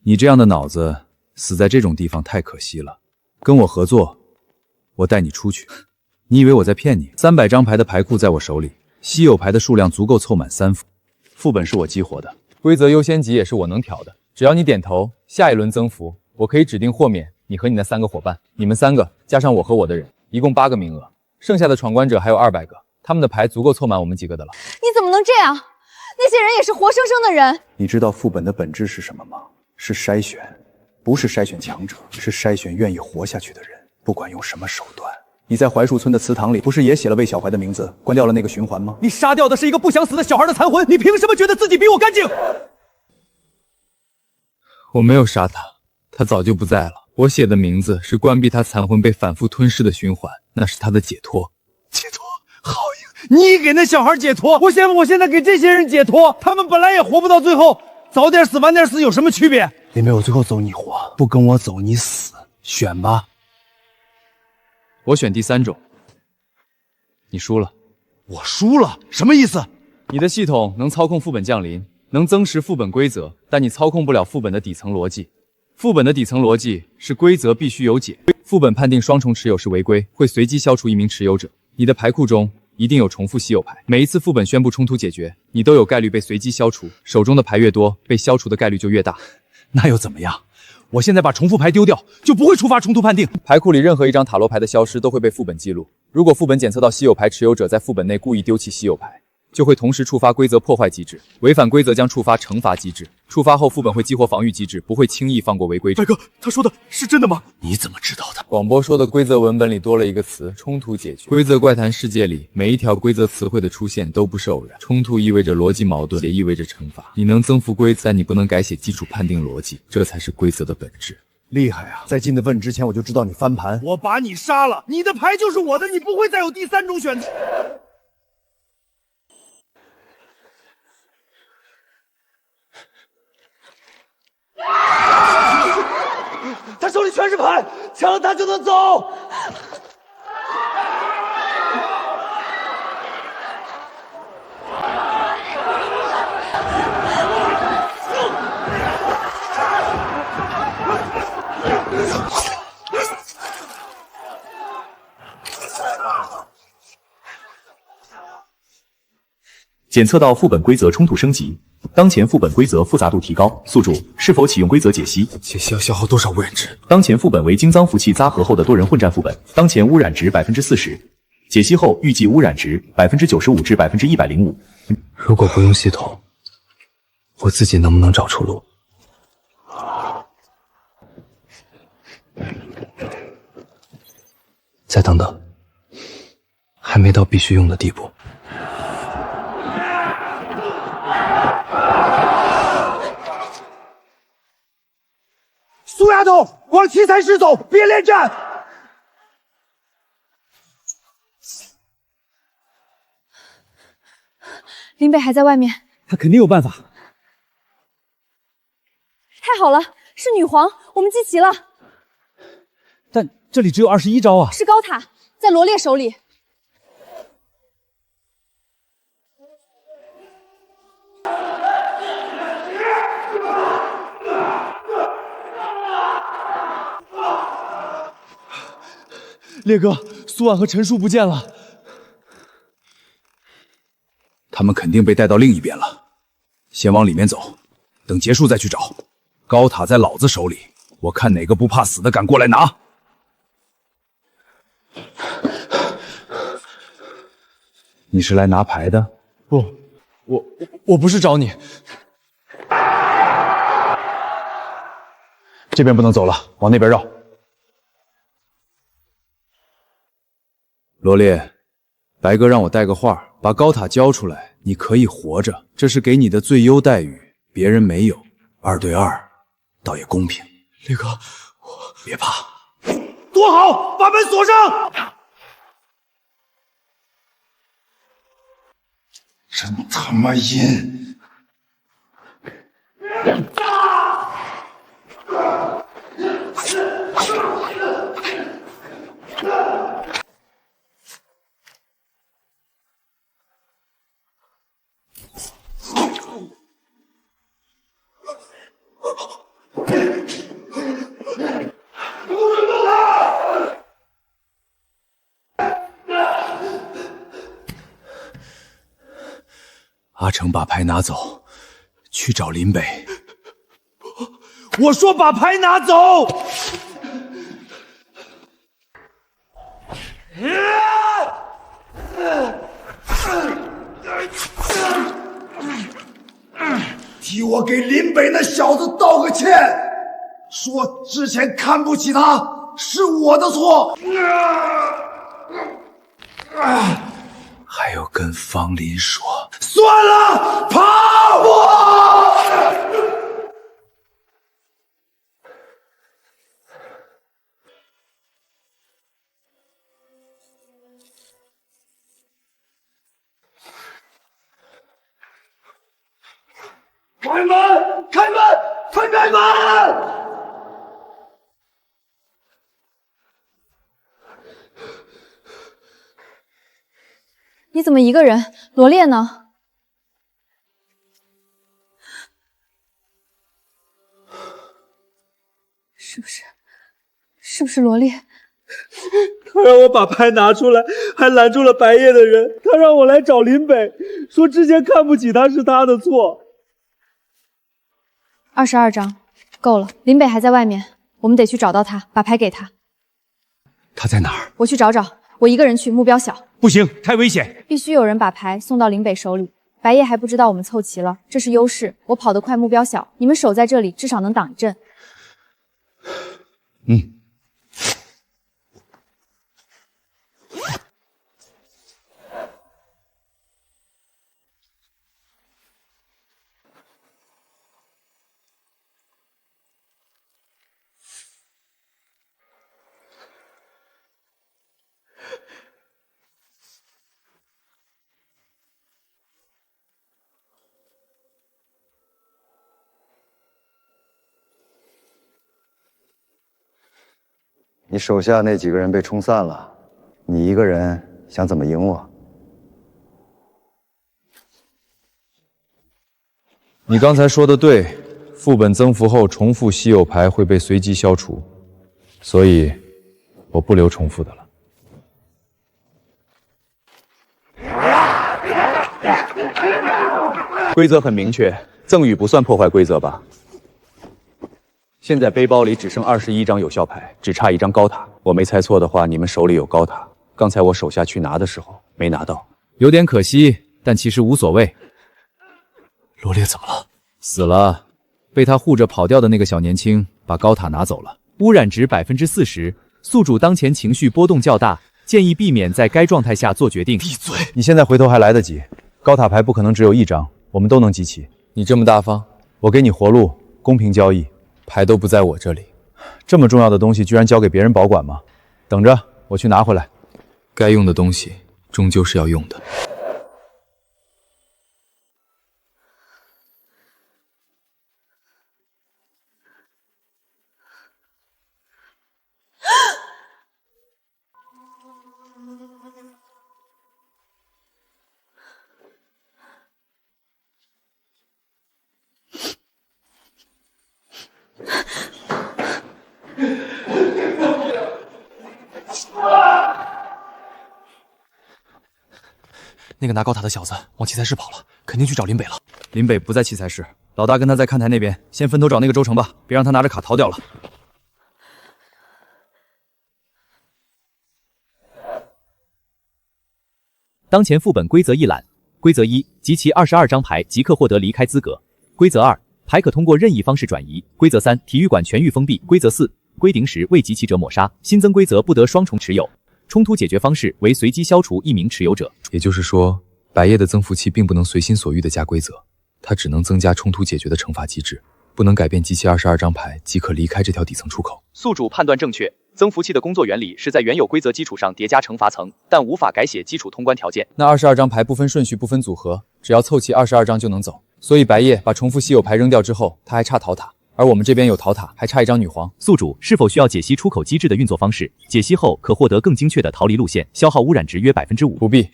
Speaker 11: 你这样的脑子死在这种地方太可惜了。跟我合作，我带你出去。你以为我在骗你？300张牌的牌库在我手里，稀有牌的数量足够凑满3副。
Speaker 20: 副本是我激活的，
Speaker 4: 规则优先级也是我能调的。只要你点头，下一轮增幅我可以指定豁免你和你的3个伙伴，你们3个加上我和我的人，一共8个名额，剩下的闯关者还有200个。他们的牌足够凑满我们几个的了。
Speaker 7: 你怎么能这样？那些人也是活生生的人。
Speaker 20: 你知道副本的本质是什么吗？是筛选，不是筛选强者，是筛选愿意活下去的人，不管用什么手段。你在槐树村的祠堂里不是也写了魏小怀的名字，关掉了那个循环吗？
Speaker 1: 你杀掉的是一个不想死的小孩的残魂，你凭什么觉得自己比我干净？
Speaker 4: 我没有杀他，他早就不在了。我写的名字是关闭他残魂被反复吞噬的循环，那是他的解脱。
Speaker 21: 解脱？好硬！你给那小孩解脱，我现在给这些人解脱，他们本来也活不到最后，早点死晚点死有什么区别？
Speaker 13: 林北，我最后走你活，不跟我走你死，选吧。
Speaker 4: 我选第3种。你输了。
Speaker 13: 我输了？什么意思？
Speaker 4: 你的系统能操控副本降临，能增实副本规则，但你操控不了副本的底层逻辑。副本的底层逻辑是规则必须有解，副本判定双重持有是违规，会随机消除1名持有者。你的牌库中一定有重复稀有牌，每一次副本宣布冲突解决，你都有概率被随机消除，手中的牌越多，被消除的概率就越大。
Speaker 13: 那又怎么样？我现在把重复牌丢掉，就不会触发冲突判定。
Speaker 4: 牌库里任何1张塔罗牌的消失都会被副本记录。如果副本检测到稀有牌持有者在副本内故意丢弃稀有牌，就会同时触发规则破坏机制，违反规则将触发惩罚机制。触发后，副本会激活防御机制，不会轻易放过违规者。
Speaker 13: 白哥，他说的是真的吗？
Speaker 20: 你怎么知道的？
Speaker 4: 广播说的规则文本里多了一个词：冲突解决。规则怪谈世界里，每一条规则词汇的出现都不是偶然。冲突意味着逻辑矛盾，也意味着惩罚。你能增幅规则，但你不能改写基础判定逻辑，这才是规则的本质。
Speaker 13: 厉害啊！在进的问之前，我就知道你翻盘。
Speaker 21: 我把你杀了，你的牌就是我的，你不会再有第3种选择。他手里全是牌，抢了他就能走。
Speaker 5: 检测到副本规则冲突升级，当前副本规则复杂度提高，宿主是否启用规则解析？
Speaker 13: 解析要消耗多少污染值？
Speaker 5: 当前副本为金脏符器杂合后的多人混战副本，当前污染值40%，解析后预计污染值95%至105%。
Speaker 13: 如果不用系统，我自己能不能找出路？
Speaker 14: 等等，还没到必须用的地步。
Speaker 21: 苏丫头，往七彩室走，别恋战。
Speaker 7: 林北还在外面，
Speaker 1: 他肯定有办法。
Speaker 7: 太好了，是女皇，我们集齐了。
Speaker 1: 但这里只有21招啊！
Speaker 7: 是高塔，在罗烈手里。
Speaker 1: 烈哥，苏婉和陈叔不见了，
Speaker 11: 他们肯定被带到另一边了。先往里面走，等结束再去找。高塔在老子手里，我看哪个不怕死的敢过来拿。你是来拿牌的？
Speaker 14: 不，我不是找你。
Speaker 11: 这边不能走了，往那边绕。罗烈，白哥让我带个话，把高塔交出来，你可以活着，这是给你的最优待遇，别人没有。2对2，倒也公平。
Speaker 14: 烈哥，
Speaker 11: 别怕，
Speaker 21: 躲好，把门锁上。
Speaker 11: 真他妈阴！阿成把牌拿走，去找林北。
Speaker 21: 我说把牌拿走！替我给林北那小子道个歉，说之前看不起他是我的错。
Speaker 11: 还有跟方林说，
Speaker 21: 算了，怕我！开门！开门！快开门！
Speaker 7: 你怎么一个人？罗烈呢？是不是罗烈？
Speaker 1: 他让我把牌拿出来，还拦住了白夜的人。他让我来找林北，说之前看不起他是他的错。
Speaker 7: 22张，够了。林北还在外面，我们得去找到他，把牌给他。
Speaker 11: 他在哪儿？
Speaker 7: 我去找找，我一个人去，目标小。
Speaker 1: 不行，太危险。
Speaker 7: 必须有人把牌送到林北手里。白夜还不知道我们凑齐了，这是优势。我跑得快，目标小，你们守在这里，至少能挡一阵。
Speaker 16: 你手下那几个人被冲散了，你一个人想怎么赢我？
Speaker 11: 你刚才说的对，副本增幅后重复稀有牌会被随机消除，所以我不留重复的了。
Speaker 20: 规则很明确，赠与不算破坏规则吧？现在背包里只剩21张有效牌，只差1张高塔。我没猜错的话，你们手里有高塔。刚才我手下去拿的时候没拿到，
Speaker 4: 有点可惜，但其实无所谓。
Speaker 14: 罗烈怎么了？
Speaker 4: 死了，被他护着跑掉的那个小年轻把高塔拿走了，污染值40%，宿主当前情绪波动较大，建议避免在该状态下做决定。
Speaker 11: 闭嘴！
Speaker 13: 你现在回头还来得及，高塔牌不可能只有一张，我们都能集齐。
Speaker 4: 你这么大方，
Speaker 13: 我给你活路，公平交易。
Speaker 4: 牌都不在我这里，
Speaker 13: 这么重要的东西居然交给别人保管吗？等着，我去拿回来。
Speaker 4: 该用的东西终究是要用的。
Speaker 12: 那个拿高塔的小子往器材室跑了，肯定去找林北了。
Speaker 4: 林北不在器材室，老大跟他在看台那边，先分头找那个周成吧，别让他拿着卡逃掉了。
Speaker 5: 当前副本规则一览：规则一，集齐22张牌即可获得离开资格。规则二，牌可通过任意方式转移。规则三，体育馆全域封闭。规则四，归零时未集齐者抹杀。新增规则不得双重持有。冲突解决方式为随机消除一名持有者。
Speaker 4: 也就是说，白夜的增幅器并不能随心所欲地加规则，它只能增加冲突解决的惩罚机制，不能改变集齐22张牌即可离开这条底层出口。
Speaker 5: 宿主判断正确，增幅器的工作原理是在原有规则基础上叠加惩罚层，但无法改写基础通关条件。
Speaker 4: 那22张牌不分顺序不分组合，只要凑齐22张就能走。所以白夜把重复稀有牌扔掉之后，他还差桃塔。而我们这边有桃塔，还差一张女皇。
Speaker 5: 宿主是否需要解析出口机制的运作方式？解析后可获得更精确的逃离路线，消耗污染值约5%。
Speaker 4: 不必。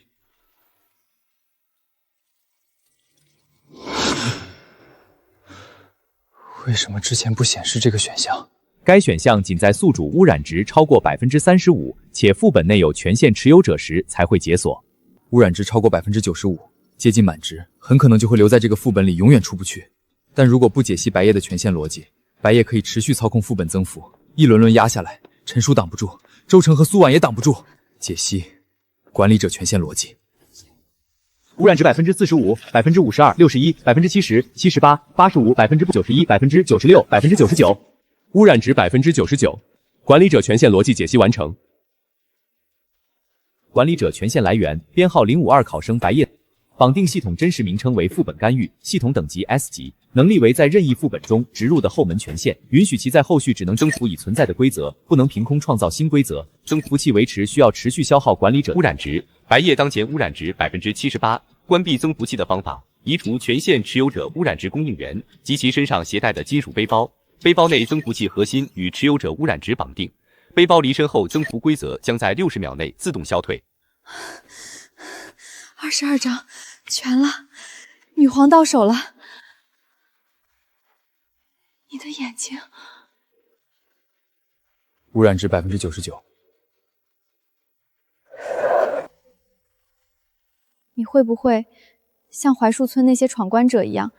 Speaker 12: 为什么之前不显示这个选项？
Speaker 5: 该选项仅在宿主污染值超过35%，且副本内有权限持有者时才会解锁。
Speaker 4: 污染值超过95%，接近满值，很可能就会留在这个副本里，永远出不去。但如果不解析白夜的权限逻辑，白夜可以持续操控副本增幅，一轮轮压下来，陈叔挡不住，周成和苏婉也挡不住。解析管理者权限逻辑。
Speaker 5: 污染值45%、52%、61%、70%、78%、85%、91%、96%、99%。
Speaker 17: 污染值99%，管理者权限逻辑解析完成。
Speaker 5: 管理者权限来源：编号052考生白夜。绑定系统真实名称为副本干预，系统等级 S 级，能力为在任意副本中植入的后门权限，允许其在后续只能征服已存在的规则，不能凭空创造新规则。增幅器维持需要持续消耗管理者
Speaker 17: 污染值。白夜当前污染值78%，关闭增幅器的方法：移除权限持有者污染值供应源及其身上携带的金属背包，背包内增幅器核心与持有者污染值绑定，背包离身后增幅规则将在60秒内自动消退。
Speaker 7: 22张全了，女皇到手了。你的眼睛，
Speaker 4: 污染值99%。
Speaker 7: 你会不会像槐树村那些闯关者一样，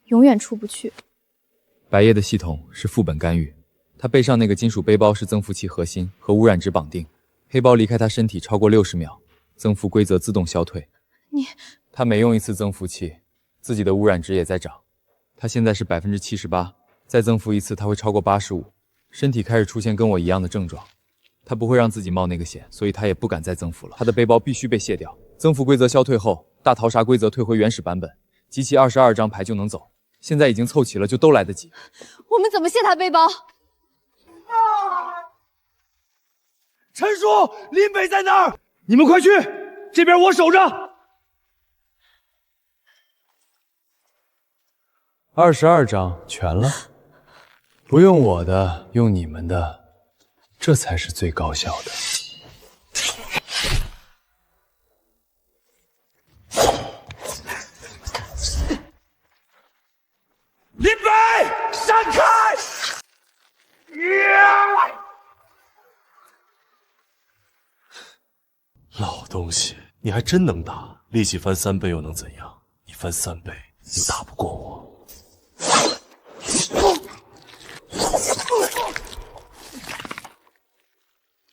Speaker 7: 永远出不去？
Speaker 4: 白夜的系统是副本干预，他背上那个金属背包是增幅器核心，和污染值绑定，黑包离开他身体超过60秒，增幅规则自动消退。他每用一次增幅器，自己的污染值也在涨。他现在是78%，再增幅一次他会超过85%，身体开始出现跟我一样的症状。他不会让自己冒那个险，所以他也不敢再增幅了。他的背包必须被卸掉。增幅规则消退后，大逃杀规则退回原始版本，集齐22张牌就能走。现在已经凑齐了，就都来得及。
Speaker 7: 我们怎么卸他背包？
Speaker 21: 陈叔，林北在哪儿？你们快去，这边我守着。
Speaker 12: 22张全了，不用我的，用你们的，这才是最高效的。
Speaker 21: 林北，闪开！
Speaker 22: 老东西，你还真能打，力气翻3倍又能怎样？你翻3倍又打不过我。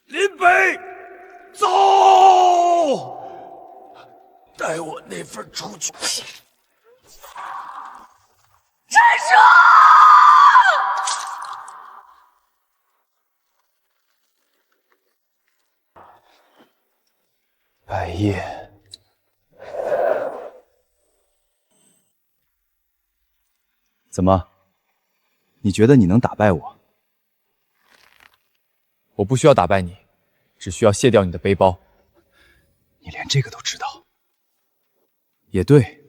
Speaker 21: 林北，走！带我那份出去。陈叔！
Speaker 12: 百叶，
Speaker 4: 怎么？你觉得你能打败我？
Speaker 12: 我不需要打败你，只需要卸掉你的背包。
Speaker 4: 你连这个都知道？也对，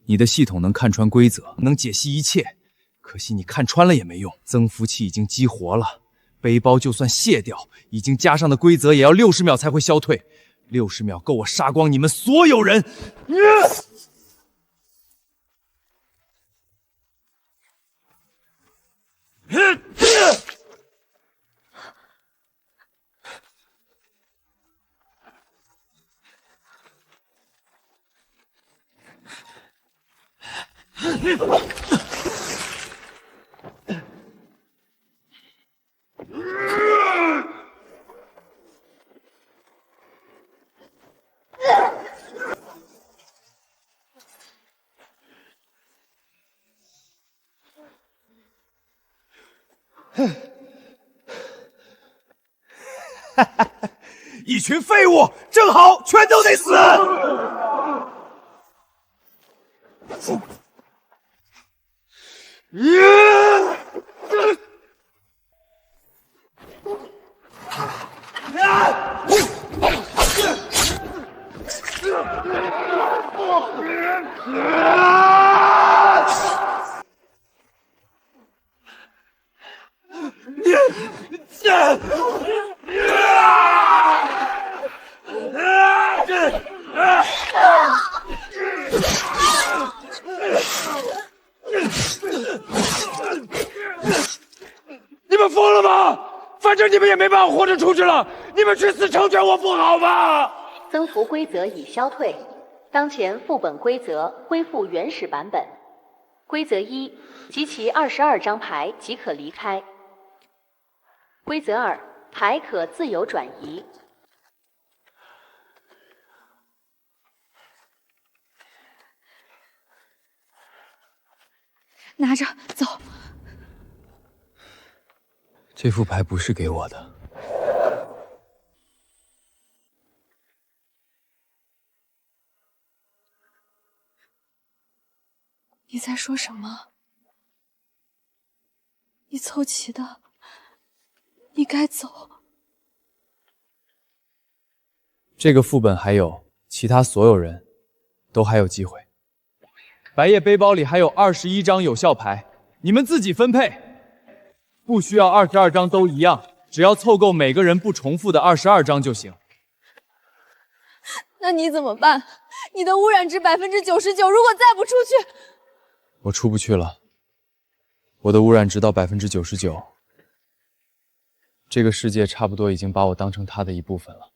Speaker 4: 你的系统能看穿规则，能解析一切。可惜你看穿了也没用，增幅器已经激活了，背包就算卸掉，已经加上的规则也要60秒才会消退。60秒够我杀光你们所有人！一群废物，正好全都得死！
Speaker 21: 你们疯了吗？反正你们也没办法活着出去了，你们去死成全我不好吗？
Speaker 8: 增幅规则已消退，当前副本规则恢复原始版本。规则1：集齐22张牌即可离开。规则2：牌可自由转移。
Speaker 7: 拿着走。
Speaker 4: 这副牌不是给我的。
Speaker 7: 你在说什么？你凑齐的，你该走。
Speaker 12: 这个副本还有其他所有人都还有机会。白夜背包里还有21张有效牌，你们自己分配，不需要22张都一样，只要凑够每个人不重复的22张就行。
Speaker 7: 那你怎么办？你的污染值99%，如果再不出去，
Speaker 12: 我出不去了。我的污染值到99%，这个世界差不多已经把我当成它的一部分了。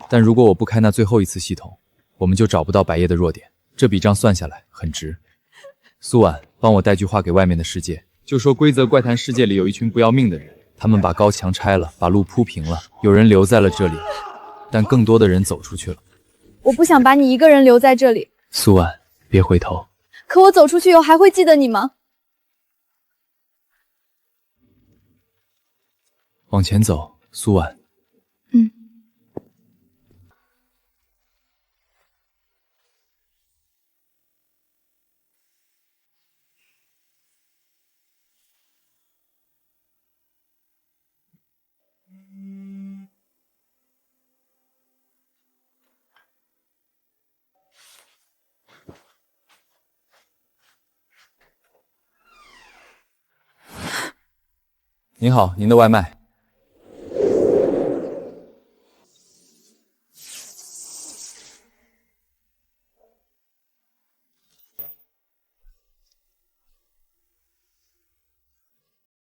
Speaker 4: 但如果我不开那最后一次系统，我们就找不到白夜的弱点。这笔账算下来很值。苏婉，帮我带句话给外面的世界，就说规则怪谈世界里有一群不要命的人，他们把高墙拆了，把路铺平了，有人留在了这里，但更多的人走出去了。
Speaker 7: 我不想把你一个人留在这里。
Speaker 4: 苏婉，别回头。
Speaker 7: 可我走出去以后还会记得你吗？
Speaker 4: 往前走，苏婉。
Speaker 12: 您好，您的外卖。